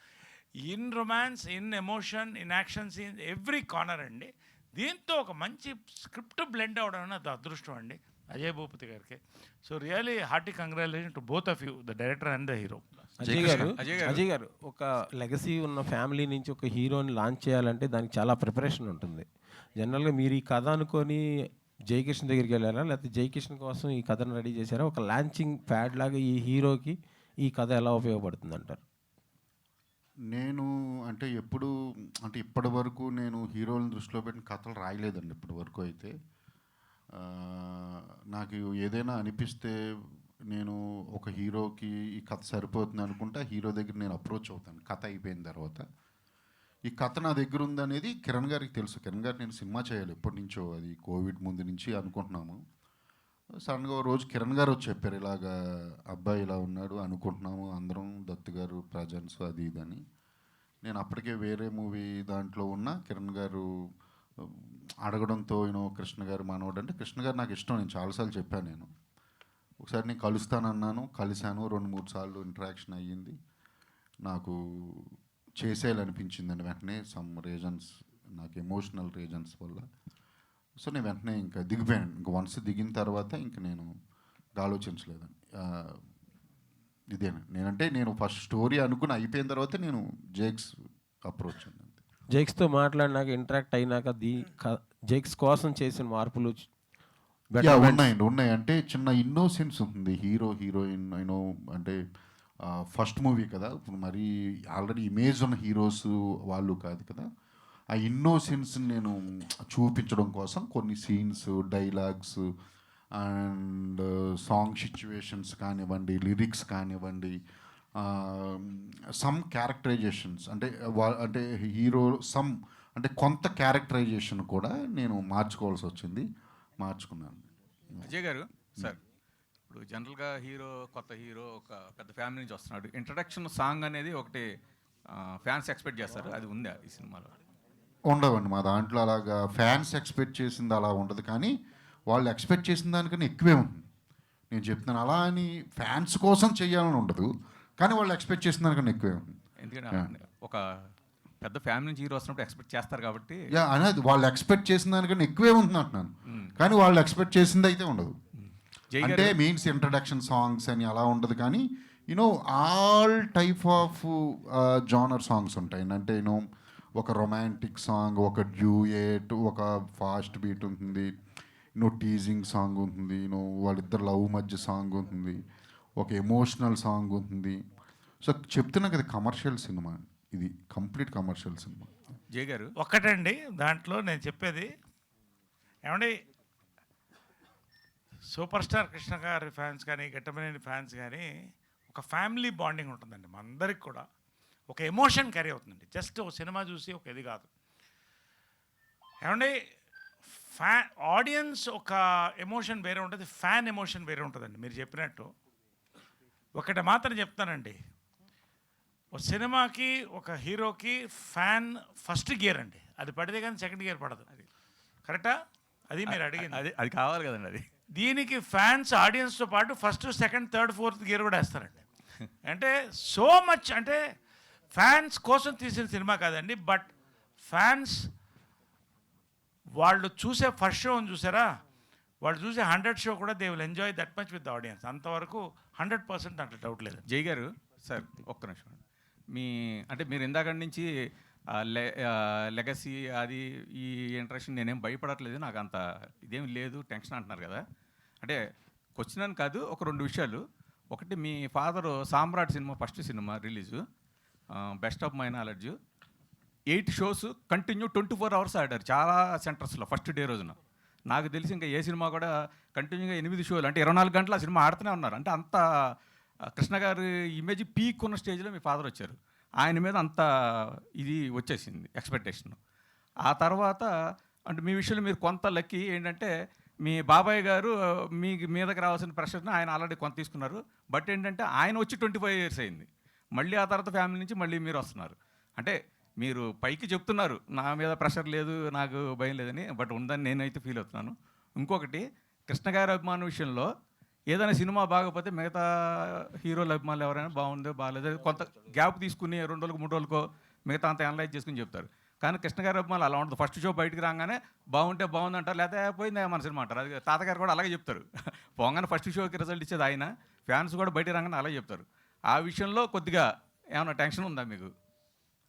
[SPEAKER 6] In romance, in emotion, in action scenes, every corner అండి. దీంతో ఒక మంచి స్క్రిప్ట్ బ్లెండ్ అవడం అనేది అదృష్టం అండి అజయ్ భూపతి గారికి. So really hearty congratulation to both of you, the director and the hero.
[SPEAKER 15] Ajay గారు, ఒక లెగసీ ఉన్న ఫ్యామిలీ నుంచి ఒక హీరోని లాంచ్ చేయాలంటే దానికి చాలా ప్రిపరేషన్ ఉంటుంది. జనరల్గా మీరు ఈ కథ అనుకొని జయకృష్ణ దగ్గరికి వెళ్ళారా, లేకపోతే జయకృష్ణ కోసం ఈ కథను రెడీ చేశారా? ఒక లాంచింగ్ ప్యాడ్ లాగా ఈ హీరోకి ఈ కథ ఎలా ఉపయోగపడుతుంది అంటారు?
[SPEAKER 7] నేను అంటే ఎప్పుడు అంటే ఇప్పటి వరకు నేను హీరోలను దృష్టిలో పెట్టిన కథలు రాయలేదండి ఇప్పటి వరకు. అయితే నాకు ఏదైనా అనిపిస్తే నేను ఒక హీరోకి ఈ కథ సరిపోతుంది అనుకుంటే హీరో దగ్గర నేను అప్రోచ్ అవుతాను కథ అయిపోయిన తర్వాత. ఈ కథ నా దగ్గర ఉందనేది కిరణ్ గారికి తెలుసు. కిరణ్ గారు నేను సినిమా చేయాలి ఎప్పటి నుంచో, అది కోవిడ్ ముందు నుంచి అనుకుంటున్నాము. సడన్గా ఓ రోజు కిరణ్ గారు వచ్చి చెప్పారు, ఇలాగా అబ్బాయి ఇలా ఉన్నాడు అనుకుంటున్నాము అందరం, దత్తు గారు ప్రజెన్స్ అది ఇదని. నేను అప్పటికే వేరే మూవీ దాంట్లో ఉన్న కిరణ్ గారు అడగడంతో కృష్ణ గారు మనోడు అంటే, కృష్ణ గారు నాకు ఇష్టం, నేను చాలాసార్లు చెప్పాను. నేను ఒకసారి నేను కలుస్తానన్నాను, కలిశాను, 2-3 సార్లు ఇంటరాక్షన్ అయ్యింది. నాకు చేసేయాలనిపించిందండి వెంటనే, సమ్ రీజన్స్, నాకు ఎమోషనల్ రీజన్స్ వల్ల. సో నేను వెంటనే ఇంకా దిగిపోయాను. ఇంకా వన్స్ దిగిన తర్వాత ఇంక నేను ఆలోచించలేదండి. ఇదేనండి నేనంటే నేను ఫస్ట్ స్టోరీ అనుకుని అయిపోయిన తర్వాత నేను జేక్స్ అప్రోచ్ అండి.
[SPEAKER 15] జేక్స్తో మాట్లాడినాక ఇంటరాక్ట్ అయినాక జేక్స్ కోసం చేసిన మార్పులు
[SPEAKER 7] ఉన్నాయి. అంటే చిన్న ఇన్నోసెన్స్ ఉంటుంది హీరోయిన్ అంటే ఫస్ట్ మూవీ కదా, ఇప్పుడు మరీ ఆల్రెడీ ఇమేజ్ ఉన్న హీరోస్ వాళ్ళు కాదు కదా. ఆ ఇన్నోసెన్స్ నేను చూపించడం కోసం కొన్ని scenes, dialogues and song situations కానివ్వండి, లిరిక్స్ కానివ్వండి, సమ్ క్యారెక్టరైజేషన్స్ అంటే హీరో అంటే కొంత క్యారెక్టరైజేషన్ కూడా నేను మార్చుకోవాల్సి వచ్చింది, మార్చుకున్నాను.
[SPEAKER 16] అజయ్ గారు సార్, ఇప్పుడు జనరల్గా కొత్త హీరో ఒక పెద్ద ఫ్యామిలీ నుంచి వస్తున్నాడు, ఇంట్రడక్షన్ సాంగ్ అనేది ఒకటి ఫ్యాన్స్ ఎక్స్పెక్ట్ చేస్తారు, అది ఉందా ఈ సినిమాలో?
[SPEAKER 7] ఉండవండి మా దాంట్లో అలాగా ఫ్యాన్స్ ఎక్స్పెక్ట్ చేసింది అలా ఉండదు, కానీ వాళ్ళు ఎక్స్పెక్ట్ చేసిన దానికన్నా ఎక్కువే ఉంటుంది. నేను చెప్తున్నాను, అలా అని ఫ్యాన్స్ కోసం చేయాలని ఉండదు, కానీ వాళ్ళు ఎక్స్పెక్ట్ చేసిన దానికన్నా ఎక్కువే ఉంటుంది.
[SPEAKER 16] ఎందుకంటే ఒక పెద్ద ఫ్యామిలీ నుంచి హీరో వస్తున్నప్పుడు ఎక్స్పెక్ట్ చేస్తారు కాబట్టి.
[SPEAKER 7] అనేది వాళ్ళు ఎక్స్పెక్ట్ చేసిన దానికన్నా ఎక్కువే ఉంటుంది అంటున్నాను, కానీ వాళ్ళు ఎక్స్పెక్ట్ చేసింది అయితే ఉండదు. అంటే మీన్స్ ఇంట్రడక్షన్ సాంగ్స్ అని అలా ఉండదు, కానీ all type of genre songs ఉంటాయి. అంటే ఒక రొమాంటిక్ సాంగ్, ఒక డ్యూయేట్, ఒక ఫాస్ట్ బీట్ ఉంటుంది, టీజింగ్ సాంగ్ ఉంటుంది, వాళ్ళిద్దరు లవ్ మధ్య సాంగ్ ఉంటుంది, ఒక ఎమోషనల్ సాంగ్ ఉంటుంది. సో చెప్తున్నా కదా, కమర్షియల్ సినిమా ఇది, కంప్లీట్ కమర్షియల్ సినిమా.
[SPEAKER 16] జే గారు
[SPEAKER 6] ఒక్కటండి దాంట్లో నేను చెప్పేది ఏమండి, సూపర్ స్టార్ కృష్ణ గారి ఫ్యాన్స్ కానీ ఘట్టమనేని ఫ్యాన్స్ కానీ ఒక ఫ్యామిలీ బాండింగ్ ఉంటుందండి. మా అందరికి కూడా ఒక ఎమోషన్ క్యారీ అవుతుందండి. జస్ట్ ఒక సినిమా చూసి ఒక ఇది కాదు. ఏమండి, ఆడియన్స్ ఒక ఎమోషన్ వేరే ఉంటుంది, ఫ్యాన్ ఎమోషన్ వేరే ఉంటుందండి. మీరు చెప్పినట్టు ఒకటి మాత్రం చెప్తానండి, ఒక సినిమాకి ఒక హీరోకి ఫ్యాన్ ఫస్ట్ గేర్ అండి, అది పడితే కానీ సెకండ్ గేర్ పడదు. అది కరెక్టా? అది మీరు అడిగింది.
[SPEAKER 16] అది కావాలి కదండి. అది
[SPEAKER 6] దీనికి ఫ్యాన్స్ ఆడియన్స్తో పాటు first second third fourth gear కూడా వేస్తారండి. అంటే సో మచ్, అంటే ఫ్యాన్స్ కోసం తీసిన సినిమా కాదండి, బట్ ఫ్యాన్స్ వాళ్ళు చూసే ఫస్ట్ షో చూసారా, వాళ్ళు చూసే 100 షో కూడా they will enjoy that much with the audience. అంతవరకు 100% అంటే డౌట్ లేదు.
[SPEAKER 16] జై గారు సార్ ఒక్క నిమిషం. అంటే మీరు ఇందాక నుంచి లెగసీ అది ఈ ఇంట్రెక్షన్ నేనేం భయపడట్లేదు, నాకు అంత ఇదేం లేదు టెన్షన్ అంటున్నారు కదా. అంటే క్వశ్చన్ అని కాదు, ఒక 2 విషయాలు. ఒకటి, మీ father Samrat cinema first cinema release, best of my knowledge 8 shows continue 24 hours ఆడారు చాలా సెంటర్స్లో ఫస్ట్ డే రోజున. నాకు తెలిసి ఇంకా ఏ సినిమా కూడా కంటిన్యూగా 8 షోలు అంటే 24 గంటలు ఆ సినిమా ఆడుతూనే ఉన్నారు. అంటే అంత కృష్ణ గారి ఇమేజ్ పీక్ ఉన్న స్టేజ్లో మీ ఫాదర్ వచ్చారు. ఆయన మీద అంత ఇది వచ్చేసింది ఎక్స్పెక్టేషన్. ఆ తర్వాత అంటే మీ విషయంలో మీరు కొంత లక్కీ ఏంటంటే, మీ బాబాయ్ గారు మీ మీదకి రావాల్సిన ప్రెషర్ని ఆయన ఆల్రెడీ కొంత తీసుకున్నారు. బట్ ఏంటంటే ఆయన వచ్చి 25 ఇయర్స్ అయింది, మళ్ళీ ఆ తర్వాత ఫ్యామిలీ నుంచి మళ్ళీ మీరు వస్తున్నారు. అంటే మీరు పైకి చెప్తున్నారు నా మీద ప్రెషర్ లేదు, నాకు భయం లేదని, బట్ ఉందని నేనైతే ఫీల్ అవుతున్నాను. ఇంకొకటి, కృష్ణ గారి అభిమాన విషయంలో ఏదైనా సినిమా బాగపోతే మిగతా హీరోల అభిమానులు ఎవరైనా బాగుందో బాగాలేదో కొంత గ్యాప్ తీసుకుని 2 రోజులకు 3 రోజులకో మిగతా అంతా అనలైజ్ చేసుకుని చెప్తారు. కానీ కృష్ణ గారి అభిమానులు అలా ఉండదు. ఫస్ట్ షో బయటికి రాగానే బాగుంటే బాగుంది అంటారు, లేకపోతే పోయింది మన సినిమా అంటారు. అది తాతగారు కూడా అలాగే చెప్తారు. పోగానే ఫస్ట్ షోకి రిజల్ట్ ఇచ్చేది ఆయన, ఫ్యాన్స్ కూడా బయటికి రాగానే అలాగే చెప్తారు. ఆ విషయంలో కొద్దిగా ఏమైనా టెన్షన్ ఉందా మీకు?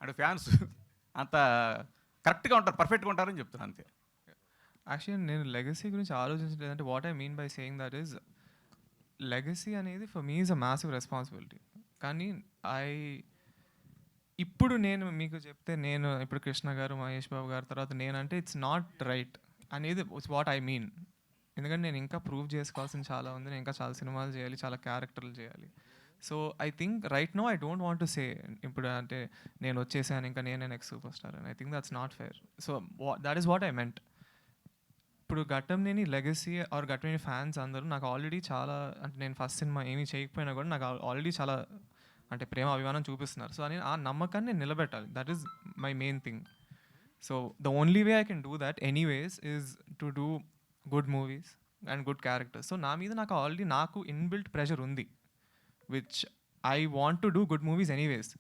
[SPEAKER 16] అంటే ఫ్యాన్స్ అంత కరెక్ట్గా ఉంటారు, పర్ఫెక్ట్గా ఉంటారని చెప్తున్నాను అంతే.
[SPEAKER 8] యాక్చువల్లీ నేను లెగసీ గురించి ఆలోచించలేదు. అంటే what I mean by saying that is, legacy అనేది for me is a massive responsibility. కానీ ఇప్పుడు నేను మీకు చెప్తే, నేను ఇప్పుడు కృష్ణ గారు మహేష్ బాబు గారి తర్వాత నేనంటే ఇట్స్ నాట్ రైట్ అనేది ఇట్స్ వాట్ ఐ మీన్. ఎందుకంటే నేను ఇంకా ప్రూవ్ చేసుకోవాల్సిన చాలా ఉంది, నేను ఇంకా చాలా సినిమాలు చేయాలి, చాలా క్యారెక్టర్లు చేయాలి. So I think right no I don't want to say ఇప్పుడు అంటే నేను వచ్చేసాను ఇంకా నేనే నెక్స్ట్ సూపర్ స్టార్ అని. I think that's not fair. So that is what I meant. ఇప్పుడు Ghattamaneni legacy or Ghattamaneni fans అందరూ నాకు ఆల్రెడీ చాలా, అంటే నేను ఫస్ట్ సినిమా ఏమీ చేయకపోయినా కూడా నాకు ఆల్రెడీ చాలా అంటే ప్రేమ అభిమానం చూపిస్తున్నారు. సో అని ఆ నమ్మకాన్ని నేను నిలబెట్టాలి. That is my main thing. So the only way I can do that anyways is to do good movies and good characters. So నా మీద నాకు ఆల్రెడీ నాకు ఇన్బిల్ట్ ప్రెషర్ ఉంది, which I want to do good movies anyways.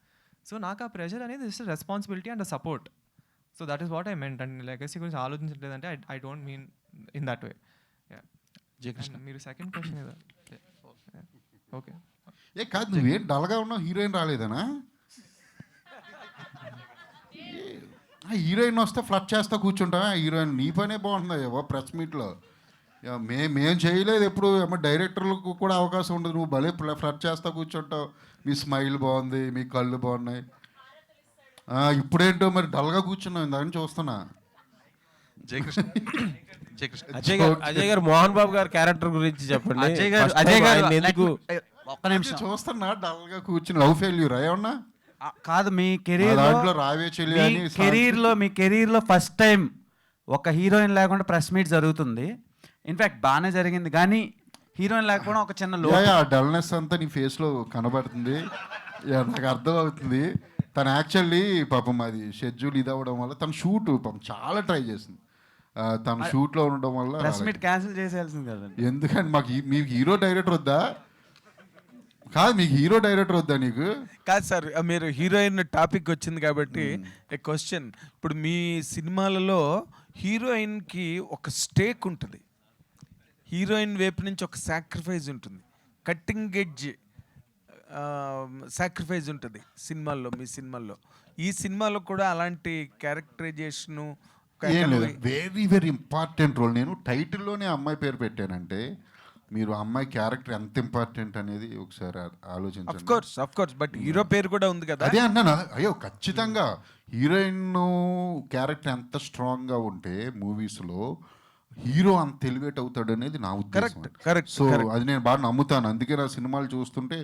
[SPEAKER 8] So నాకు ఆ ప్రెషర్ అనేది it's responsibility and support. So that is what I meant. And legacy గురించి ఆలోచించలేదంటే I don't mean in that way. మీరు సెకండ్ క్వశ్చన్ ఏదా? ఓకే.
[SPEAKER 7] ఏ కాదు, నువ్వేం డల్గా ఉన్నావు, హీరోయిన్ రాలేదనా? హీరోయిన్ వస్తే ఫ్లట్ చేస్తా కూర్చుంటావా? హీరోయిన్ నీ పనే బాగుంటుంది ఏవో ప్రెస్ మీట్లో. మేము చేయలేదు ఎప్పుడు, ఏమో డైరెక్టర్లకు కూడా అవకాశం ఉండదు, నువ్వు భలే ఫ్లట్ చేస్తా కూర్చుంటావు. మీ స్మైల్ బాగుంది, మీ కళ్ళు బాగున్నాయి. ఇప్పుడేంటో మరి డల్గా కూర్చున్నావు, దాన్ని చూస్తున్నా.
[SPEAKER 15] అజయ్ గారు మోహన్ బాబు గారి క్యారెక్టర్ గురించి చెప్పండి.
[SPEAKER 9] ఒక్క నిమిషం
[SPEAKER 7] చూస్తున్నా డల్గా కూర్చుని. లవ్ ఫెయిల్యూర్ ఏమన్నా
[SPEAKER 9] కాదు, మీ కెరీర్లో ఫస్ట్ టైం ఒక హీరోయిన్ లేకుండా ప్రెస్ మీట్ జరుగుతుంది. ఇన్ఫ్యాక్ట్ బాగానే జరిగింది, కానీ హీరోయిన్ లేకపోవడం ఒక చిన్న
[SPEAKER 7] డల్నెస్ అంతా నీ ఫేస్లో కనబడుతుంది. నాకు అర్థం అవుతుంది. తను యాక్చువల్లీ పాపం అది షెడ్యూల్ ఇది అవ్వడం వల్ల తన షూట్ పాపం చాలా ట్రై చేసింది. తన షూట్లో ఉండడం వల్ల
[SPEAKER 9] ప్రెస్ మీట్ క్యాన్సిల్ చేసేయాల్సింది కదా.
[SPEAKER 7] ఎందుకంటే మీకు హీరో డైరెక్టర్ వద్దా? కాదు, మీకు హీరో డైరెక్టర్ వద్దా నీకు?
[SPEAKER 9] కాదు సార్, మీరు హీరోయిన్ టాపిక్ వచ్చింది కాబట్టి ఏ క్వశ్చన్. ఇప్పుడు మీ సినిమాలలో హీరోయిన్కి ఒక స్టేక్ ఉంటుంది, హీరోయిన్ వైపు నుంచి ఒక సాక్రిఫైస్ ఉంటుంది, కట్టింగ్ ఎడ్జ్ సాక్రిఫైస్ ఉంటుంది సినిమాల్లో. మీ సినిమాల్లో, ఈ సినిమాలో కూడా అలాంటి characterisation
[SPEAKER 7] very very important role. నేను టైటిల్లోనే అమ్మాయి పేరు పెట్టానంటే మీరు అమ్మాయి క్యారెక్టర్ ఎంత ఇంపార్టెంట్ అనేది ఒకసారి ఆలోచించండి.
[SPEAKER 9] ఆఫ్ కోర్స్ బట్ హీరో పేరు కూడా ఉంది కదా.
[SPEAKER 7] అదే అన్నాను, అయ్యో ఖచ్చితంగా హీరోయిన్ క్యారెక్టర్ ఎంత స్ట్రాంగ్గా ఉంటే మూవీస్లో హీరో అంత ఎలివేట్ అవుతాడు అనేది నా ఉద్దేశం.
[SPEAKER 9] కరెక్ట్.
[SPEAKER 7] సో అది నేను బాగా నమ్ముతాను. అందుకే నా సినిమాలు చూస్తుంటే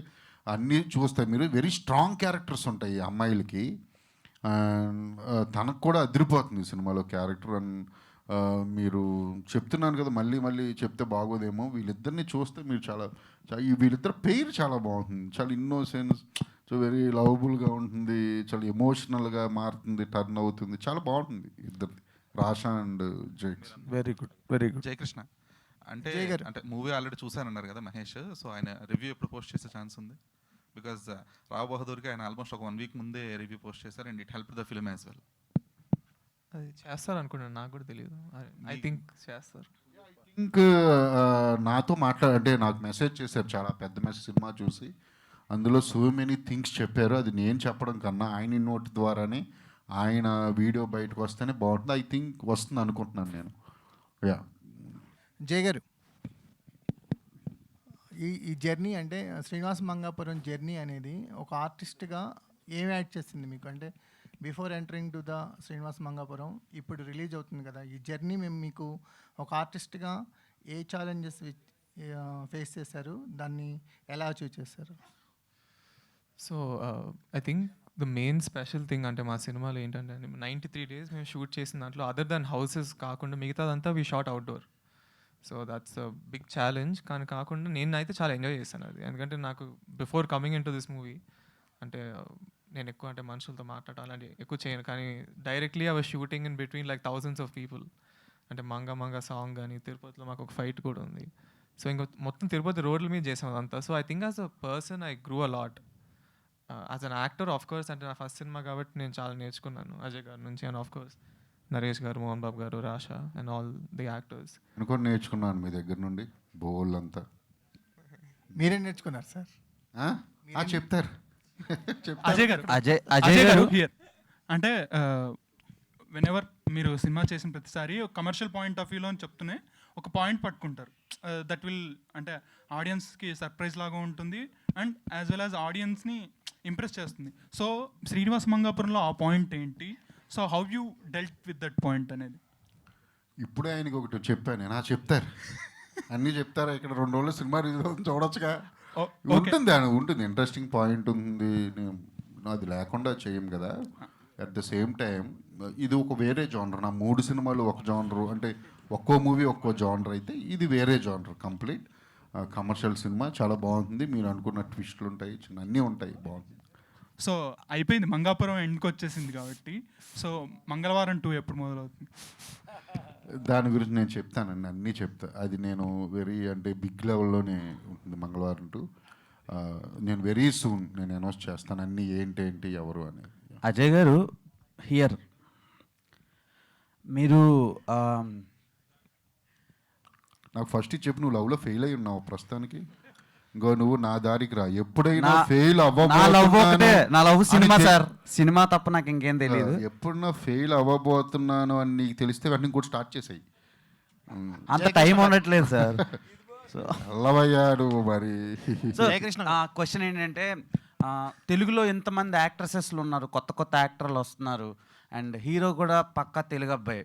[SPEAKER 7] అన్నీ చూస్తాయి. మీరు వెరీ స్ట్రాంగ్ క్యారెక్టర్స్ ఉంటాయి అమ్మాయిలకి. తనకు కూడా అదిరిపోతుంది సినిమాలో క్యారెక్టర్. అండ్ మీరు చెప్తున్నాను కదా, మళ్ళీ మళ్ళీ చెప్తే బాగోదేమో. వీళ్ళిద్దరిని చూస్తే మీరు వీళ్ళిద్దరు పేరు చాలా బాగుంటుంది. చాలా ఇన్నోసెన్స్, సో వెరీ లవబుల్గా ఉంటుంది, చాలా ఎమోషనల్గా మారుతుంది, టర్న్ అవుతుంది. చాలా బాగుంటుంది ఇద్దరిది, రాషా అండ్ జైక్స్.
[SPEAKER 9] Very good, very good.
[SPEAKER 17] Jayakrishna అంటే మూవీ ఆల్రెడీ చూసానన్నారు కదా మహేష్, సో ఆయన రివ్యూ ఎప్పుడు పోస్ట్ చేసే ఛాన్స్ ఉంది? బికాజ్ రావు బహదూర్కి ఆయన ఆల్మోస్ట్ ఒక 1 వీక్ ముందే రివ్యూ పోస్ట్ చేశారు and it help the film as well.
[SPEAKER 8] అది చేస్తారు అనుకున్నాను, నాకు కూడా తెలియదు. ఐ థింక్ చేస్తారు.
[SPEAKER 7] నాతో అంటే నాకు మెసేజ్ చేశారు, చాలా పెద్ద మెసేజ్ సినిమా చూసి. అందులో సో మెనీ థింగ్స్ చెప్పారు. అది నేను చెప్పడం కన్నా ఆయన నోటి ద్వారానే ఆయన వీడియో బయటకు వస్తేనే బాగుంటుంది. ఐ థింక్ వస్తుంది అనుకుంటున్నాను నేను. యా
[SPEAKER 18] జయ్ గారు, ఈ జర్నీ అంటే శ్రీనివాస మంగాపురం జర్నీ అనేది ఒక ఆర్టిస్ట్గా ఏం యాడ్ చేసింది మీకు? అంటే before entering to the Srinivasa Mangapuram, ఇప్పుడు రిలీజ్ అవుతుంది కదా, ఈ జర్నీ మేము మీకు ఒక ఆర్టిస్ట్గా ఏ ఛాలెంజెస్ ఫేస్ చేశారు, దాన్ని ఎలా అచీవ్ చేశారు?
[SPEAKER 8] So I think the main special thing అంటే మా సినిమాలో ఏంటంటే 93 days మేము షూట్ చేసిన దాంట్లో అదర్ దాన్ హౌసెస్ కాకుండా మిగతాదంతా we shot outdoor. So that's a big challenge. కానీ కాకుండా నేనైతే చాలా ఎంజాయ్ చేశాను అది. ఎందుకంటే నాకు before coming in to this movie అంటే నేను ఎక్కువ అంటే మనుషులతో మాట్లాడటం అలాంటి ఎక్కువ చేయను. కానీ directly I was shooting in between like thousands of people. అంటే మంగ సాంగ్ కానీ, తిరుపతిలో మాకు ఒక ఫైట్ కూడా ఉంది. సో ఇంకా మొత్తం తిరుపతి రోడ్ల మీద చేసాం అదంతా. So I think as a person I grew a lot. As an actor of course అంటే నా ఫస్ట్ సినిమా కాబట్టి నేను చాలా నేర్చుకున్నాను అజయ్ గారి నుంచి. అండ్ ఆఫ్ కోర్స్ నరేష్ గారు, మోహన్ బాబు గారు, Rasha and all the actors.
[SPEAKER 7] నేను కూడా నేర్చుకున్నాను మీ దగ్గర నుండి బోల్ అంతా.
[SPEAKER 18] మీరేం నేర్చుకున్నారు సార్?
[SPEAKER 7] చెప్తారు.
[SPEAKER 19] అజయ్ గారు హియర్ అంటే వెనెవర్ మీరు సినిమా చేసిన ప్రతిసారి ఒక కమర్షియల్ పాయింట్ ఆఫ్ వ్యూలో చెప్తూనే ఒక పాయింట్ పట్టుకుంటారు. దట్ విల్ అంటే ఆడియన్స్కి సర్ప్రైజ్ లాగా ఉంటుంది అండ్ యాజ్ వెల్ యాజ్ ఆడియన్స్ని ఇంప్రెస్ చేస్తుంది. సో శ్రీనివాస మంగాపురంలో ఆ పాయింట్ ఏంటి? So how you dealt with that point అనేది?
[SPEAKER 7] ఇప్పుడే ఆయనకి ఒకటి చెప్పాను. చెప్తారు అన్నీ చెప్తారా? ఇక్కడ 2 రోజులు సినిమా చూడొచ్చుగా. ఉంటుంది ఇంట్రెస్టింగ్ పాయింట్ ఉంది. అది లేకుండా చేయం కదా. అట్ ద సేమ్ టైం ఇది ఒక వేరే జానర్. నా 3 సినిమాలు ఒక జానరు, అంటే ఒక్కో మూవీ ఒక్కో జానర్ అయితే ఇది వేరే జానర్ కంప్లీట్. కమర్షియల్ సినిమా చాలా బాగుంటుంది. మీరు అనుకున్న ట్విస్టులు ఉంటాయి, అన్నీ ఉంటాయి, బాగుంటుంది.
[SPEAKER 19] సో అయిపోయింది, మంగాపురం ఎండ్కి వచ్చేసింది కాబట్టి. సో మంగళవారం 2 ఎప్పుడు మొదలవుతుంది?
[SPEAKER 7] దాని గురించి నేను చెప్తానండి, అన్నీ చెప్తా. అది నేను అంటే బిగ్ లెవెల్లోనే ఉంటుంది మంగళవారం 2. నేను వెరీ సూన్ నేను అనౌన్స్ చేస్తాను అన్నీ ఏంటి ఎవరు అనేది.
[SPEAKER 20] అజయ్ గారు హియర్, మీరు
[SPEAKER 7] నాకు ఫస్ట్ చెప్పు, నువ్వు లవ్లో ఫెయిల్ అయి ఉన్నావు ప్రస్తుతానికి. ఇంకో నువ్వు నా దారికి రా. ఎప్పుడైనా ఫెయిల్
[SPEAKER 20] నా లవ్ సినిమా సార్, సినిమా తప్ప నాకు ఇంకేం తెలియదు.
[SPEAKER 7] ఎప్పుడన్నా ఫెయిల్ అవ్వబోతున్నాను అని నీకు తెలిస్తే వెంటనే కూడా స్టార్ట్ చేసాయి.
[SPEAKER 20] అంత టైం ఉండట్లేదు సార్.
[SPEAKER 7] అల్లవయ్యాడు మరి.
[SPEAKER 20] క్వశ్చన్ ఏంటంటే తెలుగులో ఎంతమంది యాక్ట్రసెస్లు ఉన్నారు, కొత్త యాక్టర్లు వస్తున్నారు అండ్ హీరో కూడా పక్కా తెలుగు అబ్బాయి.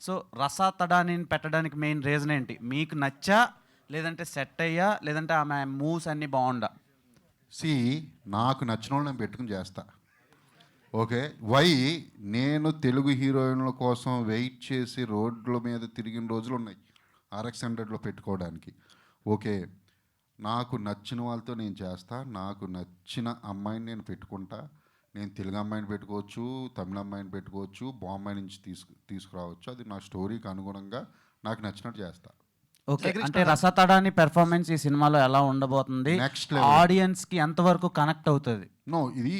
[SPEAKER 20] సో రసా తడాని పెట్టడానికి మెయిన్ రీజన్ ఏంటి? మీకు నచ్చా, లేదంటే సెట్ అయ్యా, లేదంటే ఆమె మూవ్స్ అన్నీ బాగుండా?
[SPEAKER 7] నాకు నచ్చిన వాళ్ళు నేను పెట్టుకుని చేస్తా. ఓకే, నేను తెలుగు హీరోయిన్ల కోసం వెయిట్ చేసి రోడ్ల మీద తిరిగిన రోజులు ఉన్నాయి RX 100లో పెట్టుకోవడానికి. ఓకే, నాకు నచ్చిన వాళ్ళతో నేను చేస్తా. నాకు నచ్చిన అమ్మాయిని నేను పెట్టుకుంటా. నేను తెలుగు అమ్మాయిని పెట్టుకోవచ్చు, తమిళ అమ్మాయిని పెట్టుకోవచ్చు, బాంబే నుంచి తీసుకురావచ్చు. అది నా స్టోరీకి అనుగుణంగా నాకు నచ్చినట్టు చేస్తా.
[SPEAKER 20] ఓకే, అంటే రసతడాని పెర్ఫార్మెన్స్ ఈ సినిమాలో ఎలా ఉండబోతుంది?
[SPEAKER 7] నెక్స్ట్
[SPEAKER 20] ఆడియన్స్కి ఎంతవరకు కనెక్ట్ అవుతుంది?
[SPEAKER 7] ఇది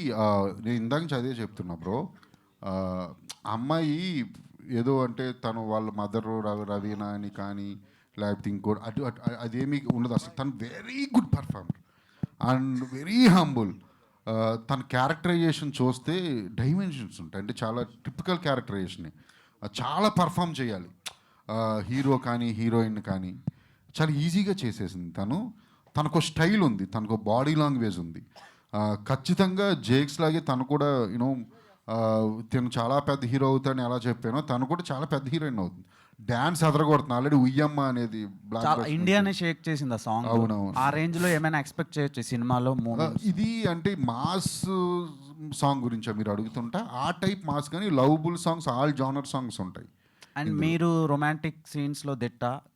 [SPEAKER 7] నేను ఇందాక చదివే చెప్తున్నా బ్రో. అమ్మాయి ఏదో అంటే తను వాళ్ళ మదరు రవీనా అని కానీ లేకపోతే ఇంకోటి అదేమీ ఉండదు అసలు. తను very good performer and very humble. తన క్యారెక్టరైజేషన్ చూస్తే డైమెన్షన్స్ ఉంటాయి. అంటే చాలా టిపికల్ క్యారెక్టరైజేషన్ చాలా పర్ఫామ్ చేయాలి. హీరో కానీ హీరోయిన్ కానీ చాలా ఈజీగా చేసేసింది. తనకు స్టైల్ ఉంది, తనకు బాడీ లాంగ్వేజ్ ఉంది. ఖచ్చితంగా జేక్స్ లాగే తను కూడా యూనో తను చాలా పెద్ద హీరో అవుతాడని ఎలా చెప్పానో తను కూడా చాలా పెద్ద హీరోయిన్ అవుతుంది. డ్యాన్స్ అదరగొడుతుంది. ఆల్రెడీ ఉయ్యమ్మ అనేది
[SPEAKER 20] ఇండియానే షేక్ చేసింది ఆ సాంగ్.
[SPEAKER 7] అవునవును.
[SPEAKER 20] ఆ రేంజ్ లో ఏమైనా ఎక్స్పెక్ట్ చేయొచ్చు సినిమాలో?
[SPEAKER 7] ఇది అంటే మాస్ సాంగ్ గురించా మీరు అడుగుతుంటా? ఆ టైప్ మాస్, కానీ lovable songs, all genre songs ఉంటాయి.
[SPEAKER 20] అండ్ మీరు రొమాంటిక్ సీన్స్లో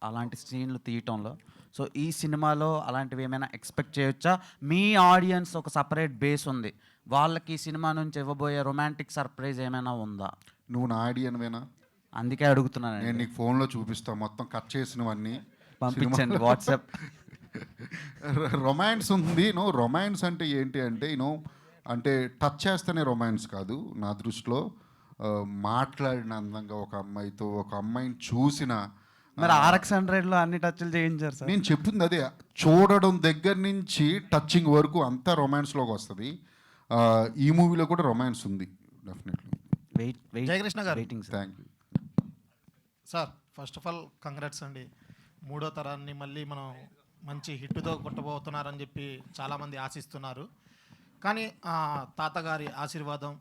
[SPEAKER 20] అలాంటి సీన్లు తీయటంలో, సో ఈ సినిమాలో అలాంటివి ఏమైనా ఎక్స్పెక్ట్ చేయొచ్చా? మీ ఆడియన్స్ ఒక సపరేట్ బేస్ ఉంది, వాళ్ళకి ఈ సినిమా నుంచి ఇవ్వబోయే రొమాంటిక్ సర్ప్రైజ్ ఏమైనా ఉందా?
[SPEAKER 7] నువ్వు నా ఆడియన్వేనా?
[SPEAKER 20] అందుకే అడుగుతున్నాను.
[SPEAKER 7] నేను నీకు ఫోన్లో చూపిస్తాను మొత్తం కట్ చేసినవన్నీ,
[SPEAKER 20] పంపించండి వాట్సాప్.
[SPEAKER 7] రొమాన్స్ ఉంది. రొమాన్స్ అంటే ఏంటి అంటే అంటే టచ్ చేస్తేనే రొమాన్స్ కాదు నా దృష్టిలో. మాట్లాడిన అందంగా ఒక అమ్మాయితో, ఒక అమ్మాయిని చూసిన,
[SPEAKER 20] మరి RX100లో అన్ని టచ్లు చేయించారు సార్.
[SPEAKER 7] నేను చెప్తుంది అదే, చూడడం దగ్గర నుంచి టచింగ్ వరకు అంతా రొమాన్స్లోకి వస్తుంది. ఈ మూవీలో కూడా రొమాన్స్ ఉంది డెఫినెట్లీ.
[SPEAKER 21] జయకృష్ణ గారు,
[SPEAKER 7] thank you
[SPEAKER 21] sir. First of all congrats అండి. 3వ తరాన్ని మళ్ళీ మనం మంచి హిట్తో కొట్టబోతున్నారని చెప్పి చాలామంది ఆశిస్తున్నారు. కానీ తాతగారి ఆశీర్వాదం,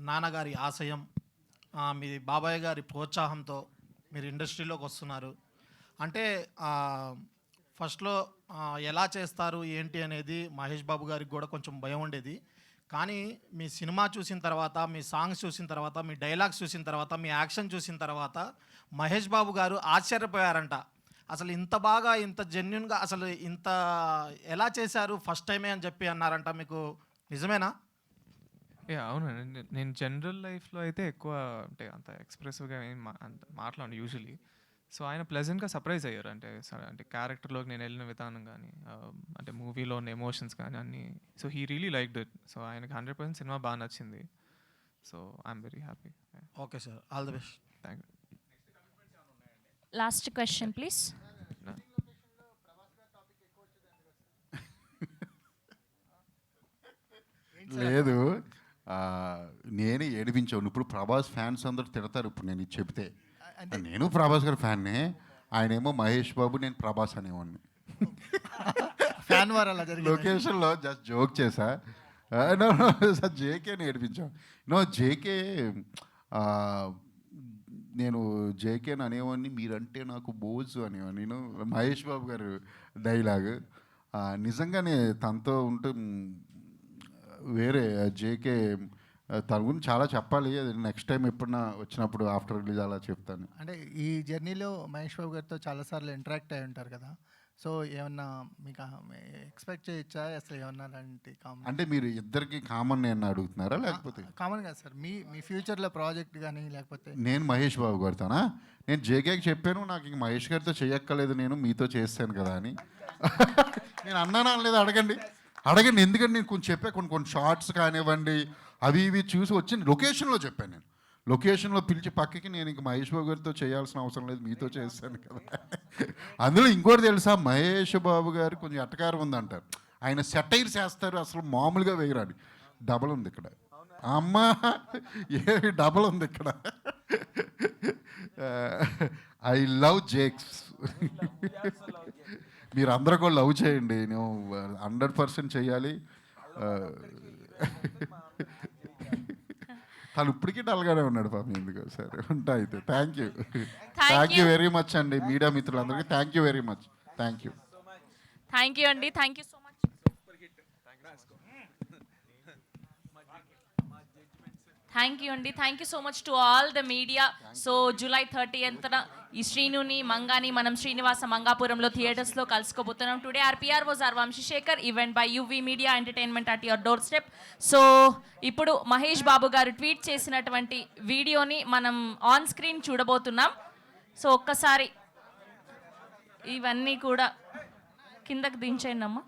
[SPEAKER 21] నాన్నగారి ఆశయం, మీ బాబాయ్ గారి ప్రోత్సాహంతో మీరు ఇండస్ట్రీలోకి వస్తున్నారు. అంటే ఫస్ట్లో ఎలా చేస్తారు ఏంటి అనేది మహేష్ బాబు గారికి కూడా కొంచెం భయం ఉండేది. కానీ మీ సినిమా చూసిన తర్వాత, మీ సాంగ్స్ చూసిన తర్వాత, మీ డైలాగ్స్ చూసిన తర్వాత, మీ యాక్షన్ చూసిన తర్వాత మహేష్ బాబు గారు ఆశ్చర్యపోయారంట. అసలు ఇంత బాగా, ఇంత జెన్యున్గా, అసలు ఇంత ఎలా చేశారు ఫస్ట్ టైమే అని చెప్పి అన్నారంట. మీకు నిజమేనా?
[SPEAKER 8] అవునండి. నేను జనరల్ లైఫ్లో అయితే ఎక్కువ అంటే అంత ఎక్స్ప్రెసివ్గా ఏం అంత మాట్లాడను యూజువలీ. సో ఆయన ప్లెజెంట్గా సర్ప్రైజ్ అయ్యారు. అంటే క్యారెక్టర్లోకి నేను వెళ్ళిన విధానం కానీ, అంటే మూవీలో ఉన్న ఎమోషన్స్ కానీ అన్నీ. So he really liked it. So ఆయనకి 100% సినిమా బాగా నచ్చింది. So I'm very happy.
[SPEAKER 21] Okay sir, all the best.
[SPEAKER 8] Thank you.
[SPEAKER 1] Last question please.
[SPEAKER 7] లేదు, నేనే ఏడిపించాను. ఇప్పుడు ప్రభాస్ ఫ్యాన్స్ అందరూ తిడతారు ఇప్పుడు నేను ఇది చెప్తే. నేను ప్రభాస్ గారి ఫ్యాన్నే, ఆయనేమో మహేష్ బాబు, నేను ప్రభాస్ అనేవాడిని.
[SPEAKER 21] ఫ్యాన్ వారు అలా జరిగింది.
[SPEAKER 7] లొకేషన్లో జస్ట్ జోక్ చేశా. సార్ జేకేని ఏడిపించాం. జేకే, నేను జేకేని అనేవాడిని, మీరంటే నాకు బోజు అనేవాడిని. మహేష్ బాబు గారు డైలాగ్ నిజంగానే తనతో ఉంటే వేరే. జేకే తన గురించి చాలా చెప్పాలి. అది నెక్స్ట్ టైం ఎప్పుడన్నా వచ్చినప్పుడు ఆఫ్టర్ రిలీజ్ అలా చెప్తాను.
[SPEAKER 18] అంటే ఈ జర్నీలో మహేష్ బాబు గారితో చాలాసార్లు ఇంటరాక్ట్ అయి ఉంటారు కదా, సో ఏమన్నా మీకు ఎక్స్పెక్ట్ చేయొచ్చా అసలు ఏమన్నా అలాంటి కామన్?
[SPEAKER 7] అంటే మీరు ఇద్దరికి కామన్ నేను అడుగుతున్నారా లేకపోతే?
[SPEAKER 18] కామన్ కాదు సార్, మీ ఫ్యూచర్లో ప్రాజెక్ట్ కానీ లేకపోతే?
[SPEAKER 7] నేను మహేష్ బాబు గారితోనా? నేను జేకేకి చెప్పాను, నాకు ఇంక మహేష్ గారితో చేయక్కర్లేదు, నేను మీతో చేస్తాను కదా అని. నేను అన్నానా లేదా అడగండి. ఎందుకంటే నేను కొంచెం చెప్పా, కొన్ని షార్ట్స్ కానివ్వండి అవి ఇవి చూసి వచ్చి లొకేషన్లో చెప్పాను. నేను లొకేషన్లో పిలిచి పక్కకి, నేను ఇంక మహేష్ బాబు గారితో చేయాల్సిన అవసరం లేదు, మీతో చేస్తాను కదా. అందులో ఇంకోటి తెలుసా, మహేష్ బాబు గారు కొంచెం ఎట్టకారం ఉందంటారు. ఆయన సెటైర్స్ వేస్తారు, అసలు మామూలుగా వేయరాని. డబల్ ఉంది ఇక్కడ, అమ్మ ఏ డబల్ ఉంది ఇక్కడ. I love Jakes. మీరు అందరూ కూడా లవ్ చేయండి, నేను 100% చేయాలి. తను ఇప్పటికీ డల్గానే ఉన్నాడు పాపం, ఎందుకు సరే ఉంటా అయితే. థ్యాంక్ యూ వెరీ మచ్ అండి మీడియా మిత్రులందరికీ. Thank you very much. Thank you
[SPEAKER 1] అండి. Thank you so much. Thank you so media so July ద మీడియా. సో జూలై 30th ఈ శ్రీనుని మంగాని మనం శ్రీనివాస మంగాపురంలో థియేటర్స్లో కలుసుకోబోతున్నాం. Today RPR was or Vamsishekhar, event by UV media entertainment at your doorstep. So ఇప్పుడు మహేష్ బాబు గారు ట్వీట్ చేసినటువంటి వీడియోని మనం ఆన్ స్క్రీన్ చూడబోతున్నాం. సో ఒక్కసారి ఇవన్నీ కూడా కిందకి దించేయండి అమ్మా.